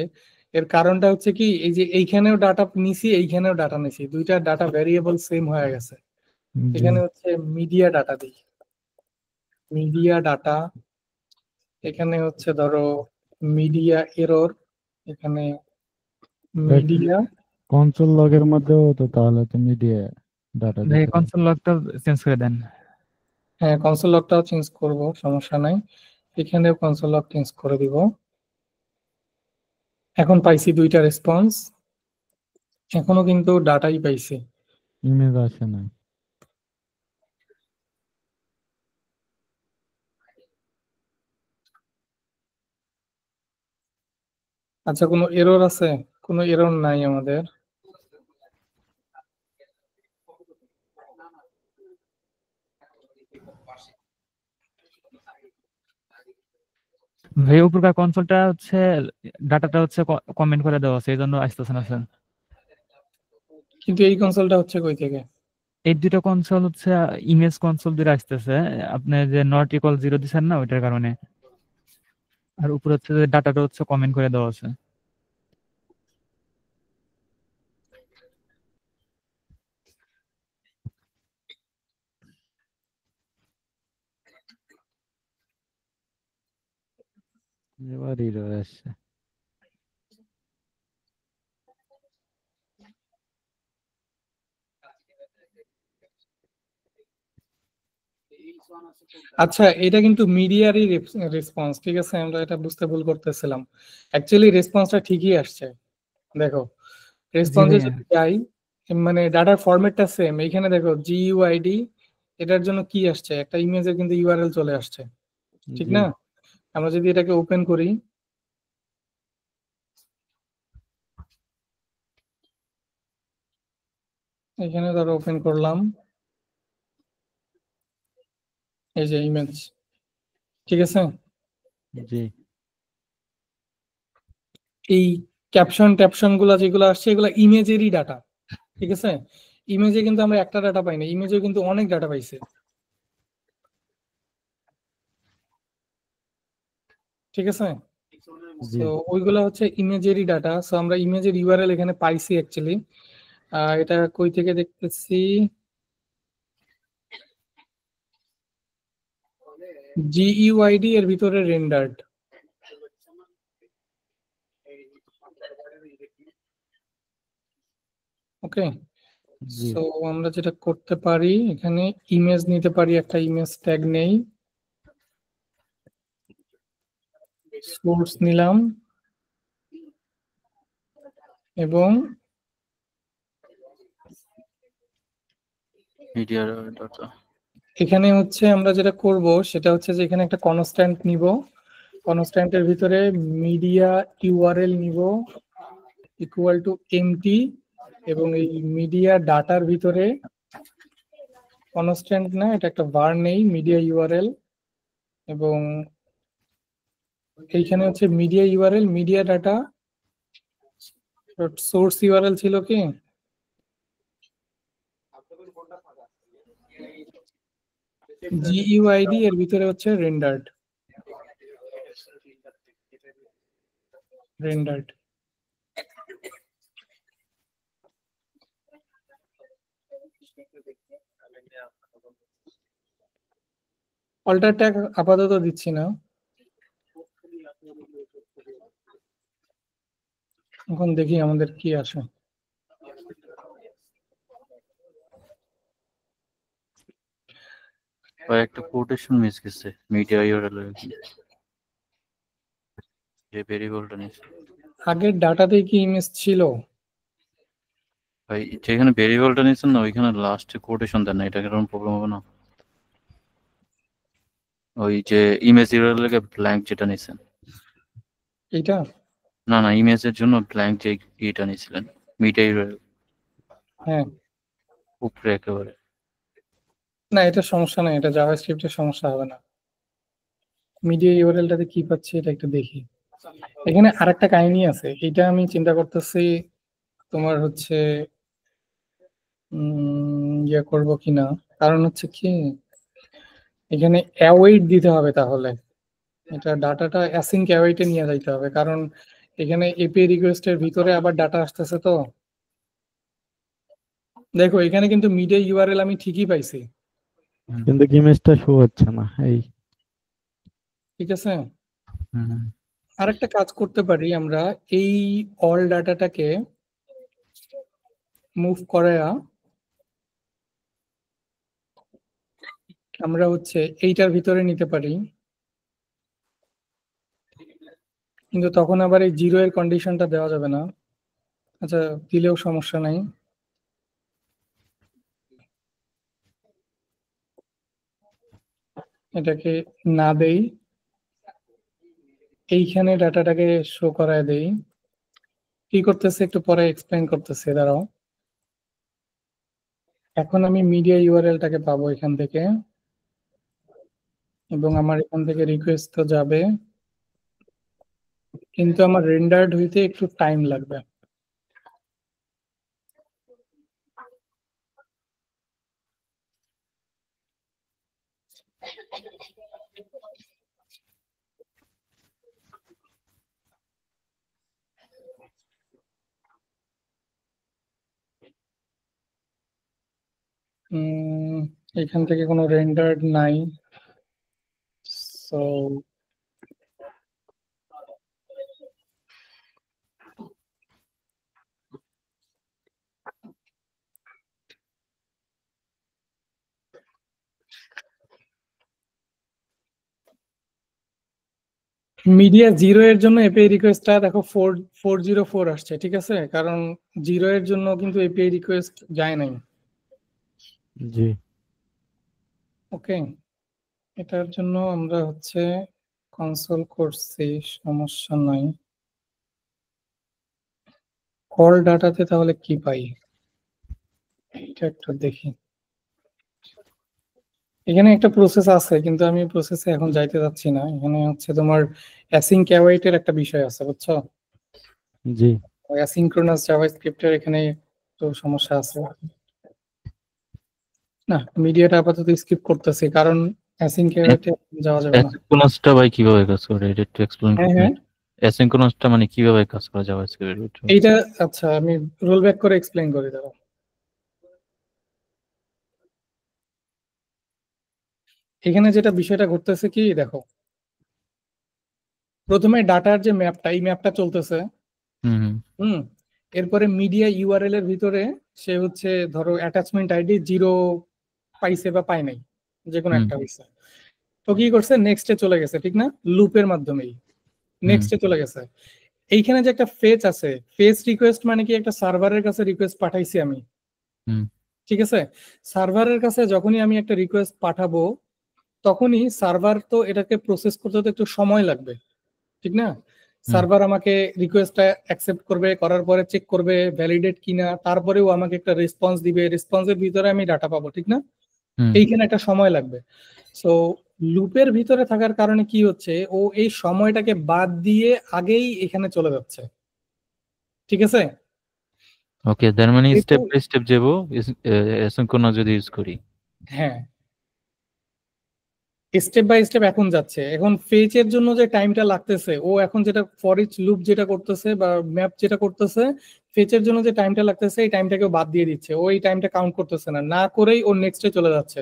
এর কারণটা হচ্ছে কি, এই যে এইখানেও ডাটা নিছি এইখানেও ডাটা নিছি, দুইটা ডাটা ভ্যারিয়েবল সেম হয়ে গেছে। জি এখানে হচ্ছে মিডিয়া ডাটা দিই, মিডিয়া ডাটা, এখানে হচ্ছে ধরো মিডিয়া এরর, এখানে মিডিয়া, কনসোল লগের মধ্যেও তো তাহলে তো মিডিয়া ডাটা ভাই দিতে হবে। কনসোল লগটা চেঞ্জ করে দেন। হ্যাঁ কনসোল লগটাও চেঞ্জ করব, সমস্যা নাই, এখানেও কনসোল লগ চেঞ্জ করে দিব। এখন পাইছি দুইটা রেসপন্স, এখনো কিন্তু ডাটাই পাইছি। ইমেজ আসে না। আচ্ছা কোনো এরর আছে? কোনো এরর নাই আমাদের। ভাই উপরকার কনসোলটা হচ্ছে ডাটাটা হচ্ছে কমেন্ট করে দেওয়া আছে, এই জন্য আসতেছে না স্যার। কিন্তু এই কনসোলটা হচ্ছে কই থেকে? এই দুটো কনসোল হচ্ছে ইমেজ কনসোল দুটো আসতেছে, আপনি যে নট ইকুয়াল 0 দিচ্ছেন না ওইটার কারণে। আর উপরে হচ্ছে যে ডাটাটা হচ্ছে কমেন্ট করে দেওয়া আছে। এবার এরর আসছে। আচ্ছা এটা কিন্তু মিডিয়ারই রেসপন্স, ঠিক আছে? আমরা এটা বুঝতে ভুল করতেছিলাম, অ্যাকচুয়ালি রেসপন্সটা ঠিকই আসছে। দেখো জি রেসপন্সে ভাইয়া। যদি যাই, মানে ডাটার ফরম্যাটটা সেম, এখানে দেখো জিইউআইডি, এটার জন্য কি আসছে, একটা ইমেজের কিন্তু ইউআরএল চলে আসছে, ঠিক জি না? আমরা যদি এটাকে ওপেন করি, এখানে ধরো ওপেন করলাম, এই যে ইমেজ, ঠিক আছে? জি এই ক্যাপশন ট্যাপশন গুলা যেগুলো আসছে এগুলা ইমেজেরই ডাটা, ঠিক আছে? ইমেজে কিন্তু আমরা একটা ডাটা পাই না, ইমেজে কিন্তু অনেক ডাটা পাইছে, ঠিক আছে? জি তো ওইগুলা হচ্ছে ইমেজেরই ডাটা। সো আমরা ইমেজের ইউআরএল এখানে পাইছি অ্যাকচুয়ালি। এটা কই থেকে দেখতেছি, জিইউআইডি এর ভিতরে রেন্ডার্ড। ওকে, জি সো আমরা যেটা করতে পারি এখানে ইমেজ নিতে পারি, একটা ইমেজ ট্যাগ নেই, সোর্স নিলাম এবং মিডিয়া ডাটা। এখানে হচ্ছে আমরা যেটা করব সেটা হচ্ছে যে এখানে একটা কনস্ট্যান্ট নিব, কনস্ট্যান্টের ভিতরে মিডিয়া ইউআরএল নিব ইকুয়াল টু এমটি, এবং এই মিডিয়া ডাটার ভিতরে কনস্ট্যান্ট না, এটা একটা var নেই, মিডিয়া ইউআরএল, এবং এইখানে হচ্ছে media URL media data source URL ছিল কি, জিইউআইডি এর ভিতরে হচ্ছে রেন্ডার্ড। রেন্ডার্ড অল্টার ট্যাগ আপাতত দিচ্ছি না, এখন দেখি আমাদের কি আসে। ভাই একটা কোটেশন মিস গেছে মিডিয়া ইউআরএল এর, যে ভেরিয়েবলটা নিছে। আগের ডাটাতে কি ইমেজ ছিল? ভাই যেখানে ভেরিয়েবলটা নিছেন না ওইখানে লাস্টে কোটেশন দেন না, এটা কারণ প্রবলেম হবে না? ওই যে ইমেজ ইউআরএল এর ব্ল্যাঙ্ক যেটা নিছেন। এইটা না না, ইমেজের জন্য ব্ল্যাঙ্ক যে এটা নিছিলেন মিডিয়া ইউআরএল হ্যাঁ, উপরে একেবারে। না এটা সমস্যা নাই, এটা জাভাস্ক্রিপ্টের সমস্যা হবে না। মিডিয়া ইউআরএলটাতে কি পাচ্ছি এটা একটু দেখি। এখানে আরেকটা কাহিনী আছে, এটা আমি চিন্তা করতেছি তোমার হচ্ছে ইয়ে করবো কিনা, কারণ হচ্ছে কি এখানে অ্যাওয়েট দিতে হবে, তাহলে এটা ডাটাটা অ্যাসিঙ্ক অ্যাওয়েটে নিয়ে যাইতে হবে, কারণ এখানে এপিআই রিকোয়েস্টের ভিতরে আবার ডাটা আসতেছে। তো দেখো এখানে কিন্তু মিডিয়া ইউআরএল আমি ঠিকই পাইছি, কিন্তু ইমেজটা শো হচ্ছে না এই। ঠিক আছে? আরেকটা কাজ করতে পারি আমরা, এই অল ডাটাটাকে মুভ করে আমরা হচ্ছে এইটার ভিতরে নিতে পারি, কিন্তু তখন আবার এই জিরো এর কন্ডিশনটা দেওয়া যাবে না। আচ্ছা, দিলেও সমস্যা নাই। এটাকে না দেই, এইখানে ডাটাটাকে শো করায় দেই। কি করতেছে একটু পরে এক্সপ্লেইন করতেছে, দাঁড়াও। এখন আমি মিডিয়া ইউআরএলটাকে পাবো এখান থেকে, এবং আমার এখান থেকে রিকোয়েস্ট তো যাবে, কিন্তু আমার রেন্ডার্ড হইতে একটু টাইম লাগবে। এখান থেকে কোনো রেন্ডার্ড নাই, সো মিডিয়া জিরো এর জন্য এপিআই রিকোয়েস্টটা দেখো 404 আসছে, ঠিক আছে? কারণ জিরো এর জন্য কিন্তু এপিআই রিকোয়েস্ট যায় নাই। জি ওকে, এটার জন্য আমরা হচ্ছে কনসোল করছি, সমস্যা নাই। কল ডাটাতে তাহলে কি পাই এটা একটু দেখি। এখানে একটা প্রসেস আছে, কিন্তু আমি প্রসেসে এখন যাইতে যাচ্ছি না। এখানে হচ্ছে তোমার অ্যাসিঙ্ক অ্যাওয়েটের একটা বিষয় আছে, বুঝছো? জি অ্যাসিনক্রোনাস জাভাস্ক্রিপ্টের এখানে তো সমস্যা আছে। না, মিডিয়াটা আপাতত স্কিপ করতেছি, কারণ অ্যাসিঙ্কে যাওয়া যাবে না। অ্যাসিঙ্ক্রোনাসটা ভাই কিভাবে কাজ করে এটা একটু এক্সপ্লেইন হ্যাঁ করবেন? হ্যাঁ, অ্যাসিঙ্ক্রোনাসটা মানে কিভাবে কাজ করে জাভাস্ক্রিপ্টের ভিতরে? এইটা আচ্ছা আমি রোল ব্যাক করে এক্সপ্লেইন করি দাঁড়াও। এখানে যেটা বিষয়টা ঘটতেছে কি দেখো, প্রথমে ডাটার যে ম্যাপটা, এই ম্যাপটা চলতেছে। হুম হুম হুম, এরপরে মিডিয়া ইউআরএল এর ভিতরে সে হচ্ছে ধরো অ্যাটাচমেন্ট আইডি 0 পাইছে বা পায় নাই, যে কোনো হুম একটা হইছে। তো কি করছে, নেক্সটে চলে গেছে, ঠিক না? লুপের মাধ্যমেই হুম নেক্সটে চলে গেছে। এইখানে যে একটা ফেচ আছে, ফেচ রিকোয়েস্ট মানে কি, একটা সার্ভারের কাছে রিকোয়েস্ট পাঠাইছি আমি, হুম ঠিক আছে? সার্ভারের কাছে যখনই আমি একটা রিকোয়েস্ট পাঠাবো, তখনই সার্ভার তো এটাকে প্রসেস করতে তো একটু সময় লাগবে, ঠিক না? হুম সার্ভার আমাকে রিকোয়েস্টটা অ্যাকসেপ্ট করবে, করার পরে চেক করবে ভ্যালিডেট কিনা, তারপরেও আমাকে একটা রেসপন্স দিবে, রেসপন্সের ভিতরে আমি ডাটা পাবো, ঠিক না? হুম এইখানে একটা সময় লাগবে। সো লুপের ভিতরে থাকার কারণে কি হচ্ছে, ও এই সময়টাকে বাদ দিয়ে আগেই এখানে চলে যাচ্ছে, ঠিক আছে? ওকে, তার মানে যেহেতু স্টেপ বাই স্টেপ যাবো অ্যাসিঙ্ক্রোনাস যদি ইউজ করি। হ্যাঁ, স্টেপ বাই স্টেপ এখন যাচ্ছে। এখন ফেচের জন্য যে টাইমটা লাগতেছে, ও এখন যেটা ফর ইচ লুপ যেটা করতেছে বা ম্যাপ যেটা করতেছে, ফেচের জন্য যে টাইমটা লাগতেছে এই টাইমটাকে বাদ দিয়ে দিচ্ছে, ও এই টাইমটা কাউন্ট করতেছে না, না করেই ও নেক্সটে চলে যাচ্ছে।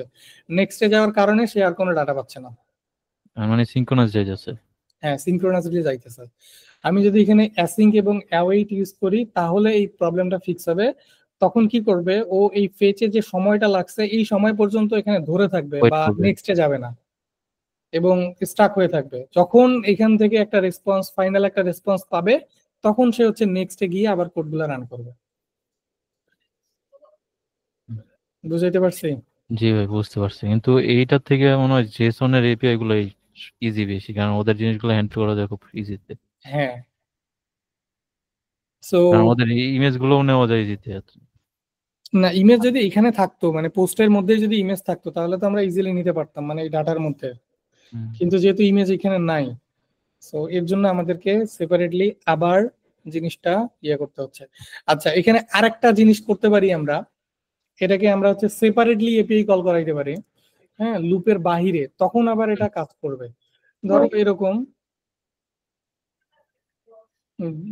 নেক্সটে যাওয়ার কারণে সে আর কোনো ডাটা পাচ্ছে না। তার মানে সিঙ্ক্রোনাস যাই যাচ্ছে। হ্যাঁ, সিনক্রোনাসলি যাইতেছে। আমি যদি এখানে অ্যাসিঙ্ক এবং অ্যাওয়েইট ইউজ করি, তাহলে এই প্রবলেমটা ফিক্স হবে। তখন কি করবে, ও এই ফেচে যে সময়টা লাগছে এই সময় পর্যন্ত এখানে ধরে থাকবে ওয়েট বা করবে। নেক্সটে যাবে না, এবং স্টাক হয়ে থাকবে। যখন এখান থেকে একটা রেসপন্স, ফাইনাল একটা রেসপন্স পাবে, তখন সে হচ্ছে নেক্সটে গিয়ে আবার কোডগুলো রান করবে। বুঝাইতে পারছি? জি ভাই, বুঝতে পারছি, কিন্তু এইটার থেকে মনে হয় জেসনের এপিআই গুলো ইজি বেশি, কারণ ওদের জিনিসগুলো হ্যান্ডেল করা যায় খুব ইজিতে। হ্যাঁ, সো কারণ ওদের ইমেজ গুলোও নেওয়া যায় ইজিতে। না, ইমেজ যদি এখানে থাকতো, মানে পোস্টের মধ্যে যদি ইমেজ থাকতো, তাহলে তো আমরা ইজিলি নিতে পারতাম, মানে এই ডাটার মধ্যে। হুম কিন্তু যেহেতু ইমেজ এখানে নাই, সো এর জন্য আমাদেরকে সেপারেটলি আবার জিনিসটা ইয়ে করতে হচ্ছে। আচ্ছা, এখানে আরেকটা জিনিস করতে পারি আমরা, এটাকে আমরা হচ্ছে সেপারেটলি এপিআই কল করাইতে পারি। হ্যাঁ, লুপের বাহিরে, তখন আবার এটা কাজ করবে। ধরো এরকম,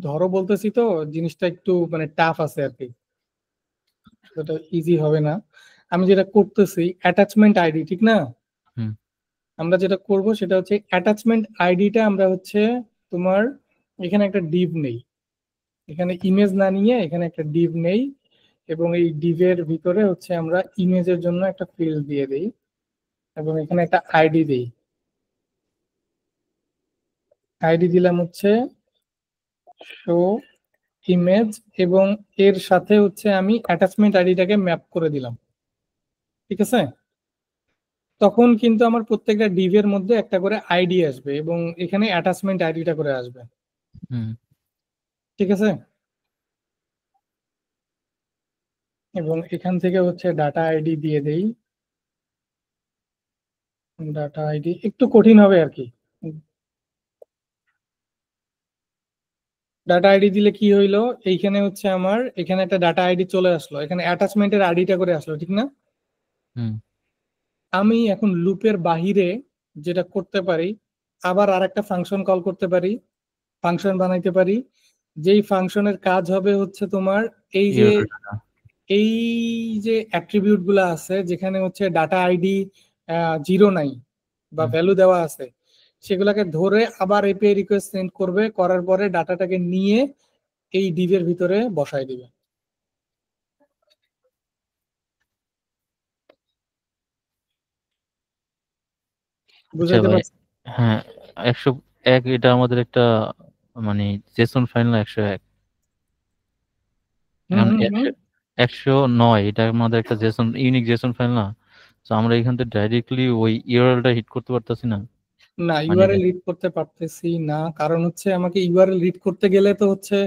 ধরো বলতেছি তো, জিনিসটা একটু মানে টাফ আছে আর কি, এটা ইজি হবে না। আমি যেটা করতেছি অ্যাটাচমেন্ট আইডি, ঠিক না? হুম আমরা যেটা করব সেটা হচ্ছে অ্যাটাচমেন্ট আইডিটা আমরা হচ্ছে তোমার এখানে একটা ডিভ নেই, এখানে ইমেজ না নিয়ে এখানে একটা ডিভ নেই, এবং এই ডিভের ভিতরে হচ্ছে আমরা ইমেজের জন্য একটা ফিল্ড দিয়ে দেই, এবং এখানে একটা আইডি দেই। আইডি দিলাম হচ্ছে শো ইমেজ, এবং এর সাথে হচ্ছে আমি অ্যাটাচমেন্ট আইডিটাকে ম্যাপ করে দিলাম, ঠিক আছে? তখন কিন্তু আমার প্রত্যেকটা ডিভের মধ্যে একটা করে আইডি আসবে, এবং এখানে অ্যাটাচমেন্ট আইডিটা করে আসবে, হুম ঠিক আছে? এবং এখান থেকে হচ্ছে ডাটা আইডি দিয়ে দেই। ডাটা আইডি একটু কঠিন হবে আর কি। ডাটা আইডি দিলে কি হইলো, এইখানে হচ্ছে আমার এখানে একটা ডাটা আইডি চলে আসলো, এখানে অ্যাটাচমেন্টের আইডিটা করে আসলো, ঠিক না? হুম আমি এখন লুপের বাহিরে যেটা করতে পারি, আবার আরেকটা ফাংশন কল করতে পারি, ফাংশন বানাইতে পারি, যেই ফাংশনের কাজ হবে হচ্ছে তোমার এই যে এই যে অ্যাট্রিবিউট গুলা আছে, যেখানে হচ্ছে ডাটা আইডি 0 নাই বা হুম ভ্যালু দেওয়া আছে, সেগুলাকে ধরে আবার এপিআই রিকোয়েস্ট সেন্ড করবে, করার পরে ডাটাটাকে নিয়ে এই ডিভের ভিতরে বসায় দিবে। আচ্ছা বুঝাইতে ভাই, পারছি? হ্যাঁ, 101 এটা আমাদের একটা মানে জেসন ফাইল না 101? হুম এখন হুম হুম। 109 এটা আমাদের একটা জেসন, ইউনিক জেসন ফাইল না? তো আমরা এখান থেকে ডাইরেক্টলি ওই ইউআরএলটা হিট করতে পারতেছি না? না, মানে ইউআরএল রিড করতে পারতেছি না, কারণ হচ্ছে আমাকে ইউআরএল রিড করতে গেলে তো হচ্ছে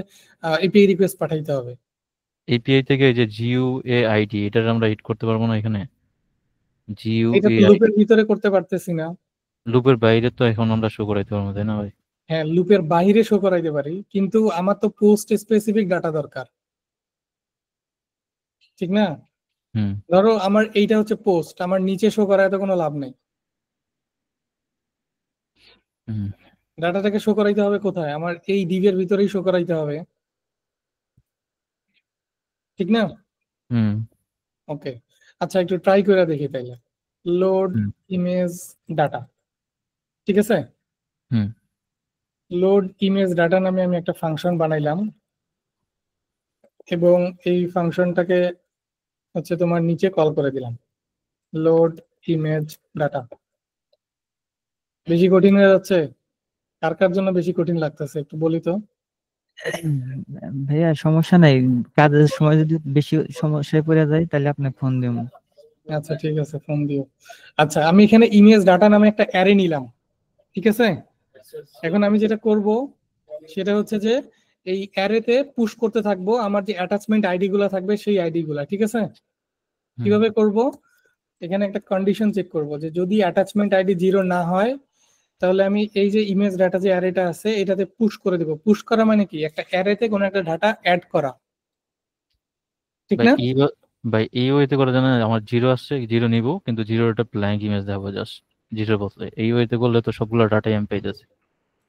এপিআই রিকোয়েস্ট পাঠাইতে হবে। এপিআই থেকে এই যে জিইউআইডি এটা আমরা হিট করতে পারবো না এখানে? এটা তো জিইউআইডি লুপের ভিতরে করতে পারতেছি না। লুপের বাইরে তো এখন আমরা শো করাইতে পারবো, তাই না ভাই? হ্যাঁ, লুপের বাইরে শো করাইতে পারি, কিন্তু আমার তো পোস্ট স্পেসিফিক ডাটা দরকার, ঠিক না? হুম ধরো আমার এইটা হচ্ছে পোস্ট, আমার নিচে শো করায় তো কোনো লাভ নেই। হুম ডাটাটাকে শো করাইতে হবে কোথায়? আমার এই ডিভের ভিতরেই শো করাইতে হবে, ঠিক না? হুম ওকে, আচ্ছা একটু ট্রাই করে দেখি তাইলে। লোড হুম ইমেজ ডাটা, ঠিক আছে? হুম লোড ইমেজ ডাটা নামে আমি একটা ফাংশন বানাইলাম, এবং এই ফাংশনটাকে হচ্ছে তোমার নিচে কল করে দিলাম, লোড ইমেজ ডাটা। বেশি কঠিন হয়ে যাচ্ছে? কার কার জন্য বেশি কঠিন লাগতেছে একটু বলি তো। ভাইয়া সমস্যা নাই, কাজের সময় যদি বেশি সমস্যায় পড়ে যায় তাহলে আপনি ফোন দিন। আচ্ছা ঠিক আছে, ফোন দিও। আচ্ছা, আমি এখানে ইমেজ ডাটা নামে একটা অ্যারে নিলাম, ঠিক আছে? এখন আমি যেটা করব সেটা হচ্ছে যে এই অ্যারেতে পুশ করতে থাকবো আমার যে অ্যাটাচমেন্ট আইডি গুলা থাকবে সেই আইডি গুলা, ঠিক আছে? হুম কিভাবে করব? এখানে একটা কন্ডিশন চেক করব যে যদি অ্যাটাচমেন্ট আইডি 0 না হয়, তাহলে আমি এই যে ইমেজ ডাটা যে অ্যারেটা আছে এটাতে পুশ করে দেব। পুশ করা মানে কি? একটা অ্যারেতে কোনো একটা ডাটা অ্যাড করা, ঠিক ভাই না? ভাই এই ওয়েতে করে জানেন, আমার জিরো আসছে, জিরো নিব, কিন্তু জিরোটা ব্ল্যাঙ্ক ইমেজ দেখাবো জাস্ট জিরোর বদলে। এই ওয়েতে করলে তো সবগুলো ডাটাই আমি পেয়ে যাচ্ছি।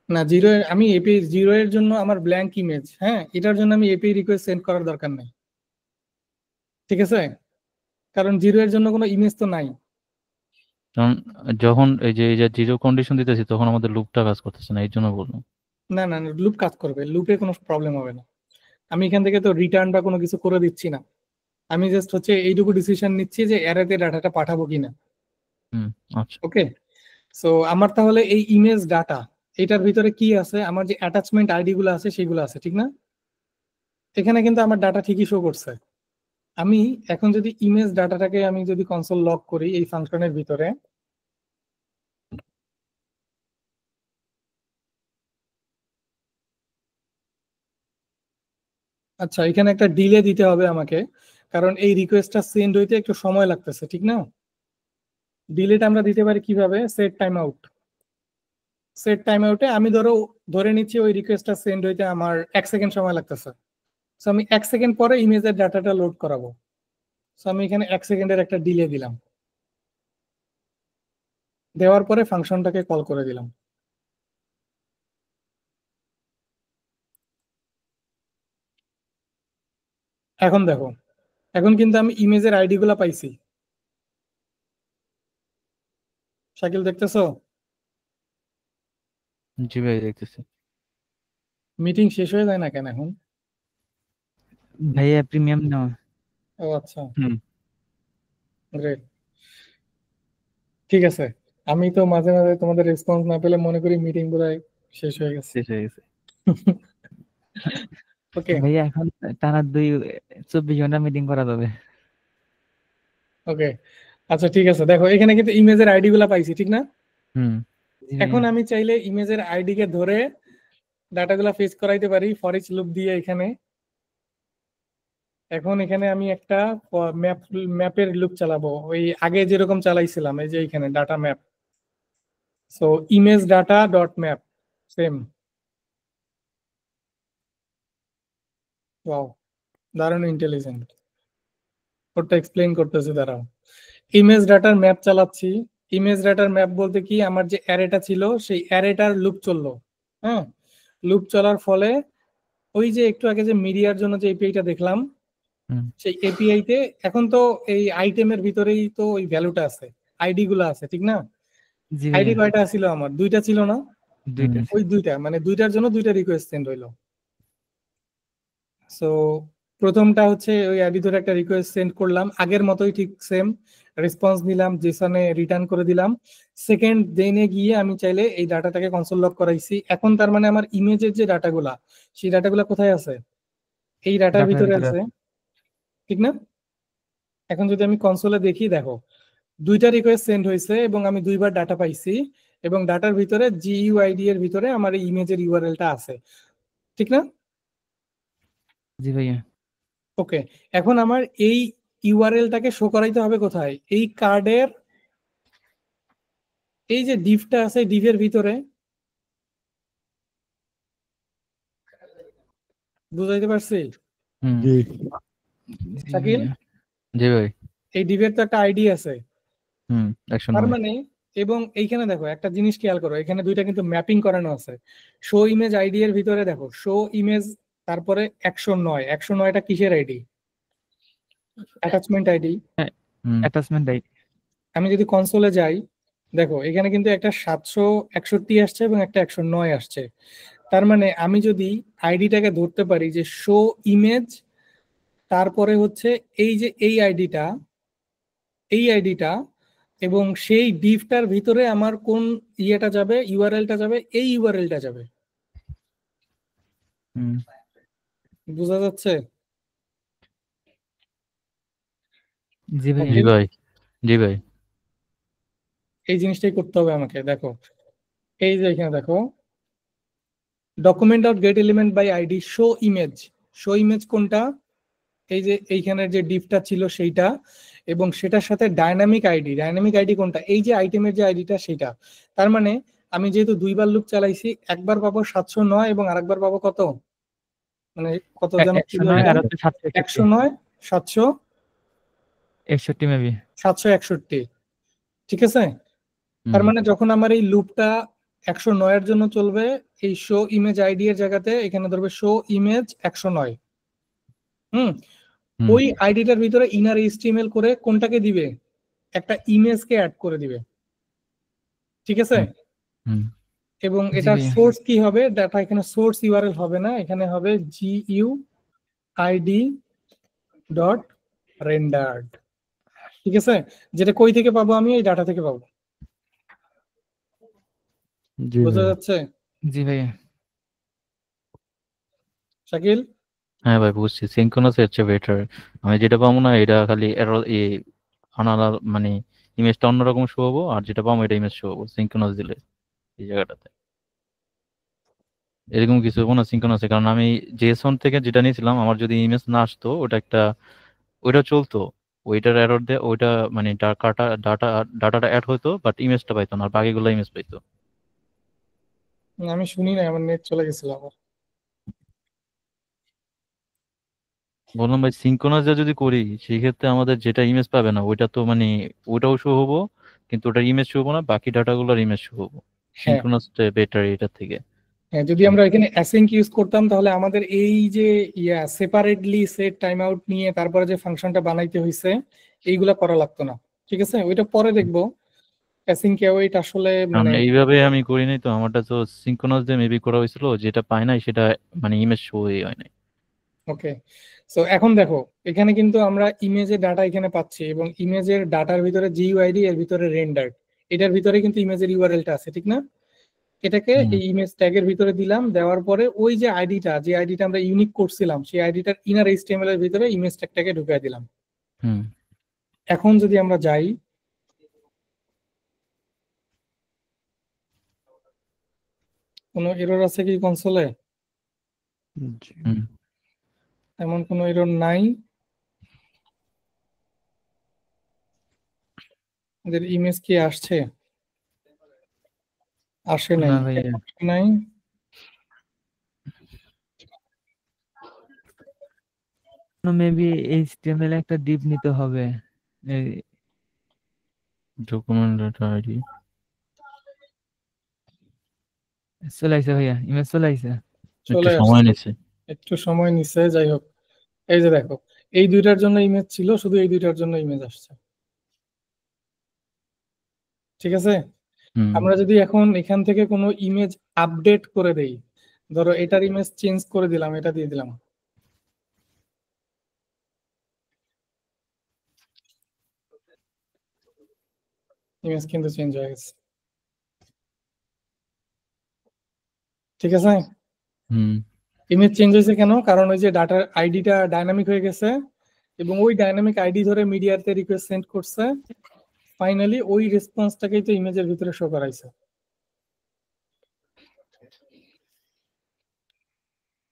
না, জিরো আমি এপিআই জিরো এর জন্য আমার ব্ল্যাঙ্ক ইমেজ, হ্যাঁ, এটার জন্য আমি এপিআই রিকোয়েস্ট সেন্ড করার দরকার নাই, ঠিক আছে? কারণ জিরো এর জন্য কোনো ইমেজ তো নাই। কারণ যখন এই যে জিরো কন্ডিশন দিতেছি তখন আমাদের লুপটা কাজ করতেছে না, এই জন্য বললাম। না না, লুপ কাজ করবে, লুপে কোনো প্রবলেম হবে না। আমি এখান থেকে তো রিটার্ন বা কোনো কিছু করে দিচ্ছি না, আমি জাস্ট হচ্ছে এইটুকু ডিসিশন নিচ্ছি যে অ্যারেতে ডাটাটা পাঠাবো কিনা। হুম আচ্ছা। ওকে, সো আমার তাহলে এই ইমেজ ডাটা এটার ভিতরে কি আছে? আমার যে অ্যাটাচমেন্ট আইডি গুলো আছে সেগুলো আছে, ঠিক না? এখানে কিন্তু আমার ডাটা ঠিকই শো করছে। আমি এখন যদি ইমেজ ডাটাটাকে আমি যদি কনসোল লগ করি এই ফাংশনের ভিতরে, আচ্ছা এখানে একটা ডিলে দিতে হবে আমাকে, কারণ এই রিকোয়েস্টটা সেন্ড হইতে একটু সময় লাগতেছে, ঠিক না? ডিলেটা আমরা দিতে পারি কিভাবে? Set time out. Set time আউটে আমি ধরে নিচ্ছি ওই রিকোয়েস্টটা সেন্ড হইতে আমার 1 সেকেন্ড সময় লাগতেছে, সো আমি 1 সেকেন্ড পরে ইমেজের ডাটাটা লোড করাবো। সো আমি এখানে 1 সেকেন্ডের একটা ডিলে দিলাম, দেওয়ার পরে ফাংশনটাকে কল করে দিলাম। এখন দেখো, এখন কিন্তু আমি ইমেজের আইডি গুলা পাইছি। শাকিল দেখতেছো? জি ভাই দেখতেছি। মিটিং শেষ হয়ে যায় না কেন এখন? ভাইয়া প্রিমিয়াম নেওয়া। ও আচ্ছা, হুম গ্রেট, ঠিক আছে। আমি তো মাঝে মাঝে তোমাদের রেসপন্স না পেলে মনে করি মিটিং পুরাই শেষ হয়ে গেছে। শেষ হয়ে গেছে। ওকে ভাইয়া এখন টানা 24 ঘন্টা মিটিং করা যাবে। ওকে, আচ্ছা ঠিক আছে, দেখো এখানে কিন্তু ইমেজের আইডি গুলা পাইছি, ঠিক না? হুম জি এখন ভাইয়া। আমি চাইলে ইমেজের আইডি কে ধরে ডাটাগুলা ফেচ করাইতে পারি ফর ইচ লুপ দিয়ে এখানে। এখন এখানে আমি একটা ম্যাপ ম্যাপের লুপ চালাবো, ওই আগে যেরকম চালাইছিলাম, এই যে এখানে data map. So image data dot map, same. Wow, দারুণ ইন্টেলিজেন্ট। ওটা এক্সপ্লেইন করতেছি, দাঁড়াও। ইমেজ ডাটার ম্যাপ চালাচ্ছি। ইমেজ ডাটার ম্যাপ বলতে কি, আমার যে অ্যারেটা ছিল সেই অ্যারেটার লুপ চললো, হ্যাঁ। লুপ চলার ফলে ওই যে একটু আগে যে মিডিয়ার জন্য যে এপিআইটা দেখলাম, হুম সেই এপিআই তে এখন তো এই আইটেমের ভিতরেই তো ওই ভ্যালুটা আছে, আইডি গুলো আছে, ঠিক না? জি আইডি ভাইয়া। কয়টা ছিল? আমার দুইটা ছিল না? দুইটা। ওই দুইটা, মানে দুইটার জন্য দুইটা রিকোয়েস্ট সেন্ড হইলো। সো প্রথমটা হচ্ছে ওই আইডি ধরে একটা রিকোয়েস্ট সেন্ড করলাম, আগের মতোই ঠিক সেম রেসপন্স নিলাম, জেসনে রিটার্ন করে দিলাম। সেকেন্ড দেনে গিয়ে আমি চাইলে এই ডাটাটাকে কনসোল লগ করাইছি। এখন তার মানে আমার ইমেজের যে ডাটাগুলা, সেই ডাটাগুলা কোথায় আছে? এই ডাটার ডাটার ভিতরে ভিতরে আছে, ঠিক না? এখন যদি আমি কনসোলে দেখি, দেখো দুইটা রিকোয়েস্ট সেন্ড হয়েছে এবং আমি দুইবার ডাটা পাইছি, এবং ডাটার ভিতরে জিইউআইডি এর ভিতরে আমার এই ইমেজের ইউআরএলটা আছে, ঠিক না? জি ভাইয়া। ওকে, এখন আমার এই ইউআরএলটাকে শো করাইতে হবে কোথায়? এই কার্ডের এই যে ডিভটা আছে, ডিভের ভিতরে বুঝাইতে পারছি? হুম জি জি শাকিল, ভাইয়া। জি ভাই। এই ডিভের তো একটা আইডি আছে, 109। তার মানে, এবং এইখানে দেখো একটা জিনিস খেয়াল করো, এখানে দুইটা কিন্তু ম্যাপিং করানো আছে। শো ইমেজ আইডি এর ভিতরে দেখো শো ইমেজ, তারপরে 109, 109টা কিসের ID? Attachment ID. Hmm attachment আমি যদি কনসোলে যাই, দেখো এখানে কিন্তু একটা 761 আসছে এবং একটা 109 আসছে। তার মানে আমি যদি আইডিটাকে ধরতে পারি যে শো ইমেজ, তারপরে হচ্ছে এই যে এই আইডিটা, এবং সেই ডিভটার ভিতরে আমার কোন ইয়েটা যাবে, ইউআরএলটা যাবে, এই ইউআরএলটা যাবে। হুম বোঝা যাচ্ছে? জি ভাইয়া। জি শাকিল, ভাই। জি ভাই। এই জিনিসটাই করতে হবে আমাকে। দেখো এই যে এখানে দেখো, document dot get element by ID show image. Show image কোনটা? এই যে এইখানের যে ডিভটা ছিল সেইটা, এবং সেটার সাথে ডাইনামিক আইডি। ডাইনামিক আইডি কোনটা? এই যে আইটেমের যে আইডিটা সেটা। তার মানে আমি যেহেতু দুইবার লুপ চালাইছি, একবার পাবো 709 এবং আরেকবার পাবো কত, মানে কত যেন ছিল 109 এটা, আর হচ্ছে 761 109, 700, 61 মেবি। 761। ঠিক আছে? তার হুম মানে যখন আমার এই লুপটা 109 জন্য চলবে, এই শো ইমেজ আইডি এর জায়গাতে এখানে ধরবে শো ইমেজ 109। হুম, হুম ওই আইডিটার ভিতরে ইনার এইচটিএমএল করে কোনটাকে দিবে? একটা ইমেজকে অ্যাড করে দিবে। ঠিক আছে? হুম হুম এবং জি এটার ভাইয়া। সোর্স কি হবে? ডাটা এখানে সোর্স ইউআরএল হবে না, এখানে হবে GUID ডট রেন্ডার্ড। ঠিক আছে? যেটা কই থেকে পাবো? আমি এই ডাটা থেকে পাবো। জি বোঝা ভাইয়া। যাচ্ছে জি ভাইয়া। শাকিল? হ্যাঁ ভাই বুঝছি, সিনক্রোনাস এর চেয়ে বেটার। আমি যেটা পাবো না এটা খালি এরর আনালা, মানে ইমেজটা অন্যরকম শো হবো, আর যেটা পাবো এটা ইমেজ শো হবো সিনক্রোনাস দিলে এই জায়গাটাতে। এরকম কিছু হবো না সিনক্রোনাসে, কারণ আমি জেসন থেকে যেটা নিয়েছিলাম আমার যদি ইমেজ না আসতো ওটা একটা, ওইটা চলতো, ওইটার এরর দিয়ে ওইটা মানে ডাটাটা অ্যাড হতো বাট ইমেজটা পাইতো না, আর বাকিগুলো ইমেজ পাইতো। আমি শুনি না, আমার নেট চলে গেছিল আবার। বললাম ভাই সিনক্রোনাস যদি করি সেই ক্ষেত্রে আমাদের যেটা ইমেজ পাবে না ওইটা তো মানে ওইটাও শো হবো, কিন্তু ওটার ইমেজ শো হবো না, বাকি ডাটাগুলোর ইমেজ শো হবো। হ্যাঁ, সিনক্রোনাসটা বেটার এটার থেকে। হ্যাঁ, যদি আমরা এখানে অ্যাসিঙ্ক ইউজ করতাম তাহলে আমাদের এই যে সেপারেটলি সেট টাইম আউট নিয়ে তারপরে যে ফাংশনটা বানাইতে হয়েছে, এইগুলা করা লাগতো না। ঠিক আছে, ওইটা পরে দেখবো। অ্যাসিঙ্ক অ্যাওয়েট আসলে কারণ মানে, এইভাবে আমি করি নাই তো, আমারটা তো সিনক্রোনাস দিয়ে মেবি করা হয়েছিল, যেটা পাই নাই সেটা মানে ইমেজ শো হয় নাই। ওকে। সো এখন দেখো, এখানে কিন্তু আমরা ইমেজের ডাটা এখানে পাচ্ছি, এবং ইমেজের ডাটার ভিতরে জিইউআইডি, এর ভিতরে রেন্ডার, এটার ভিতরে কিন্তু ইমেজের ইউআরএলটা আছে, ঠিক না? এটাকে হুম এই ইমেজ ট্যাগের ভিতরে দিলাম, দেওয়ার পরে ওই যে আইডিটা, যে আইডিটা আমরা ইউনিক করছিলাম, সেই আইডিটার ইনার এইচটিএমএল এর ভিতরে ইমেজ ট্যাগটাকে ঢুকিয়ে দিলাম। হুম এখন যদি আমরা যাই, কোনো এরর আছে কি কনসোলে? জি। হুম এমন কোনো এরর নাই। এদের ইমেজ কি আসছে? আসে নাই, না কেন ভাইয়া। আসে নাই? মেবি এইচটিএমএল একটা ডিপ নিতে হবে। এই ডকুমেন্ট ডাটা আইডি চলে আইছে ভাইয়া, ইমেজ চলে আইছে। একটু চলে সময় আসছে, নিচ্ছে। একটু সময় নিচ্ছে, যাই হোক। এই যে দেখো, এই দুইটার জন্য ইমেজ ছিল, শুধু এই দুইটার জন্য ইমেজ আসছে। ঠিক আছে? হুম আমরা যদি এখন এখান থেকে কোনো ইমেজ আপডেট করে দেই, ধরো এটার ইমেজ চেঞ্জ করে দিলাম, এটা দিয়ে দিলাম, ইমেজ কিন্তু চেঞ্জ হয়ে গেছে। ঠিক আছে? হুম ইমেজ চেঞ্জ হয়েছে কেন? কারণ ওই যে ডাটার আইডিটা ডাইনামিক হয়ে গেছে, এবং ওই ডাইনামিক আইডি ধরে মিডিয়াতে রিকোয়েস্ট সেন্ড করছে, ফাইনালি ওই রেসপন্সটাকেই তো ইমেজের ভিতরে শো করাইছে।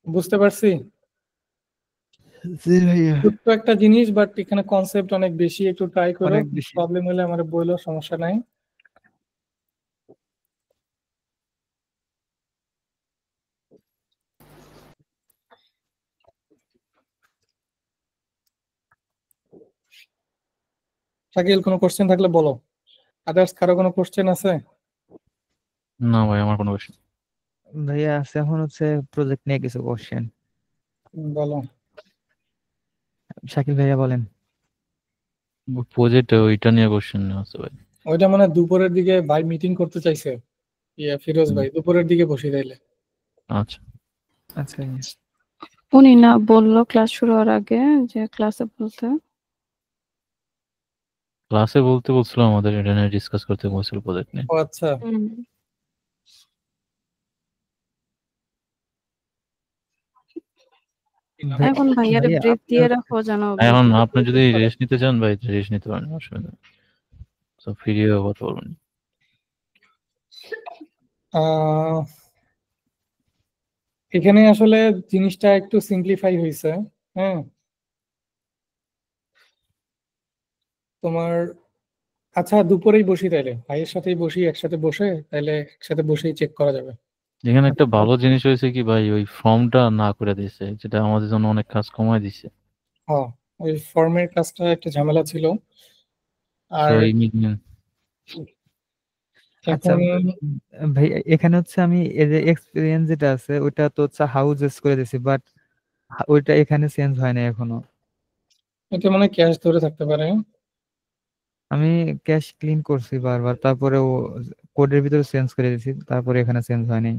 বুঝতে পারছি? জি ভাইয়া। ছোট্ট একটা জিনিস, বাট এখানে কনসেপ্ট অনেক বেশি, একটু ট্রাই করো। অনেক বেশি। প্রবলেম হলে আমার বললো, সমস্যা নাই। শাকিল, কোনো কোশ্চেন থাকলে বলো। আদার্স কারো কোনো কোশ্চেন আছে? না ভাই, আমার কোনো কোশ্চেন। ভাইয়া আছে এখন হচ্ছে প্রজেক্ট নিয়ে কিছু কোশ্চেন। বলো। শাকিল ভাইয়া বলেন। প্রজেক্ট ওইটা নিয়ে কোশ্চেন আছে ভাই। ওইটা মানে দুপুরের দিকে ভাই মিটিং করতে চাইছে, ফিরোজ ভাই দুপুরের দিকে বসে তাইলে। আচ্ছা আচ্ছা উনি না বললো ক্লাস শুরু হওয়ার আগে যে ক্লাসে বলতে। ক্লাসে বলতে বলছিল, আমাদের এটা নিয়ে ডিসকাস করতে বলছিল প্রজেক্ট নিয়ে। ও আচ্ছা, এখন ভাইয়ার ভাইয়া ব্রেক দিয়ে আপনার রাখো যেন এখন বুঝতে আপনি যদি পারে। রেস্ট নিতে চান ভাই, রেস্ট নিতে পারেন, অসুবিধা নেই। তো ফ্রি হয়ে কথা বলবেন। আহ, এখানে আসলে জিনিসটা একটু সিম্পলিফাই হয়েছে। হ্যাঁ, তোমার আচ্ছা দুপুরেই বসি, তাইলে ভাইয়ের সাথেই বসি, একসাথে বসে তাইলে একসাথে বসেই চেক করা যাবে। এখানে একটা ভালো জিনিস হয়েছে কি ভাই, ওই ফর্মটা না করে দিয়েছে, যেটা আমাদের জন্য অনেক কাজ কমায় দিছে। হ্যাঁ, ওই ফর্মের কাজটা একটা ঝামেলা ছিল। তো আর এই মিটিং আচ্ছা এখন ভাই, এখানে হচ্ছে আমি এই যে এক্সপিরিয়েন্স যেটা আছে ওটা তো হচ্ছে হাউজেস করে দিছি, বাট ওইটা এখানে চেঞ্জ হয় না এখনো। এটা মানে ক্যাশ ধরে থাকতে পারে। আমি ক্যাশ ক্লিন করছি বারবার, তারপরে ও কোডের ভিতরে চেঞ্জ করে দিছি, তারপরে এখানে চেঞ্জ হয়নি।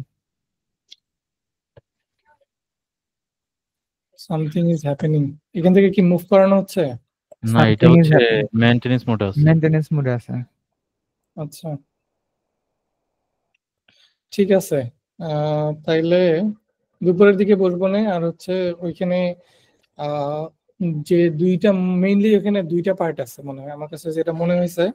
Something is happening. এখান থেকে কি মুভ করানো হচ্ছে? না, এটা সামথিং ইজ হচ্ছে মেইনটেনেন্স মোডে আছে। মেইনটেনেন্স মোডে আছে। আচ্ছা, ঠিক আছে। তাইলে দুপুরের দিকে বসবো না। আর হচ্ছে ওইখানে আহ যে দুইটা, মেইনলি ওখানে দুইটা পার্ট আছে মনে হয়, আমার কাছে যেটা মনে হয়েছে।